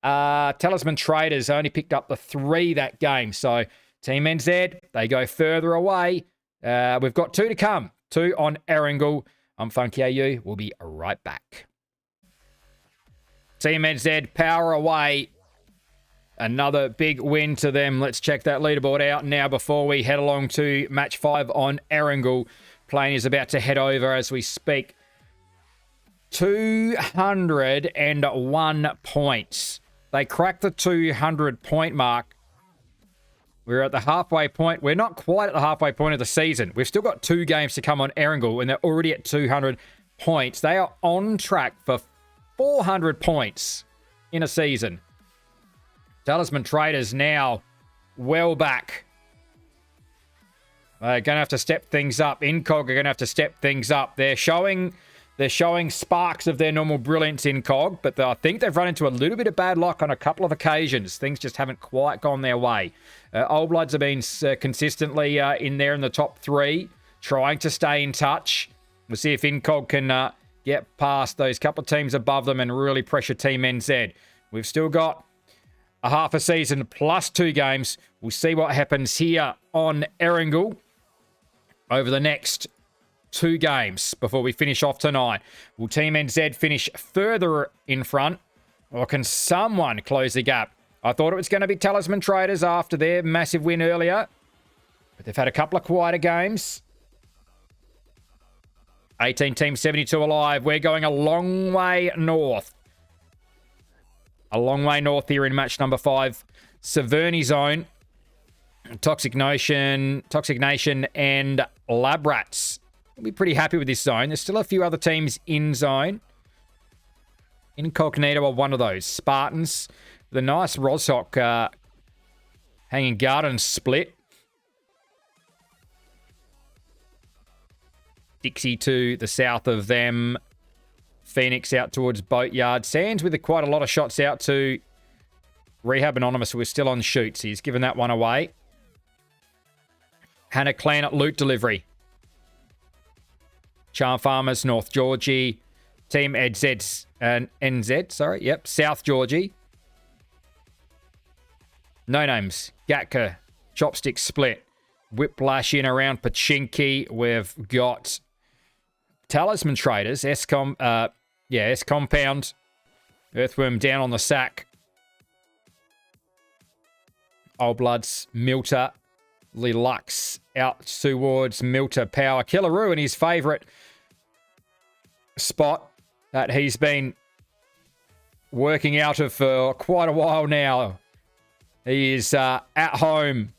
Talisman Traders only picked up the 3 that game. So Team NZ, they go further away. We've got 2 to come. 2 on Erringle. I'm Funky AU. We'll be right back. Team NZ, power away. Another big win to them. Let's check that leaderboard out now before we head along to match 5 on Erringle. Plane is about to head over as we speak. 201 points. They cracked the 200 point mark. We're at the halfway point. We're not quite at the halfway point of the season. We've still got 2 games to come on Erringle, and they're already at 200 points. They are on track for 400 points in a season. Talisman Traders now well back. They're going to have to step things up. Incog are going to have to step things up. They're showing sparks of their normal brilliance in COG, but I think they've run into a little bit of bad luck on a couple of occasions. Things just haven't quite gone their way. Old Bloods have been consistently in there in the top 3, trying to stay in touch. We'll see if Incog can get past those couple of teams above them and really pressure Team NZ. We've still got a half a season plus 2 games. We'll see what happens here on Erringle over the next 2 games before we finish off tonight. Will Team NZ finish further in front, or can someone close the gap? I thought it was going to be Talisman Traders after their massive win earlier, but they've had a couple of quieter games. 18 teams, 72 alive. We're going a long way north. A long way north here in match number 5. Severny Zone, Toxic Nation, and Lab Rats. We'll be pretty happy with this zone. There's still a few other teams in zone. Incognito are one of those. Spartans, the nice Roshok Hanging Garden split. Dixie to the south of them. Phoenix out towards Boatyard. Sands with quite a lot of shots out to Rehab Anonymous, who is still on shoots. He's given that one away. Hannah Clan at loot delivery. Charm Farmers, North Georgie. Team NZ, sorry. Yep, South Georgie. No names. Gatka, Chopstick split. Whiplash in around Pachinki. We've got Talisman Traders, S-Compound. Earthworm down on the sack. Old Bloods, Milter. Lilux out towards Milter Power. Killaroo in his favourite spot that he's been working out of for quite a while now. He is at home,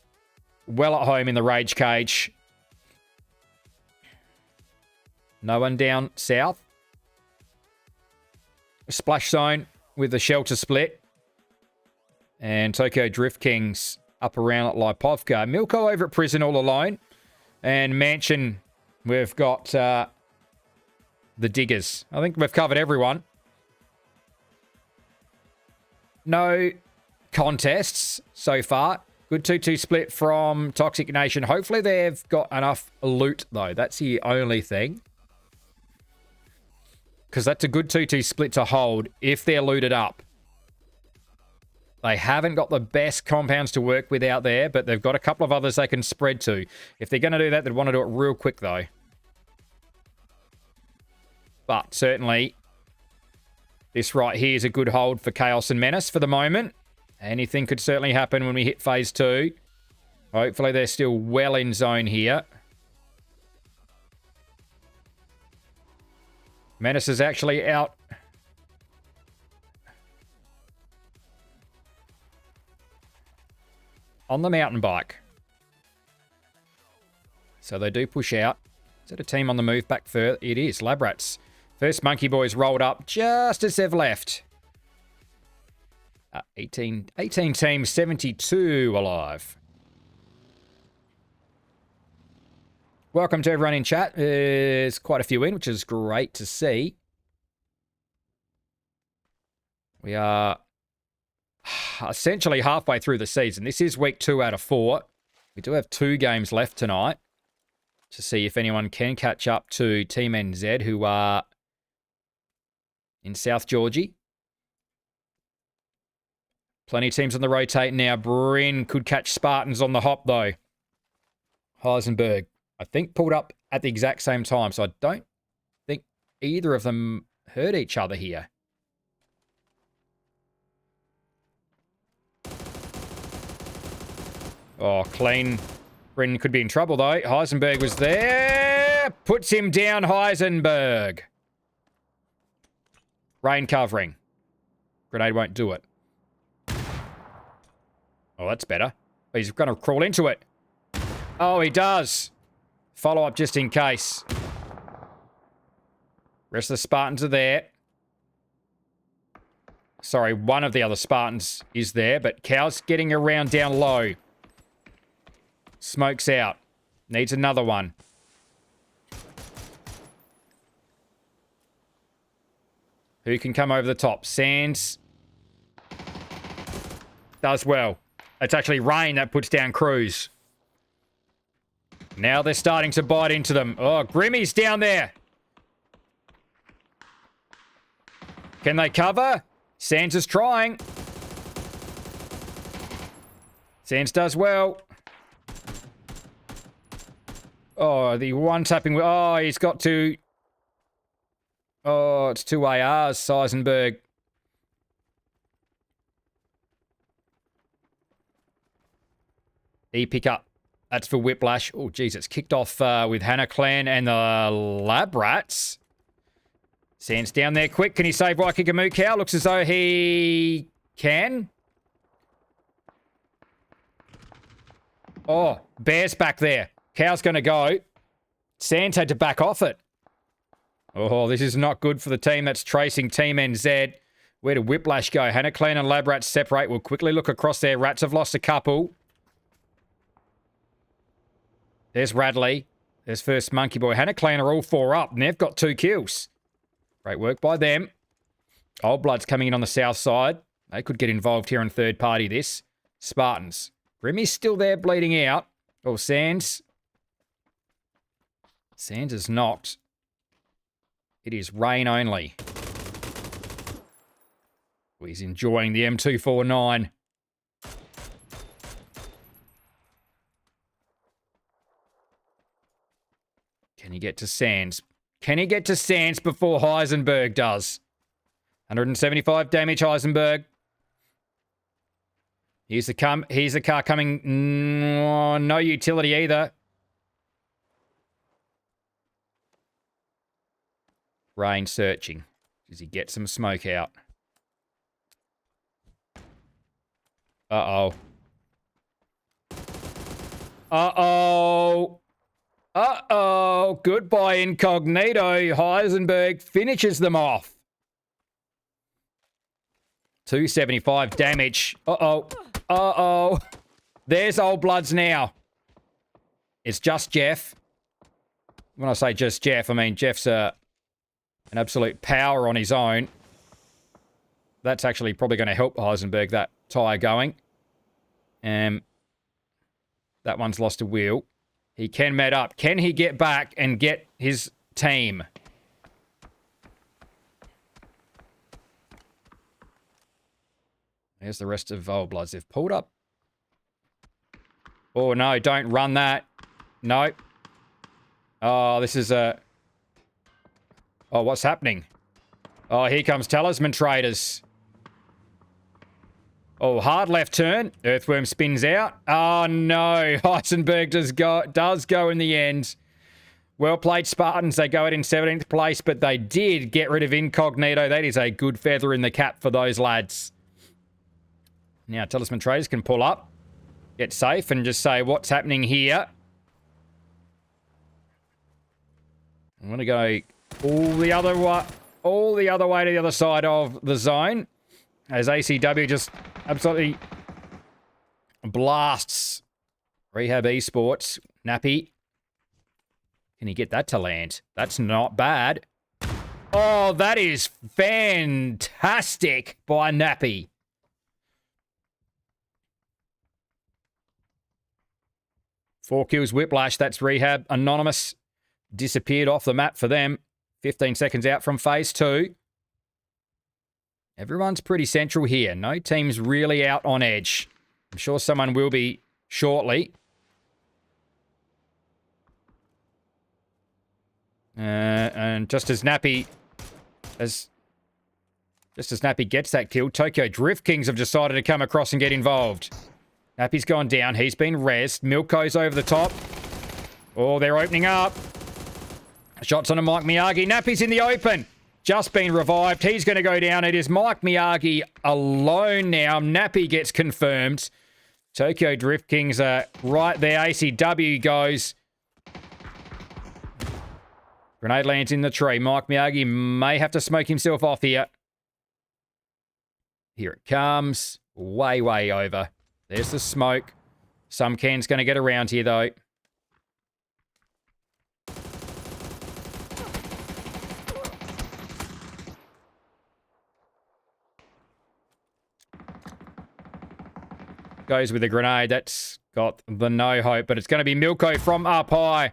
well at home in the Rage Cage. No one down south. Splash zone with the shelter split. And Tokyo Drift Kings up around at Lipovka. Milko over at prison all alone. And Mansion, we've got the Diggers. I think we've covered everyone. No contests so far. Good 2-2 split from Toxic Nation. Hopefully they've got enough loot, though. That's the only thing. Because that's a good 2-2 split to hold if they're looted up. They haven't got the best compounds to work with out there, but they've got a couple of others they can spread to. If they're going to do that, they'd want to do it real quick, though. But certainly, this right here is a good hold for Chaos and Menace for the moment. Anything could certainly happen when we hit phase 2. Hopefully, they're still well in zone here. Menace is actually out. On the mountain bike. So they do push out. Is that a team on the move back further? It is. Labrats. First Monkey Boys rolled up just as they've left. 18 teams, 72 alive. Welcome to everyone in chat. There's quite a few in, which is great to see. We are essentially halfway through the season. This is week 2 out of 4. We do have 2 games left tonight to see if anyone can catch up to Team NZ, who are in South Georgie. Plenty of teams on the rotate now. Bryn could catch Spartans on the hop, though. Heisenberg, I think, pulled up at the exact same time, so I don't think either of them heard each other here. Oh, clean. Bryn could be in trouble, though. Heisenberg was there. Puts him down, Heisenberg. Rain covering. Grenade won't do it. Oh, that's better. He's going to crawl into it. Oh, he does. Follow up just in case. Rest of the Spartans are there. Sorry, one of the other Spartans is there, but Cow's getting around down low. Smoke's out. Needs another one. Who can come over the top? Sands does well. It's actually Rain that puts down Cruz. Now they're starting to bite into them. Oh, Grimmy's down there. Can they cover? Sands is trying. Sands does well. Oh, the one-tapping. Oh, he's got to... Oh, it's 2 ARs, Seisenberg. E-pick up. That's for Whiplash. Oh, geez, it's kicked off with Hannah Clan and the Lab Rats. Sands down there quick. Can he save Waikikamu Cow? Looks as though he can. Oh, Bear's back there. Cow's going to go. Sands had to back off it. Oh, this is not good for the team that's tracing Team NZ. Where did Whiplash go? Hannah Clan and Lab Rats separate. We'll quickly look across there. Rats have lost a couple. There's Radley. There's first Monkey Boy. Hannah Clan are all 4 up, and they've got 2 kills. Great work by them. Old Blood's coming in on the south side. They could get involved here in third party this. Spartans. Grimmy's still there bleeding out. Oh, Sands. Sands is knocked. It is Rain only. Oh, he's enjoying the M249. Can he get to Sands? Can he get to Sands before Heisenberg does? 175 damage, Heisenberg. Here's the car coming. No utility either. Rain searching. Does he get some smoke out? Uh-oh. Uh-oh. Uh-oh. Goodbye, Incognito. Heisenberg finishes them off. 275 damage. Uh-oh. Uh-oh. There's Old Bloods now. It's just Jeff. When I say just Jeff, I mean Jeff's an absolute power on his own. That's actually probably going to help Heisenberg, that tyre going. That one's lost a wheel. He can met up. Can he get back and get his team? There's the rest of Old Bloods. They've pulled up. Oh, no, don't run that. Nope. Oh, this is a... Oh, what's happening? Oh, here comes Talisman Traders. Oh, hard left turn. Earthworm spins out. Oh, no. Heisenberg does go in the end. Well played, Spartans. They go out in 17th place, but they did get rid of Incognito. That is a good feather in the cap for those lads. Now, Talisman Traders can pull up, get safe, and just say, what's happening here? I'm going to go all the other way to the other side of the zone as ACW just absolutely blasts Rehab Esports. Nappy. Can he get that to land? That's not bad. Oh, that is fantastic by Nappy. Four kills, Whiplash. That's Rehab. Anonymous disappeared off the map for them. 15 seconds out from phase 2. Everyone's pretty central here. No team's really out on edge. I'm sure someone will be shortly. And just as Nappy gets that kill, Tokyo Drift Kings have decided to come across and get involved. Nappy's gone down. He's been rezzed. Milko's over the top. Oh, they're opening up. Shots on a Mike Miyagi. Nappy's in the open. Just been revived. He's going to go down. It is Mike Miyagi alone now. Nappy gets confirmed. Tokyo Drift Kings are right there. ACW goes. Grenade lands in the tree. Mike Miyagi may have to smoke himself off here. Here it comes. Way, way over. There's the smoke. Some can's going to get around here, though. Goes with a grenade. That's got the no hope, but it's going to be Milko from up high.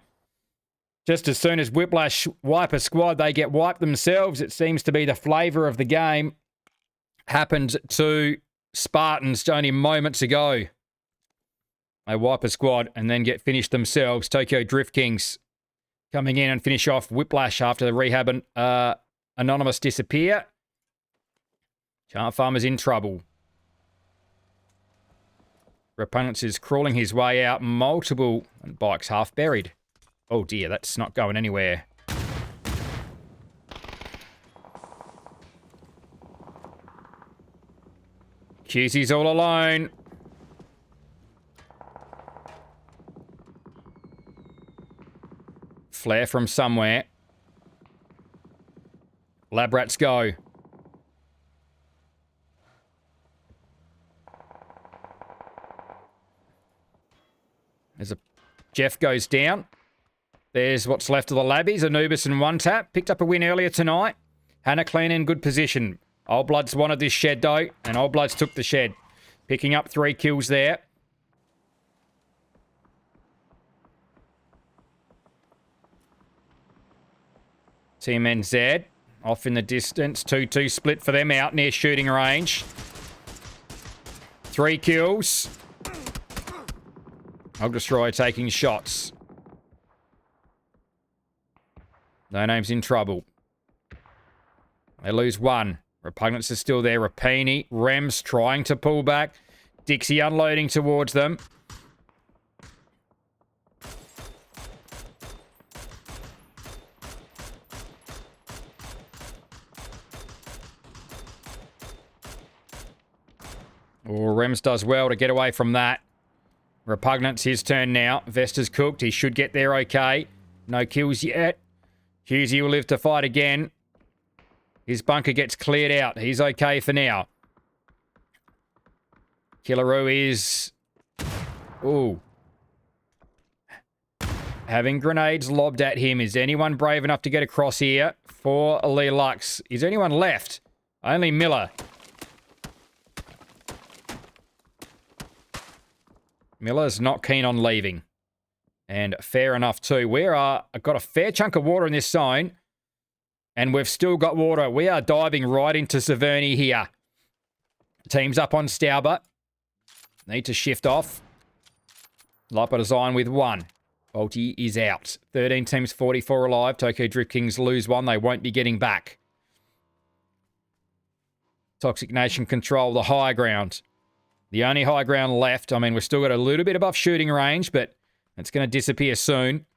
Just as soon as Whiplash wipe a squad, they get wiped themselves. It seems to be the flavour of the game. Happened to Spartans only moments ago. They wipe a squad and then get finished themselves. Tokyo Drift Kings coming in and finish off Whiplash after the Rehab and Anonymous disappear. Chart Farmer's in trouble. Repugnance is crawling his way out. Multiple bikes half buried. Oh dear, that's not going anywhere. QZ's all alone. Flare from somewhere. Lab rats go. There's a... Jeff goes down. There's what's left of the labbies. Anubis and One Tap. Picked up a win earlier tonight. Hannah Clean in good position. Old Bloods wanted this shed, though, and Old Bloods took the shed. Picking up 3 kills there. Team NZ off in the distance. 2-2 split for them out near shooting range. 3 kills. Hog Destroyer taking shots. No Name's in trouble. They lose 1. Repugnance is still there. Rapini. Rems trying to pull back. Dixie unloading towards them. Oh, Rems does well to get away from that. Repugnant's his turn now. Vesta's cooked. He should get there okay. No kills yet. Husey will live to fight again. His bunker gets cleared out. He's okay for now. Killaroo is... Ooh. Having grenades lobbed at him. Is anyone brave enough to get across here for Lee Lux? Is anyone left? Only Miller. Miller's not keen on leaving. And fair enough too. I've got a fair chunk of water in this zone. And we've still got water. We are diving right into Severny here. Team's up on Stauber. Need to shift off. Light by design with 1. Bolty is out. 13 teams, 44 alive. Tokyo Drift Kings lose 1. They won't be getting back. Toxic Nation control the high ground. The only high ground left. I mean, we've still got a little bit above shooting range, but it's going to disappear soon.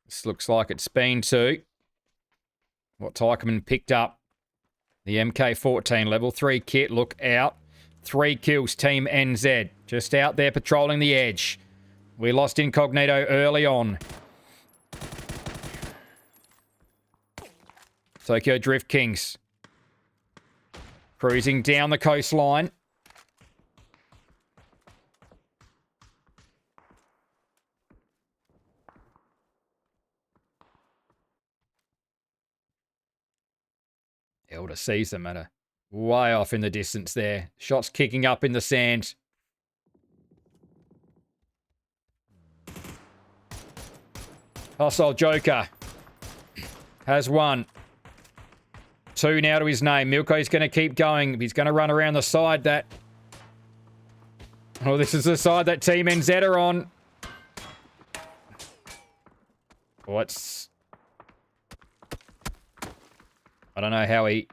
This looks like it's been to what Tykerman picked up. The MK14 level 3 kit. Look out. 3 kills, Team NZ. Just out there patrolling the edge. We lost Incognito early on. Tokyo Drift Kings. Cruising down the coastline. Elder sees them at a way off in the distance there. Shots kicking up in the sand. Hostile Joker has 1. 2 now to his name. Milko's going to keep going. He's going to run around the side that... Oh, this is the side that Team NZ are on. What's... I don't know how he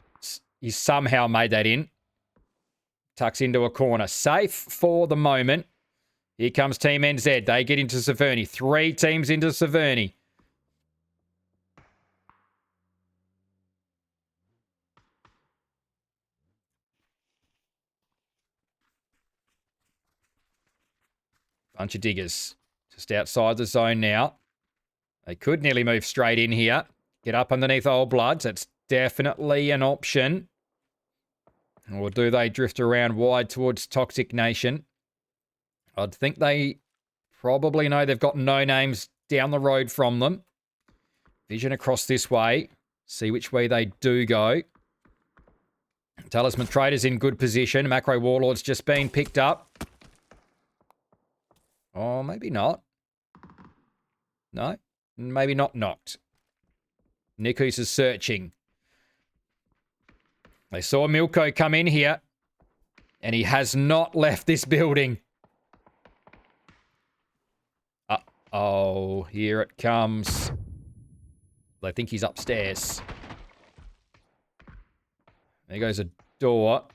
somehow made that in. Tucks into a corner. Safe for the moment. Here comes Team NZ. They get into Severny. 3 teams into Severny. Bunch of diggers. Just outside the zone now. They could nearly move straight in here. Get up underneath Old Bloods. That's definitely an option. Or do they drift around wide towards Toxic Nation? I'd think they probably know they've got no names down the road from them. Vision across this way. See which way they do go. Talisman Trader's in good position. Macro Warlord's just been picked up. Oh, maybe not. No, maybe not knocked. Nikus is searching. They saw Milko come in here, and he has not left this building. Uh-oh, here it comes. I think he's upstairs. There goes a door.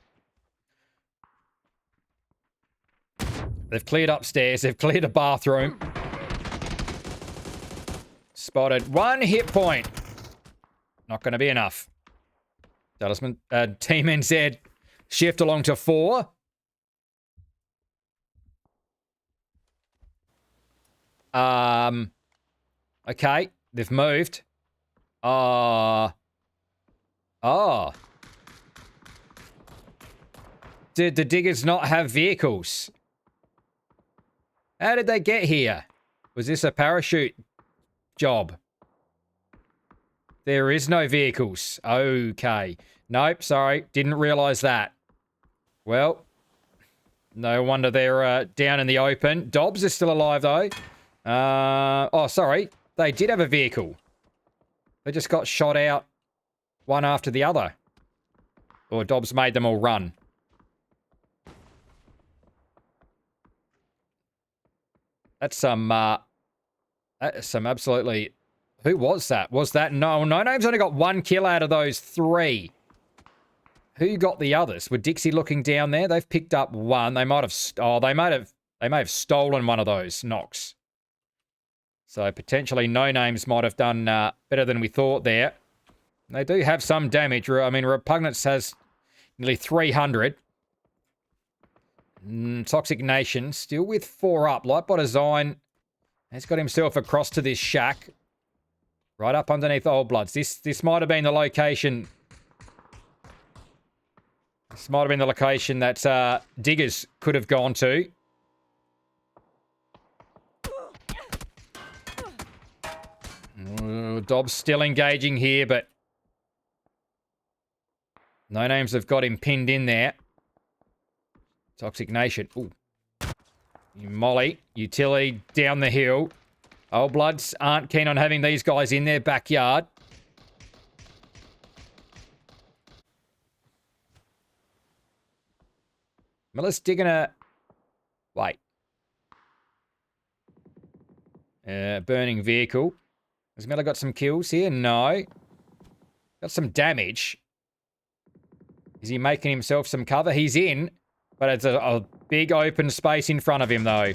They've cleared upstairs. They've cleared a bathroom. Spotted 1 hit point. Not going to be enough. Talisman, Team NZ shift along to 4. Okay, they've moved. Did the diggers not have vehicles? How did they get here? Was this a parachute job? There is no vehicles. Okay. Nope, sorry. Didn't realise that. Well, no wonder they're down in the open. Dobbs is still alive, though. Oh, sorry. They did have a vehicle. They just got shot out one after the other. Or Dobbs made them all run. That's some absolutely... Who was that? Was that... No Name's only got 1 kill out of those 3. Who got the others? Were Dixie looking down there? They've picked up 1. They might have... Oh, they may have stolen one of those knocks. So potentially No Names might have done better than we thought there. They do have some damage. I mean, Repugnance has nearly 300. Toxic Nation still with 4 up. Lightbot Design has got himself across to this shack. Right up underneath Old Bloods. This might have been the location. This might have been the location that Diggers could have gone to. Dobbs still engaging here, but No Names have got him pinned in there. Toxic Nation. Ooh. Molly. Utility down the hill. Old Bloods aren't keen on having these guys in their backyard. Miller's digging a... Wait. Burning vehicle. Has Miller got some kills here? No. Got some damage. Is he making himself some cover? He's in, but it's a big open space in front of him, though.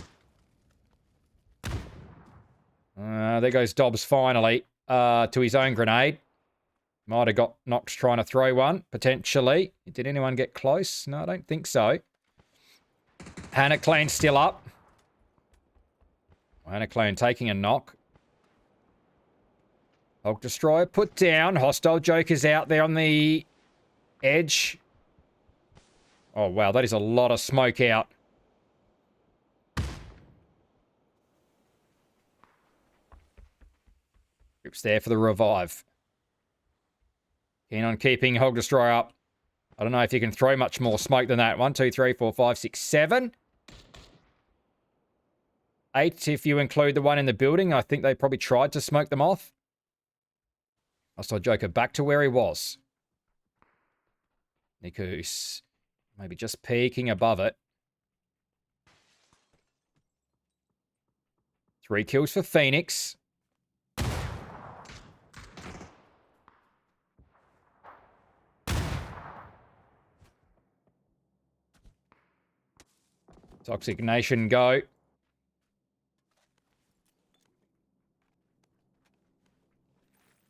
There goes Dobbs finally to his own grenade. Might have got Knox trying to throw one, potentially. Did anyone get close? No, I don't think so. Hannah Clan still up. Hannah Clan taking a knock. Hulk Destroyer put down. Hostile Joker's out there on the edge. Oh, wow. That is a lot of smoke out. Grips there for the revive. Keen on keeping Hulk Destroyer up. I don't know if you can throw much more smoke than that. 1, 2, 3, 4, 5, 6, 7. 8 if you include the one in the building. I think they probably tried to smoke them off. Hostile Joker back to where he was. Nikus maybe just peeking above it. 3 kills for Phoenix. Toxic Nation go.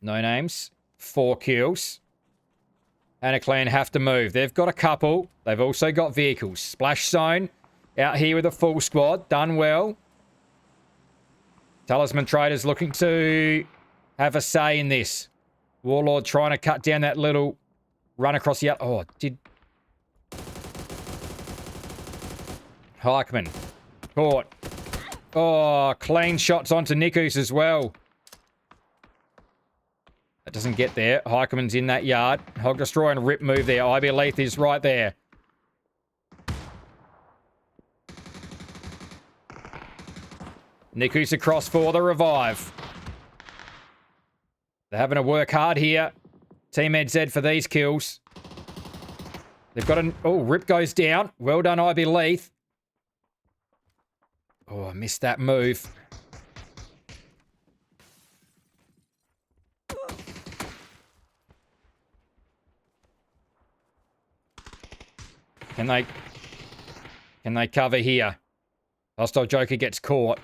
No Names. 4 kills. And a clan have to move. They've got a couple. They've also got vehicles. Splash Zone out here with a full squad. Done well. Talisman Traders looking to have a say in this. Warlord trying to cut down that little run across the... Oh, did... Harkman. Caught. Oh, clean shots onto Nikus as well. That doesn't get there. Heikeman's in that yard. Hog Destroy and Rip move there. IB Leith is right there. Nikus across for the revive. They're having to work hard here. Team EdZ for these kills. They've got an... Oh, Rip goes down. Well done, IB Leith. Oh, I missed that move. Can they cover here? Hostile Joker gets caught.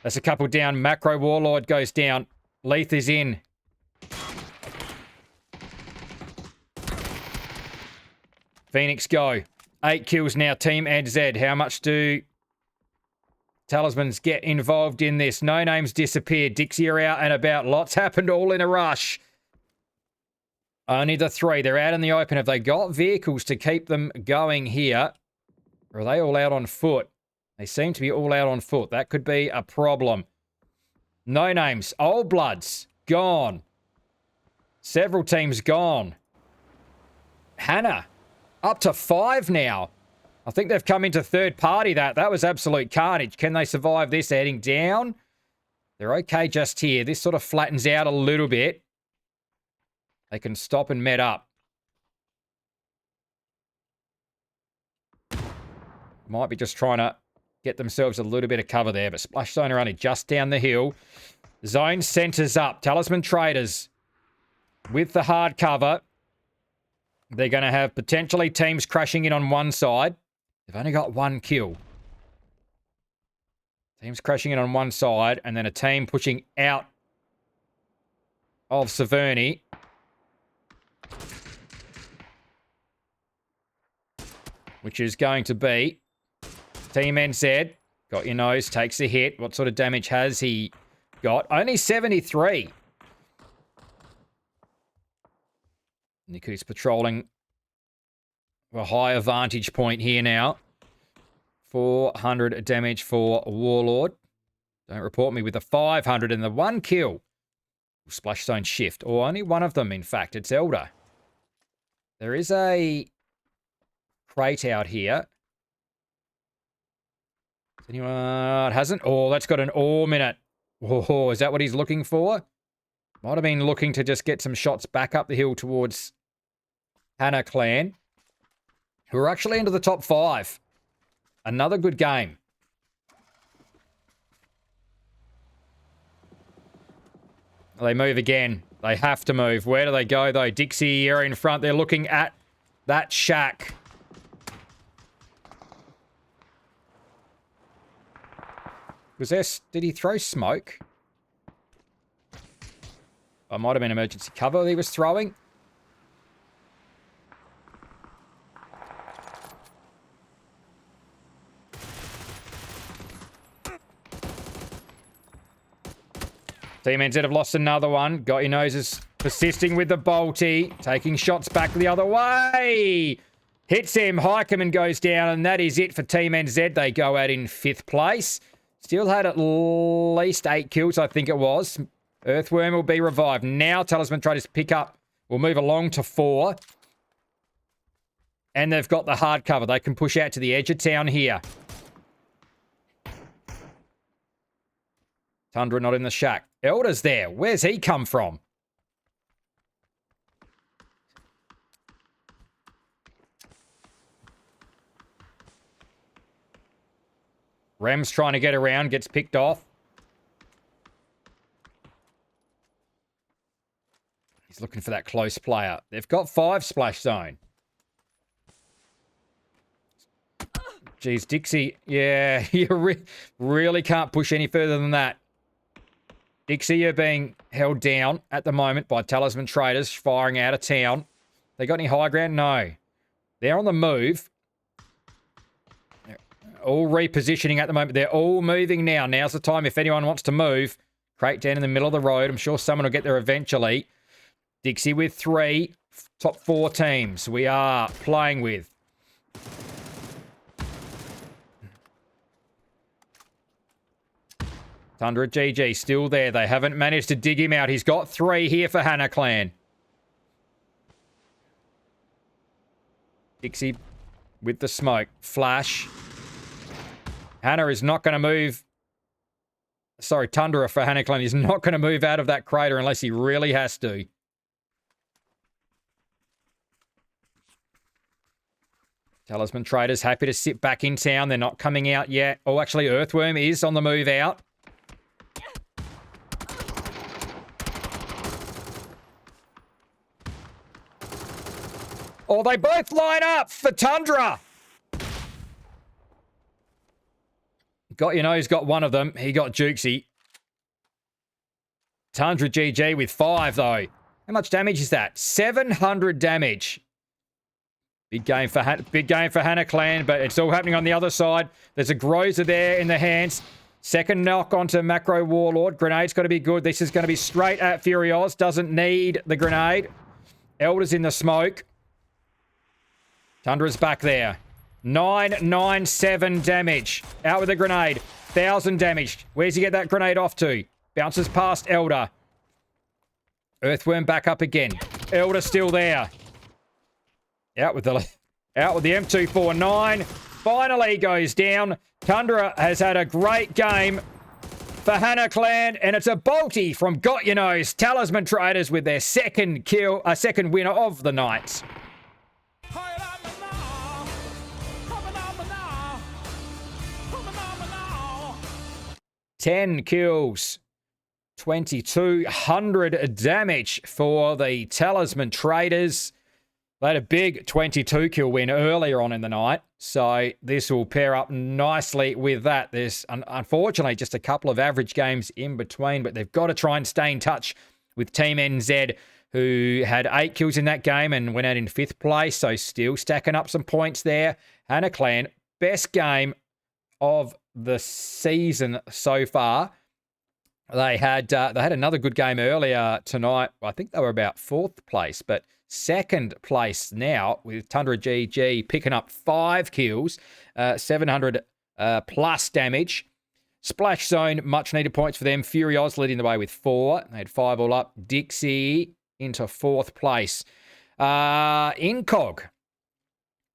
That's a couple down. Macro Warlord goes down. Leith is in. Phoenix go. 8 kills now. Team EdZ. How much do Talismans get involved in this? No Names disappeared. Dixie are out and about. Lots happened all in a rush. Only the 3. They're out in the open. Have they got vehicles to keep them going here? Or are they all out on foot? They seem to be all out on foot. That could be a problem. No Names. Old Bloods. Gone. Several teams gone. Hannah. Up to 5 now. I think they've come into third party. That was absolute carnage. Can they survive this? Heading down. They're okay just here. This sort of flattens out a little bit. They can stop and met up. Might be just trying to get themselves a little bit of cover there, but Splash Zone are only just down the hill. Zone centers up. Talisman Traders with the hard cover. They're going to have potentially teams crashing in on one side. They've only got 1 kill. Teams crashing in on one side, and then a team pushing out of Severny. which is going to be Team NZ. Got your nose, takes a hit. What sort of damage has he got? Only 73. Niku's patrolling a higher vantage point here now. 400 damage for Warlord. Don't report me with the 500 and the 1 kill. Splash zone shift. Or only one of them, in fact. It's Elder. There is a crate out here. Anyone? It hasn't? Oh, that's got an ore minute. Oh, is that what he's looking for? Might have been looking to just get some shots back up the hill towards Hannah Clan, who are actually into the top 5. Another good game. They move again. They have to move. Where do they go, though? Dixie here in front. They're looking at that shack. Did he throw smoke? Oh, might have been emergency cover he was throwing. Team NZ have lost another one. Got your noses persisting with the bolty. Taking shots back the other way. Hits him. Heikeman goes down, and that is it for Team NZ. They go out in 5th place. Still had at least 8 kills, I think it was. Earthworm will be revived. Now Talisman Traders pick up. We'll move along to 4. And they've got the hard cover. They can push out to the edge of town here. Tundra not in the shack. Elder's there. Where's he come from? Rem's trying to get around, gets picked off. He's looking for that close player. They've got 5 splash zone. Jeez, Dixie. Yeah, you really can't push any further than that. Dixie, you're being held down at the moment by Talisman Traders firing out of town. They got any high ground? No. They're on the move. They're all repositioning at the moment. They're all moving now. Now's the time if anyone wants to move. Crate down in the middle of the road. I'm sure someone will get there eventually. Dixie with 3. Top 4 teams we are playing with. Tundra GG still there. They haven't managed to dig him out. He's got 3 here for Hannah Clan. Dixie with the smoke. Flash. Hannah is not going to move. Sorry, Tundra for Hannah Clan is not going to move out of that crater unless he really has to. Talisman Traders happy to sit back in town. They're not coming out yet. Oh, actually, Earthworm is on the move out. Oh, they both line up for Tundra. Got your nose, got one of them. He got Jukesy. Tundra GG with 5, though. How much damage is that? 700 damage. Big game for Hannah Clan, but it's all happening on the other side. There's a Grozer there in the hands. Second knock onto Macro Warlord. Grenade's got to be good. This is going to be straight at Furioz. Doesn't need the grenade. Elder's in the smoke. Tundra's back there. 997 damage. Out with a grenade. 1,000 damage. Where's he get that grenade off to? Bounces past Elder. Earthworm back up again. Elder still there. Out with the M249. Finally goes down. Tundra has had a great game for Hannah Clan, and it's a bolty from Got Your Nose. Talisman Traders with their second winner of the night. 10 kills, 2,200 damage for the Talisman Traders. They had a big 22 kill win earlier on in the night, so this will pair up nicely with that. There's unfortunately just a couple of average games in between, but they've got to try and stay in touch with Team NZ who had 8 kills in that game and went out in 5th place. So still stacking up some points there. Hannah Clan, best game of the season so far. They had another good game earlier tonight. I think they were about 4th place, but 2nd place now with Tundra GG picking up 5 kills, 700 plus damage. Splash Zone, much needed points for them. Fury Oz leading the way with 4. They had 5 all up. Dixie into 4th place. Incog.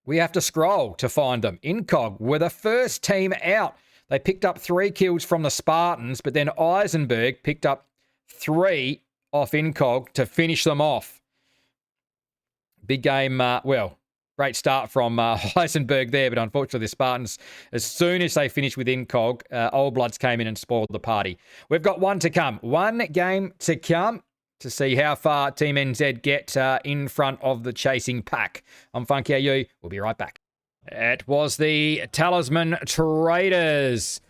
We have to scroll to find them. Incog were the first team out. They picked up 3 kills from the Spartans, but then Eisenberg picked up 3 off Incog to finish them off. Big game, great start from Heisenberg there, but unfortunately the Spartans, as soon as they finished with Incog, Old Bloods came in and spoiled the party. We've got one to come. One game to come to see how far Team NZ get in front of the chasing pack. I'm Funky AU. We'll be right back. It was the Talisman Traders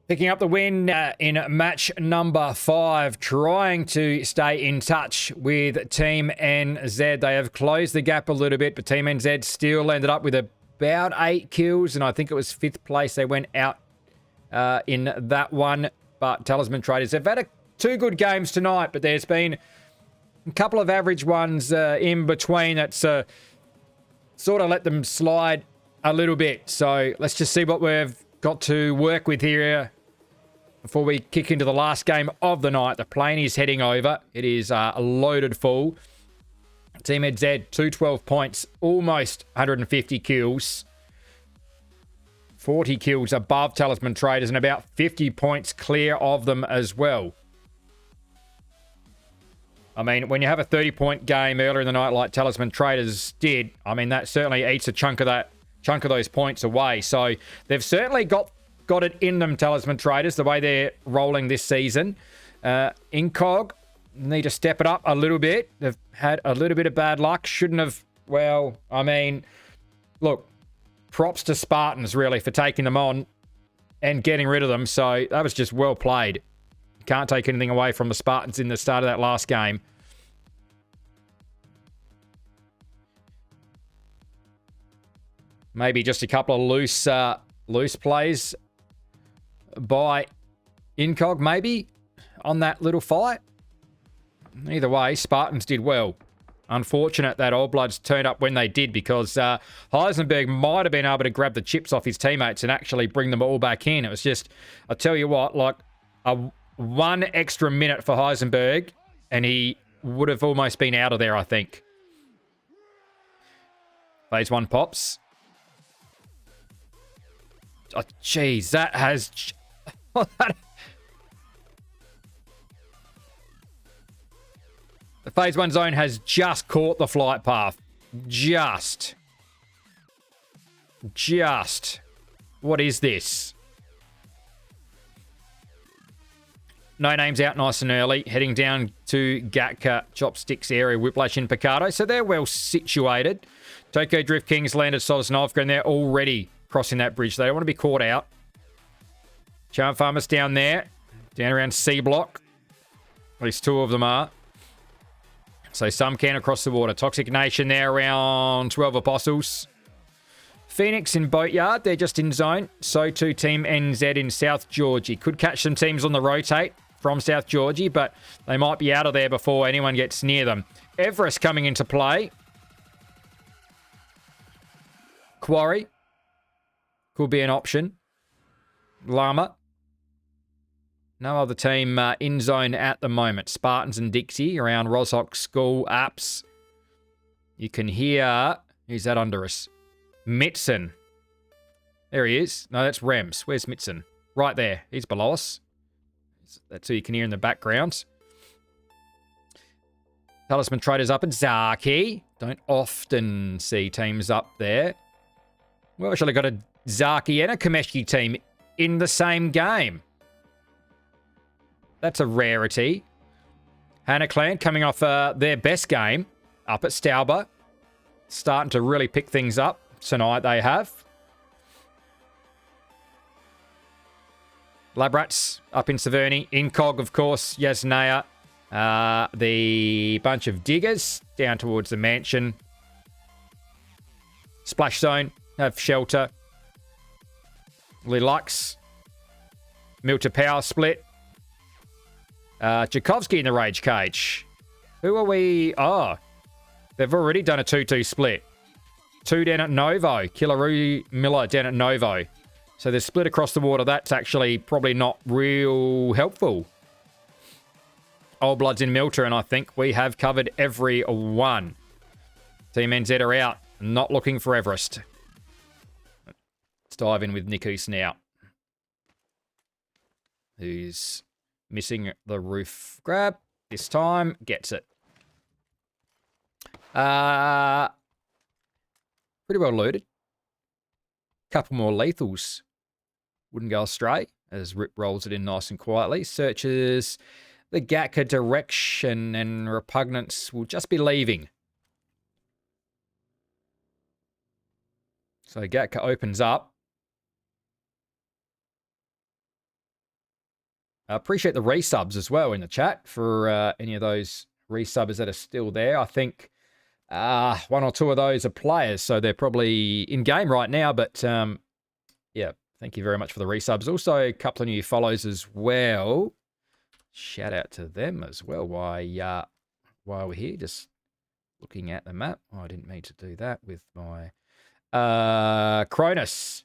picking up the win in match number 5, trying to stay in touch with Team NZ. They have closed the gap a little bit, but Team NZ still ended up with about 8 kills, and I think it was 5th place they went out in that one. But Talisman Traders have had 2 good games tonight, but there's been a couple of average ones in between that's sort of let them slide a little bit. So let's just see what we've got to work with here before we kick into the last game of the night. The plane is heading over. It is loaded full. Team NZ, 212 points, almost 150 kills. 40 kills above Talisman Traders and about 50 points clear of them as well. I mean, when you have a 30-point game earlier in the night like Talisman Traders did, I mean, that certainly eats a chunk of those points away. So they've certainly got it in them, Talisman Traders, the way they're rolling this season. Incog need to step it up a little bit. They've had a little bit of bad luck. Shouldn't have, well, I mean, look, props to Spartans, really, for taking them on and getting rid of them. So that was just well played. Can't take anything away from the Spartans in the start of that last game. Maybe just a couple of loose plays by Incog, maybe, on that little fight. Either way, Spartans did well. Unfortunate that Old Bloods turned up when they did, because Heisenberg might have been able to grab the chips off his teammates and actually bring them all back in. It was just, I tell you what, like one extra minute for Heisenberg and he would have almost been out of there, I think. Phase 1 pops. Oh, jeez, that has... The Phase 1 zone has just caught the flight path. Just. What is this? No Names out nice and early. Heading down to Gatka, Chopsticks area, Whiplash in Picardo. So they're well situated. Tokyo Drift Kings landed Sosnovka, and they're already crossing that bridge. They don't want to be caught out. Charm Farmers down there. Down around C block. At least 2 of them are. So some can across the water. Toxic Nation there around 12 Apostles. Phoenix in Boatyard. They're just in zone. So too Team NZ in South Georgie. Could catch some teams on the rotate from South Georgie, but they might be out of there before anyone gets near them. Everest coming into play. Quarry. Could be an option. Llama. No other team in zone at the moment. Spartans and Dixie around Roshock School apps. You can hear... Who's that under us? Mitson. There he is. No, that's Rems. Where's Mitson? Right there. He's below us. That's who you can hear in the background. Talisman Traders up at Zaki. Don't often see teams up there. We've actually got a Zaki and a Kameshki team in the same game. That's a rarity. Hannah Clan coming off their best game up at Stauber. Starting to really pick things up tonight, they have. Labrats up in Severny. Incog, of course, Yasnaya. The bunch of diggers down towards the mansion. Splash zone. Have shelter. Lilux. Milter power split. Tchaikovsky in the rage cage. Who are we? Oh, they've already done a 2-2 split. 2 down at Novo. Killaroo Miller down at Novo. So they're split across the water. That's actually probably not real helpful. Old Bloods in Milter, and I think we have covered every one. Team NZ are out. Not looking for Everest. Let's dive in with Nikus now. Who's missing the roof grab. This time, gets it. Pretty well loaded. Couple more lethals. Wouldn't go astray as Rip rolls it in nice and quietly. Searches the Gatka direction and Repugnance will just be leaving. So Gatka opens up. I appreciate the resubs as well in the chat for any of those resubbers that are still there. I think one or two of those are players, so they're probably in-game right now. But, yeah, thank you very much for the resubs. Also, a couple of new follows as well. Shout out to them as well while we're here. Just looking at the map. Oh, I didn't mean to do that with my Cronus.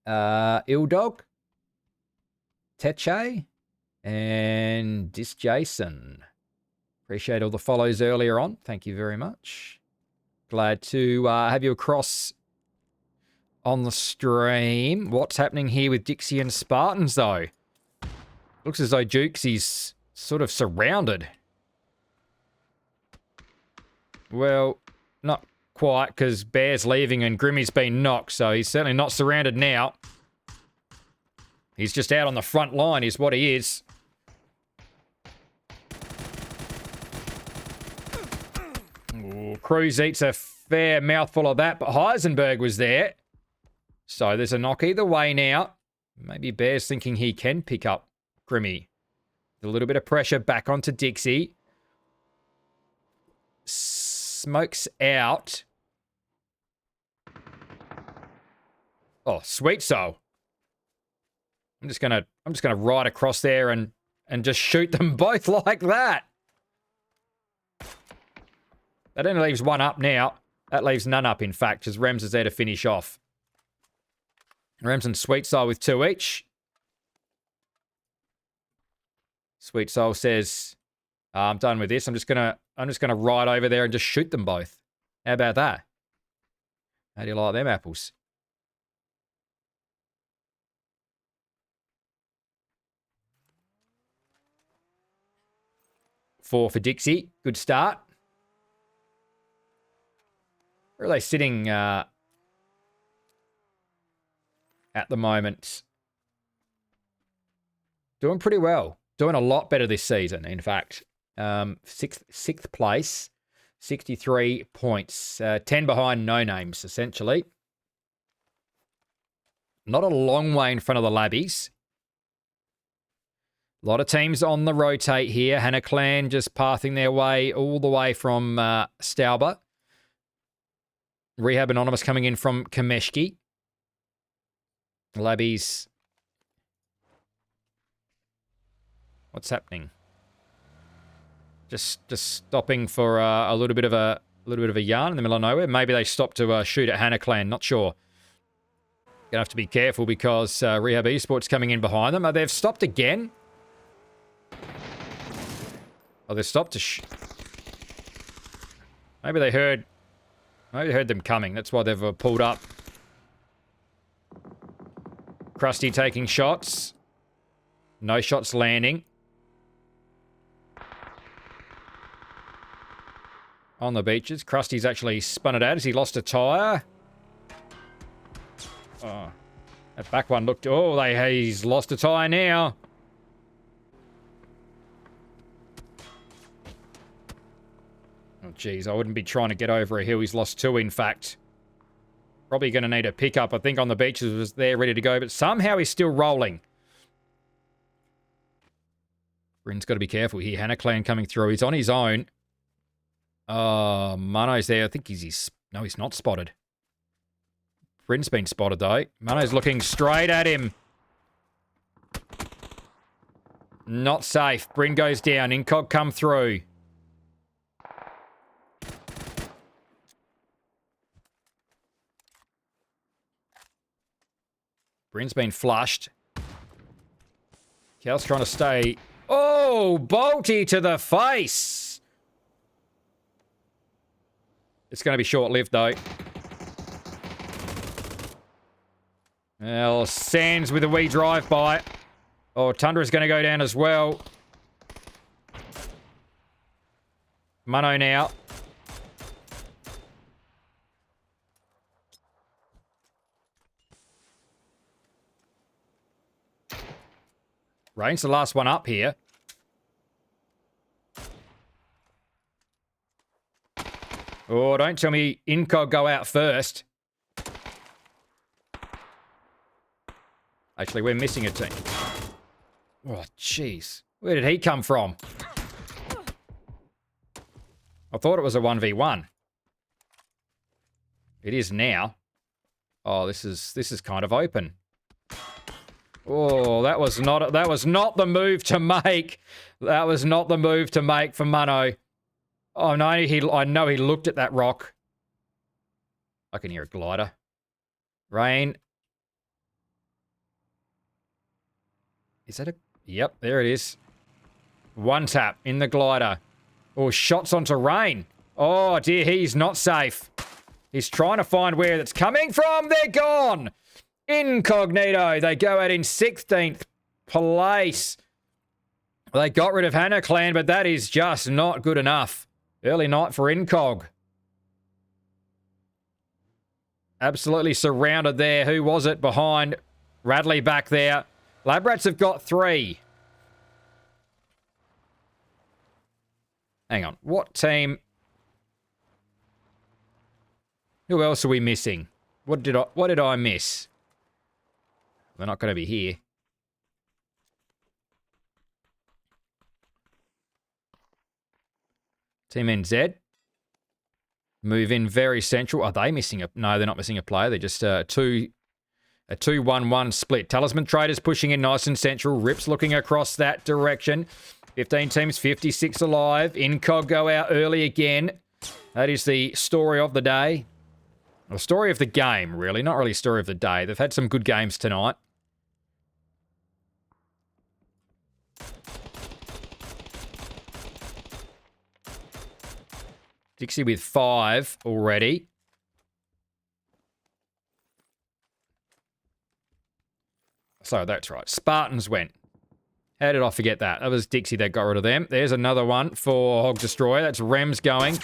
Ildog. Teche. And Dis Jason. Appreciate all the follows earlier on. Thank you very much. Glad to have you across on the stream. What's happening here with Dixie and Spartans, though? Looks as though Jukesy's sort of surrounded. Well, not quite, because Bear's leaving and Grimmy's been knocked, so he's certainly not surrounded now. He's just out on the front line is what he is. Ooh, Cruz eats a fair mouthful of that, but Heisenberg was there. So there's a knock either way now. Maybe Bear's thinking he can pick up Grimmy. A little bit of pressure back onto Dixie. Smokes out. Oh, sweet soul. I'm just gonna ride across there and just shoot them both like that. That only leaves one up now. That leaves none up, in fact, because Rems is there to finish off. Rems and Sweet Soul with 2 each. Sweet Soul says, "I'm done with this. I'm just gonna ride over there and just shoot them both." How about that? How do you like them apples? Four for Dixie. Good start. Where are they sitting at the moment? Doing pretty well. Doing a lot better this season, in fact. Sixth place. 63 points. 10 behind No Names, essentially. Not a long way in front of the Labbies. A lot of teams on the rotate here. Hannah Clan just pathing their way all the way from Stauber. Rehab Anonymous coming in from Kameshki. Labbies. What's happening? Just stopping for a little bit of a yarn in the middle of nowhere. Maybe they stopped to shoot at Hannah Clan. Not sure. Gonna have to be careful because Rehab Esports coming in behind them. They've stopped again. Oh, they stopped to maybe they heard them coming. That's why they've pulled up. Krusty taking shots. No shots landing. On the beaches. Krusty's actually spun it out as he lost a tyre. Oh, that back one looked... Oh, he's lost a tyre now. Oh, geez, I wouldn't be trying to get over a hill. He's lost 2, in fact. Probably going to need a pickup. I think on the beaches was there ready to go, but somehow he's still rolling. Bryn's got to be careful here. Hannah Clan coming through. He's on his own. Oh, Mano's there. I think he's... No, he's not spotted. Bryn's been spotted, though. Mano's looking straight at him. Not safe. Bryn goes down. Incog come through. Bryn's been flushed. Cal's trying to stay... Oh, Bolty to the face. It's going to be short-lived, though. Well, Sands with a wee drive-by. Oh, Tundra's going to go down as well. Mano now. Rain's the last one up here. Oh, don't tell me Incog go out first. Actually, we're missing a team. Oh, jeez. Where did he come from? I thought it was a 1v1. It is now. Oh, this is kind of open. Oh, that was not the move to make. That was not the move to make for Mano. Oh, no, I know he looked at that rock. I can hear a glider. Rain. Is that a... Yep, there it is. One tap in the glider. Oh, shots onto Rain. Oh, dear, he's not safe. He's trying to find where that's coming from. They're gone. Incognito. They go out in 16th place. They got rid of Hannah Clan, but that is just not good enough. Early night for Incog. Absolutely surrounded there. Who was it behind? Radley back there. Labrats have got 3. Hang on. What team? Who else are we missing? What did I miss? They're not going to be here. Team NZ. Move in very central. Are they missing a... No, they're not missing a player. They're just a 2-1-1 split. Talisman Traders pushing in nice and central. Rips looking across that direction. 15 teams, 56 alive. Incog go out early again. That is the story of the day. Well, story of the game, really. Not really story of the day. They've had some good games tonight. Dixie with 5 already. So that's right. Spartans went. How did I forget that? That was Dixie that got rid of them. There's another one for Hog Destroyer. That's Rems going.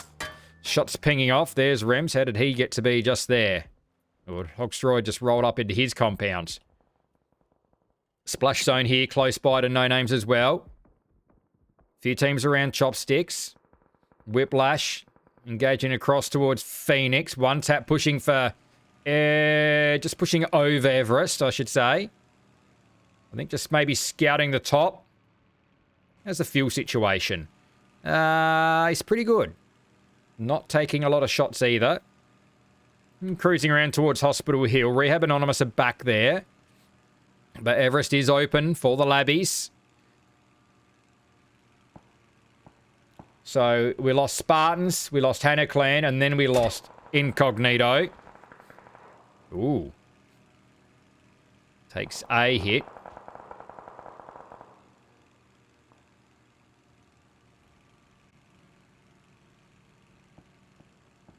Shots pinging off. There's Rems. How did he get to be just there? Or Hog Destroyer just rolled up into his compound. Splash zone here, close by to No Names as well. Few teams around Chopsticks. Whiplash. Engaging across towards Phoenix. One tap pushing for... just pushing over Everest, I should say. I think just maybe scouting the top. How's the fuel situation? He's pretty good. Not taking a lot of shots either. Cruising around towards Hospital Hill. Rehab Anonymous are back there. But Everest is open for the labbies. So we lost Spartans, we lost Hannah Clan, and then we lost Incognito. Ooh. Takes a hit.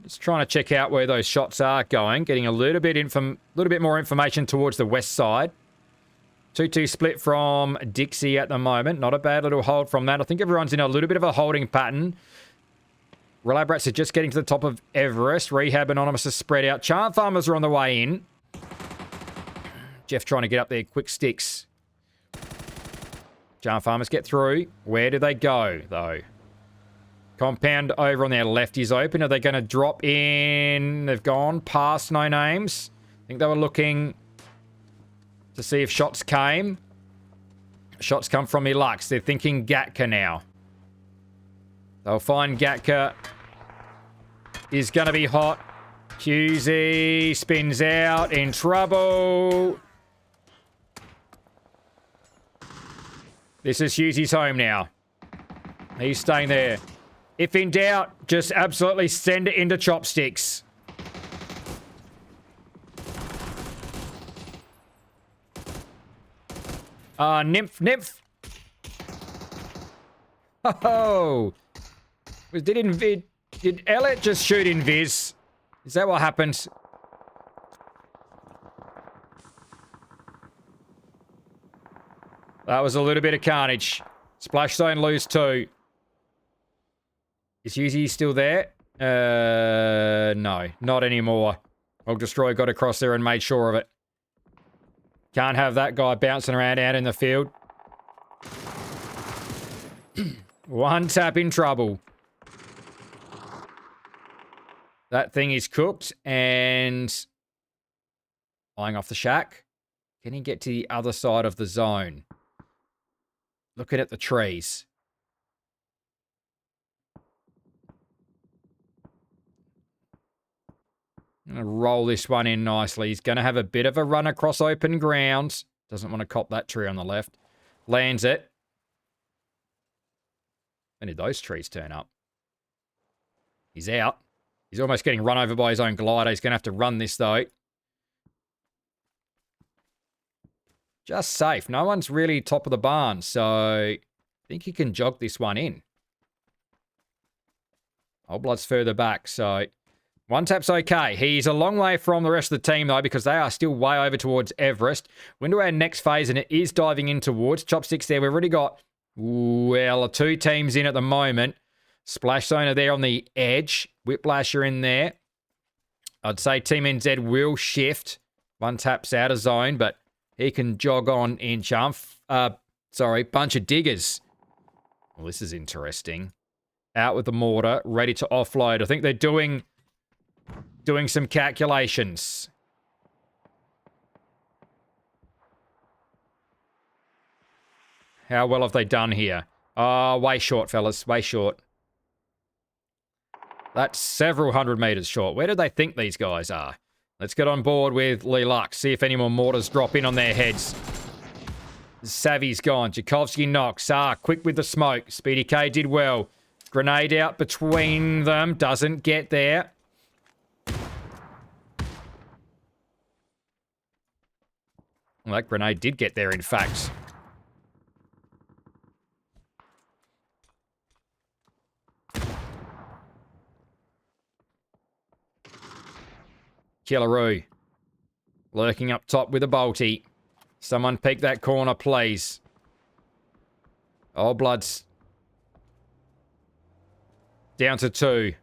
Just trying to check out where those shots are going. Getting a little bit more information towards the west side. 2-2 split from Dixie at the moment. Not a bad little hold from that. I think everyone's in a little bit of a holding pattern. Relabrats are just getting to the top of Everest. Rehab Anonymous is spread out. Charm Farmers are on the way in. Jeff trying to get up there. Quick sticks. Charm Farmers get through. Where do they go, though? Compound over on their left is open. Are they going to drop in? They've gone past No Names. I think they were looking... to see if shots came. Shots come from Elux. They're thinking Gatka now. They'll find Gatka is going to be hot. QZ spins out, in trouble. This is Hughesy's home now. He's staying there. If in doubt, just absolutely send it into chopsticks. Nymph. Oh. Did Elliot just shoot in Viz? Is that what happened? That was a little bit of carnage. Splash zone lose 2. Is Hughes still there? No, not anymore. Hog Destroyer got across there and made sure of it. Can't have that guy bouncing around out in the field. One tap in trouble. That thing is cooked and flying off the shack. Can he get to the other side of the zone? Looking at the trees. I'm going to roll this one in nicely. He's going to have a bit of a run across open ground. Doesn't want to cop that tree on the left. Lands it. When did those trees turn up? He's out. He's almost getting run over by his own glider. He's going to have to run this, though. Just safe. No one's really top of the barn, so I think he can jog this one in. Old Blood's further back, so one tap's okay. He's a long way from the rest of the team, though, because they are still way over towards Everest. We're into our next phase, and it is diving in towards Chopsticks there. We've already got, well, 2 teams in at the moment. Splash Zone are there on the edge. Whiplash are in there. I'd say Team NZ will shift. One tap's out of zone, but he can jog on in charm. Bunch of diggers. Well, this is interesting. Out with the mortar, ready to offload. I think they're doing some calculations. How well have they done here? Way short, fellas. Way short. That's several hundred meters short. Where do they think these guys are? Let's get on board with Lee Lux. See if any more mortars drop in on their heads. Savvy's gone. Jakovsky knocks. Quick with the smoke. Speedy K did well. Grenade out between them. Doesn't get there. Well, that grenade did get there, in fact. Killaroo. Lurking up top with a bolty. Someone peek that corner, please. Old Blood's down to 2.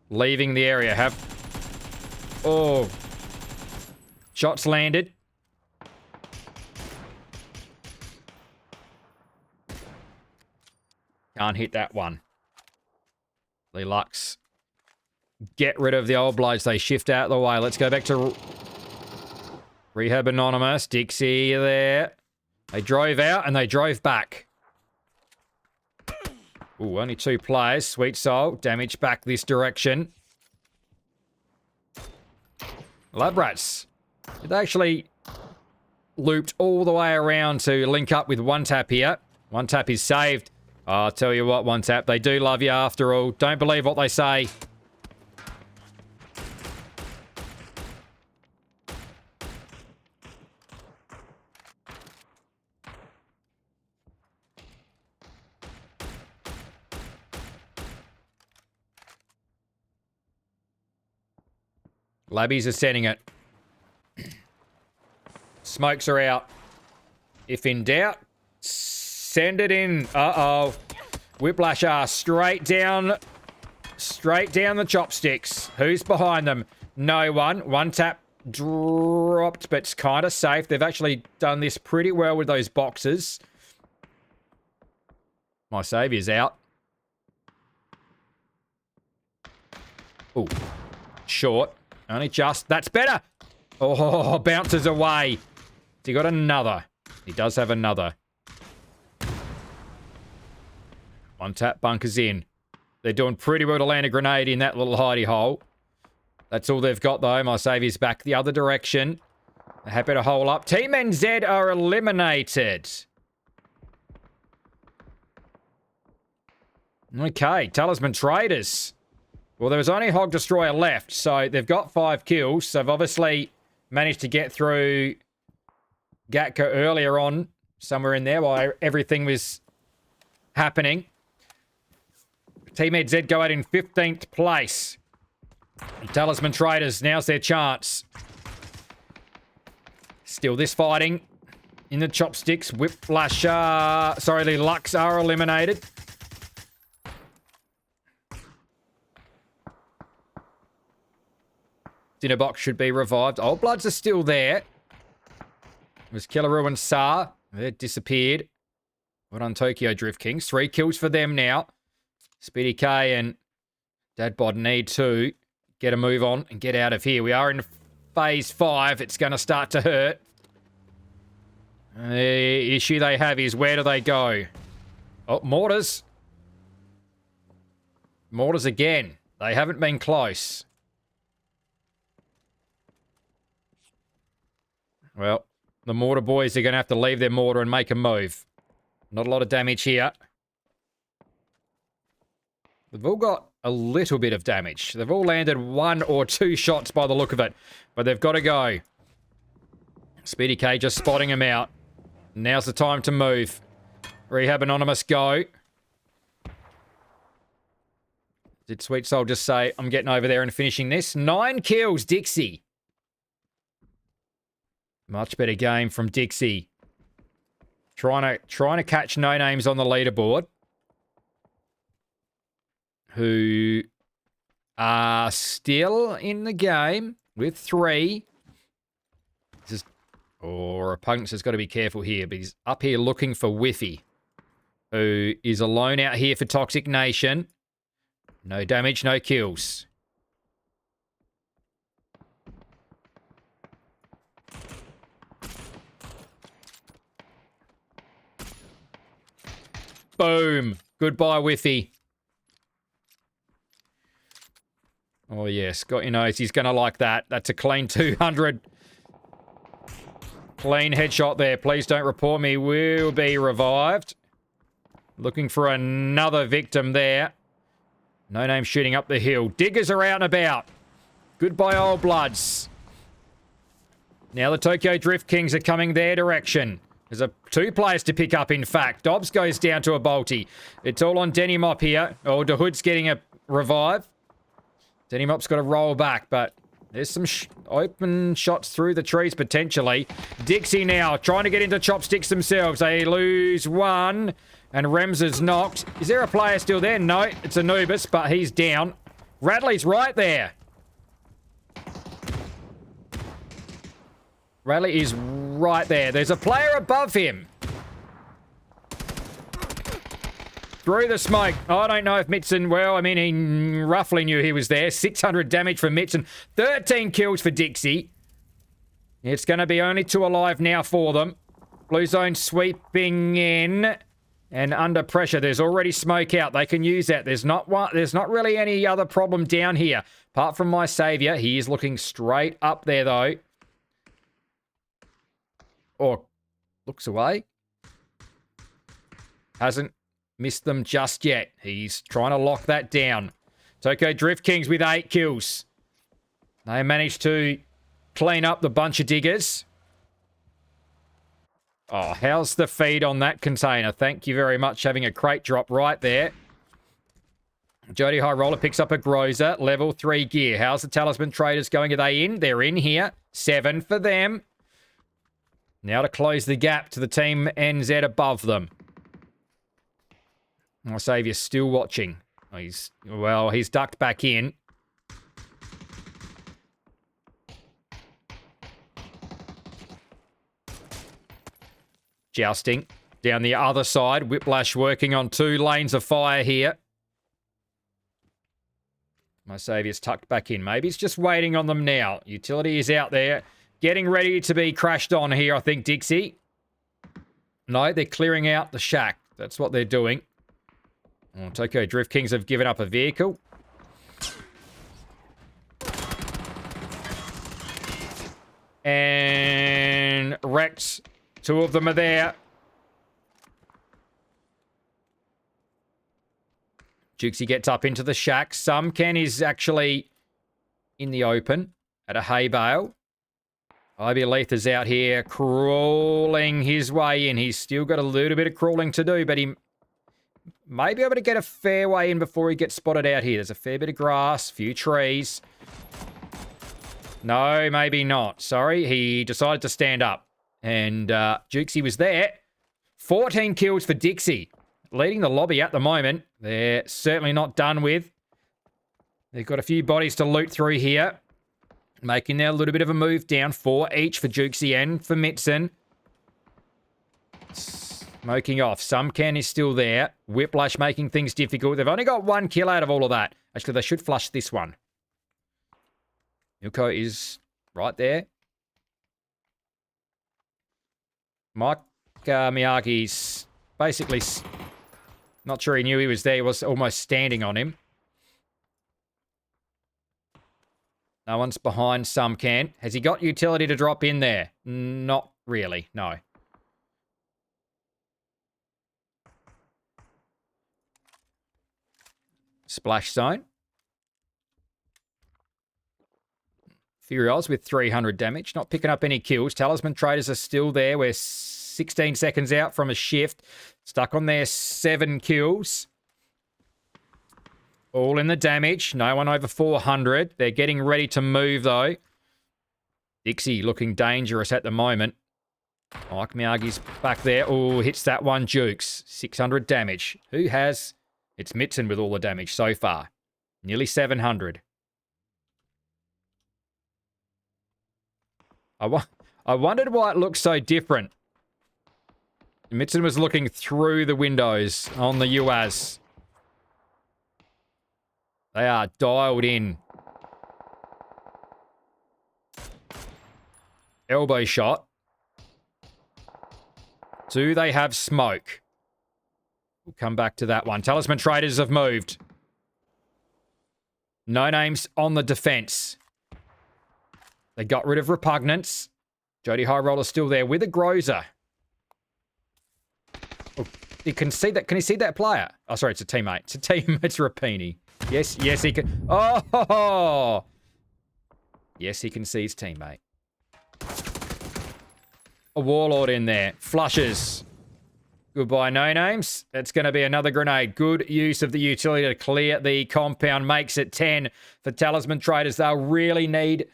Leaving the area. Oh. Shots landed. Can't hit that one. Lee Lux. Get rid of the Old Bloods. They shift out of the way. Let's go back to Rehab Anonymous. Dixie there. They drove out and they drove back. Ooh, only 2 players. Sweet Soul. Damage back this direction. Labrats. It actually looped all the way around to link up with One Tap here. One Tap is saved. I'll tell you what, One Tap. They do love you after all. Don't believe what they say. Labbies are sending it. Smokes are out. If in doubt, send it in. Uh-oh. Whiplash are straight down the chopsticks. Who's behind them? No one. One tap dropped, but it's kind of safe. They've actually done this pretty well with those boxes. My saviour's out. Ooh. Short. Only just. That's better. Oh, bounces away. He got another. He does have another. One tap, bunkers in. They're doing pretty well to land a grenade in that little hidey hole. That's all they've got, though. My saviour's back the other direction. They're happy to hole up. Team NZ are eliminated. Okay, Talisman Traders. Well, there was only Hog Destroyer left, so they've got 5 kills. So they've obviously managed to get through Gatka earlier on, somewhere in there, while everything was happening. Team NZ go out in 15th place. Talisman Traders, now's their chance. Still this fighting in the chopsticks. Whiplash, sorry, the Lux are eliminated. Dinnerbox should be revived. Old Bloods are still there. It was Killaroo and Sa. They disappeared. What on Tokyo Drift Kings? 3 kills for them now. Speedy K and Dadbod need to get a move on and get out of here. We are in phase 5. It's going to start to hurt. The issue they have is where do they go? Oh, mortars. Mortars again. They haven't been close. Well, the mortar boys are going to have to leave their mortar and make a move. Not a lot of damage here. They've all got a little bit of damage. They've all landed 1 or 2 shots by the look of it. But they've got to go. Speedy K just spotting them out. Now's the time to move. Rehab Anonymous, go. Did Sweet Soul just say, I'm getting over there and finishing this? 9 kills, Dixie. Much better game from Dixie. Trying to catch no names on the leaderboard. Who are still in the game with 3. Or opponents has got to be careful here, but he's up here looking for Whiffy, who is alone out here for Toxic Nation. No damage, no kills. Boom. Goodbye, Whiffy. Oh, yes. Got your nose. He's going to like that. That's a clean 200. Clean headshot there. Please don't report me. We'll be revived. Looking for another victim there. No name shooting up the hill. Diggers are out and about. Goodbye, Old Bloods. Now the Tokyo Drift Kings are coming their direction. There's 2 players to pick up, in fact. Dobbs goes down to a bolty. It's all on Denny Mop here. Oh, DeHood's getting a revive. Denny Mop's got to roll back, but there's some open shots through the trees, potentially. Dixie now, trying to get into chopsticks themselves. They lose 1, and Rems is knocked. Is there a player still there? No, it's Anubis, but he's down. Radley's right there. Radley is right there. There's a player above him. Through the smoke. I don't know if Mitson, well, I mean, he roughly knew he was there. 600 damage from Mitson. 13 kills for Dixie. It's going to be only 2 alive now for them. Blue zone sweeping in. And under pressure. There's already smoke out. They can use that. There's not really any other problem down here. Apart from my saviour. He is looking straight up there, though. Or looks away. Hasn't missed them just yet. He's trying to lock that down. Tokyo Drift Kings with 8 kills. They managed to clean up the bunch of diggers. Oh, how's the feed on that container? Thank you very much. Having a crate drop right there. Jody High Roller picks up a Groza. Level 3 gear. How's the Talisman Traders going? Are they in? They're in here. 7 for them. Now to close the gap to the team NZ above them. My saviour's still watching. He's ducked back in. Jousting. Down the other side. Whiplash working on 2 lanes of fire here. My saviour's tucked back in. Maybe he's just waiting on them now. Utility is out there. Getting ready to be crashed on here, I think, Dixie. No, they're clearing out the shack. That's what they're doing. Well, Tokyo Drift Kings have given up a vehicle. And wrecked. 2 of them are there. Jukesy gets up into the shack. Ken is actually in the open at a hay bale. Ivy Leith is out here crawling his way in. He's still got a little bit of crawling to do, but he may be able to get a fair way in before he gets spotted out here. There's a fair bit of grass, few trees. No, maybe not. Sorry, he decided to stand up. And Jukesy was there. 14 kills for Dixie. Leading the lobby at the moment. They're certainly not done with. They've got a few bodies to loot through here. Making their little bit of a move down. 4 each for Jukesy and for Mitson. Smoking off. Ken is still there. Whiplash making things difficult. They've only got 1 kill out of all of that. Actually, they should flush this one. Milko is right there. Mike Miyagi's basically not sure he knew he was there. He was almost standing on him. No one's behind Ken. Has he got utility to drop in there? Not really, no. Splash zone. Furios with 300 damage. Not picking up any kills. Talisman Traders are still there. We're 16 seconds out from a shift. Stuck on their 7 kills. All in the damage. No one over 400. They're getting ready to move, though. Dixie looking dangerous at the moment. Mike Miyagi's back there. Oh, hits that one, Jukes. 600 damage. Who has? It's Mitson with all the damage so far. Nearly 700. I wondered why it looked so different. Mitson was looking through the windows on the UAS. They are dialed in. Elbow shot. Do they have smoke? We'll come back to that one. Talisman Traders have moved. No names on the defense. They got rid of Repugnance. Jody High Roller's still there with a Grozer. Oh, you can see that. Can you see that player? Oh, sorry, it's a teammate. It's a teammate. It's Rapini. Yes, he can. Oh! Yes, he can see his teammate. A Warlord in there. Flushes. Goodbye, no names. It's going to be another grenade. Good use of the utility to clear the compound. Makes it 10 for Talisman Traders. They'll really need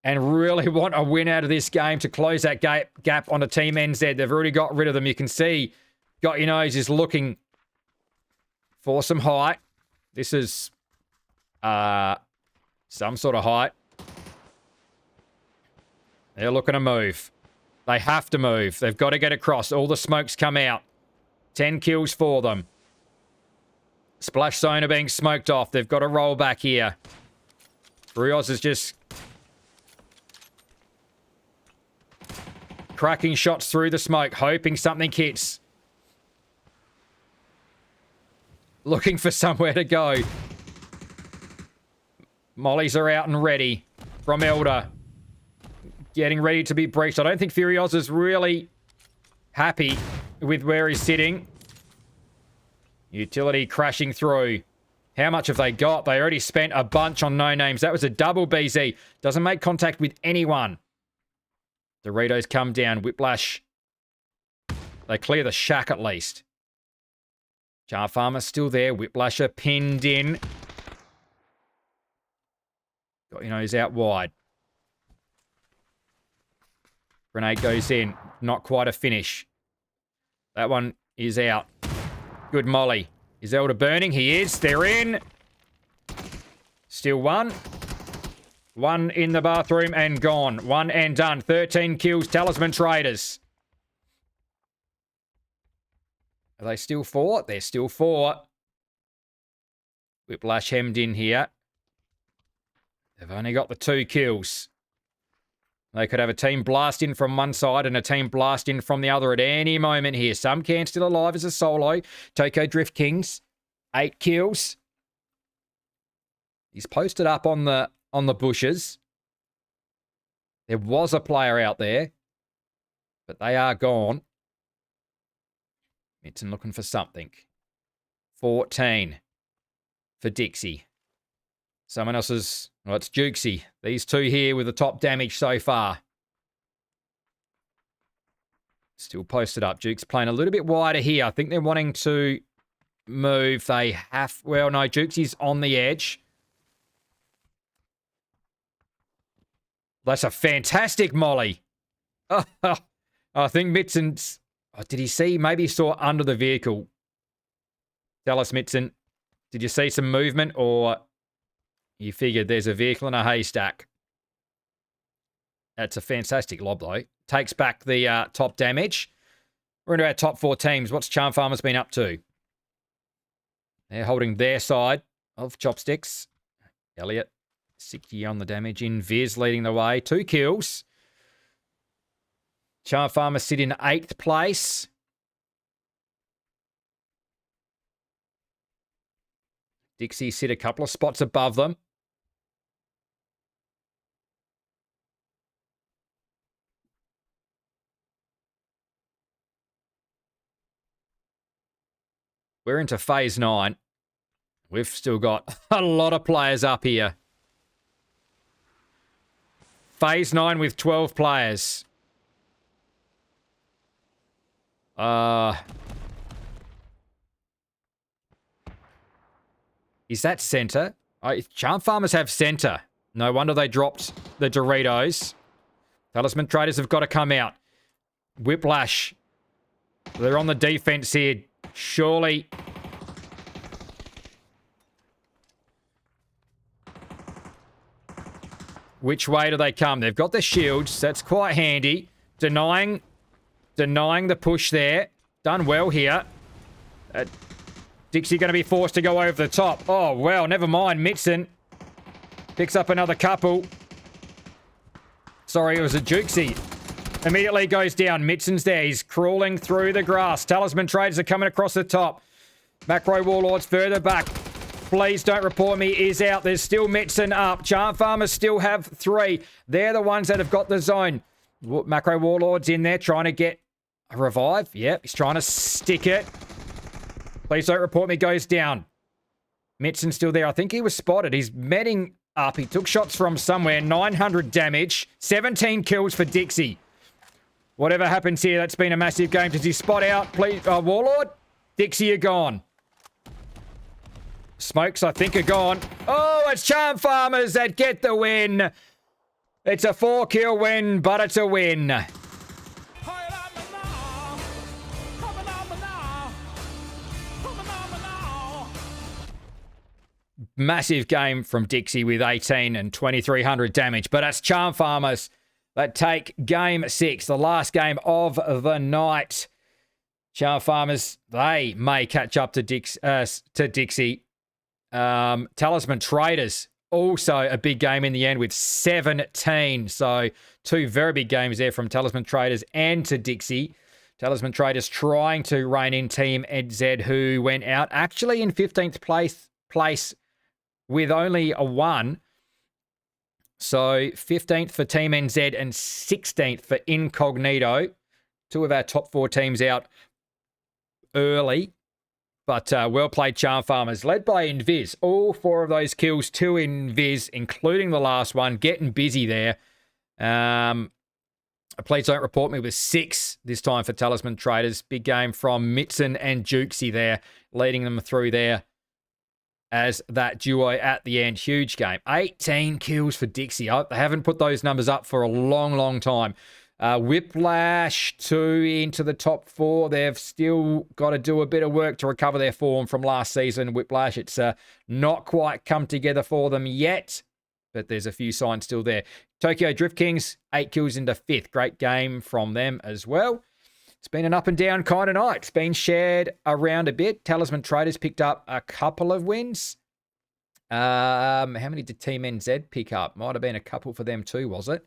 and really want a win out of this game to close that gap on the Team NZ. They've already got rid of them. You can see Got Your Nose is looking for some height. This is some sort of height. They're looking to move. They have to move. They've got to get across. All the smokes come out. 10 kills for them. Splash zone are being smoked off. They've got to roll back here. Rios is just cracking shots through the smoke, hoping something hits. Looking for somewhere to go. Mollies are out and ready from Elder. Getting ready to be breached. I don't think Furios is really happy with where he's sitting. Utility crashing through. How much have they got? They already spent a bunch on no names. That was a double BZ. Doesn't make contact with anyone. Doritos come down. Whiplash. They clear the shack at least. Jar Farmer's still there. Whiplasher pinned in. Got Your Nose out wide. Grenade goes in. Not quite a finish. That one is out. Good molly. Is Elder burning? He is. They're in. Still one. One in the bathroom and gone. One and done. 13 kills. Talisman Traders. Are they still 4? They're still 4. Whiplash hemmed in here. They've only got the 2 kills. They could have a team blast in from one side and a team blast in from the other at any moment here. Ken still alive as a solo. Tokyo Drift Kings 8 kills. He's posted up on the bushes. There was a player out there, but they are gone. Mitson looking for something. 14 for Dixie. Someone else's... Well, it's Jukesy. These two here with the top damage so far. Still posted up. Duke's playing a little bit wider here. I think they're wanting to move. They have... Well, no, Jukesy's on the edge. That's a fantastic molly. Oh, I think Mitson's... Oh, did he see? Maybe he saw under the vehicle. Tell us, Mitson. Did you see some movement, or you figured there's a vehicle in a haystack? That's a fantastic lob, though. Takes back the top damage. We're into our top 4 teams. What's Charm Farmers been up to? They're holding their side of chopsticks. Elliot, 60 on the damage. In Viz leading the way. 2 kills. Charm Farmers sit in 8th place. Dixie sit a couple of spots above them. We're into phase 9. We've still got a lot of players up here. Phase 9 with 12 players. Is that center? Charm Farmers have center. No wonder they dropped the Doritos. Talisman Traders have got to come out. Whiplash. They're on the defense here. Surely. Which way do they come? They've got the shields. That's quite handy. Denying the push there. Done well here. Dixie going to be forced to go over the top. Oh, well, never mind. Mitson picks up another couple. Sorry, it was a Jukesy. Immediately goes down. Mitson's there. He's crawling through the grass. Talisman Traders are coming across the top. Macro Warlords further back. Please don't report me is out. There's still Mitson up. Charm Farmers still have 3. They're the ones that have got the zone. Macro Warlords in there trying to get a revive. Yep, he's trying to stick it. Please don't report me goes down. Mitson's still there. I think he was spotted. He's medding up. He took shots from somewhere. 900 damage. 17 kills for Dixie. Whatever happens here, that's been a massive game. Does he spot out? Please, Warlord? Dixie, you're gone. Smokes, I think, are gone. Oh, it's Charm Farmers that get the win. It's a 4-kill win, but it's a win. Massive game from Dixie with 18 and 2,300 damage. But it's Charm Farmers that take game 6, the last game of the night. Charm Farmers, they may catch up to Dixie. Talisman Traders, also a big game in the end with 17. So 2 very big games there from Talisman Traders and to Dixie. Talisman Traders trying to rein in Team NZ, who went out actually in 15th place with only a 1. So 15th for Team NZ and 16th for Incognito. 2 of our top 4 teams out early. But well played, Charm Farmers, led by Invis. All 4 of those kills to Invis, including the last one. Getting busy there. Please don't report me with 6 this time for Talisman Traders. Big game from Mitson and Jukesy there, leading them through there as that duo at the end. Huge game. 18 kills for Dixie. They haven't put those numbers up for a long, long time. Whiplash 2 into the top 4. They've still got to do a bit of work to recover their form from last season. Whiplash, it's not quite come together for them yet, but there's a few signs still there. Tokyo Drift Kings, 8 kills into 5th. Great game from them as well. It's been an up and down kind of night. It's been shared around a bit. Talisman Traders picked up a couple of wins. How many did Team NZ pick up? Might have been a couple for them too, was it?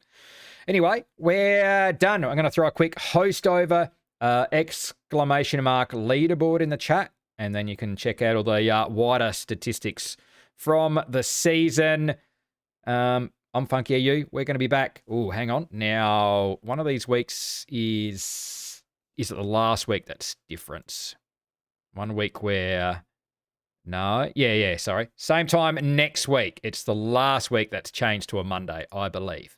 Anyway, we're done. I'm going to throw a quick host over, exclamation mark leaderboard in the chat. And then you can check out all the wider statistics from the season. I'm Funky AU. We're going to be back. Oh, hang on. Now, one of these weeks is it the last week that's different? One week where... No. Yeah, sorry. Same time next week. It's the last week that's changed to a Monday, I believe.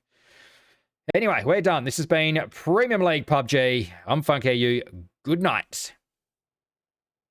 Anyway, we're done. This has been Premium League PUBG. I'm Funky AU. Good night.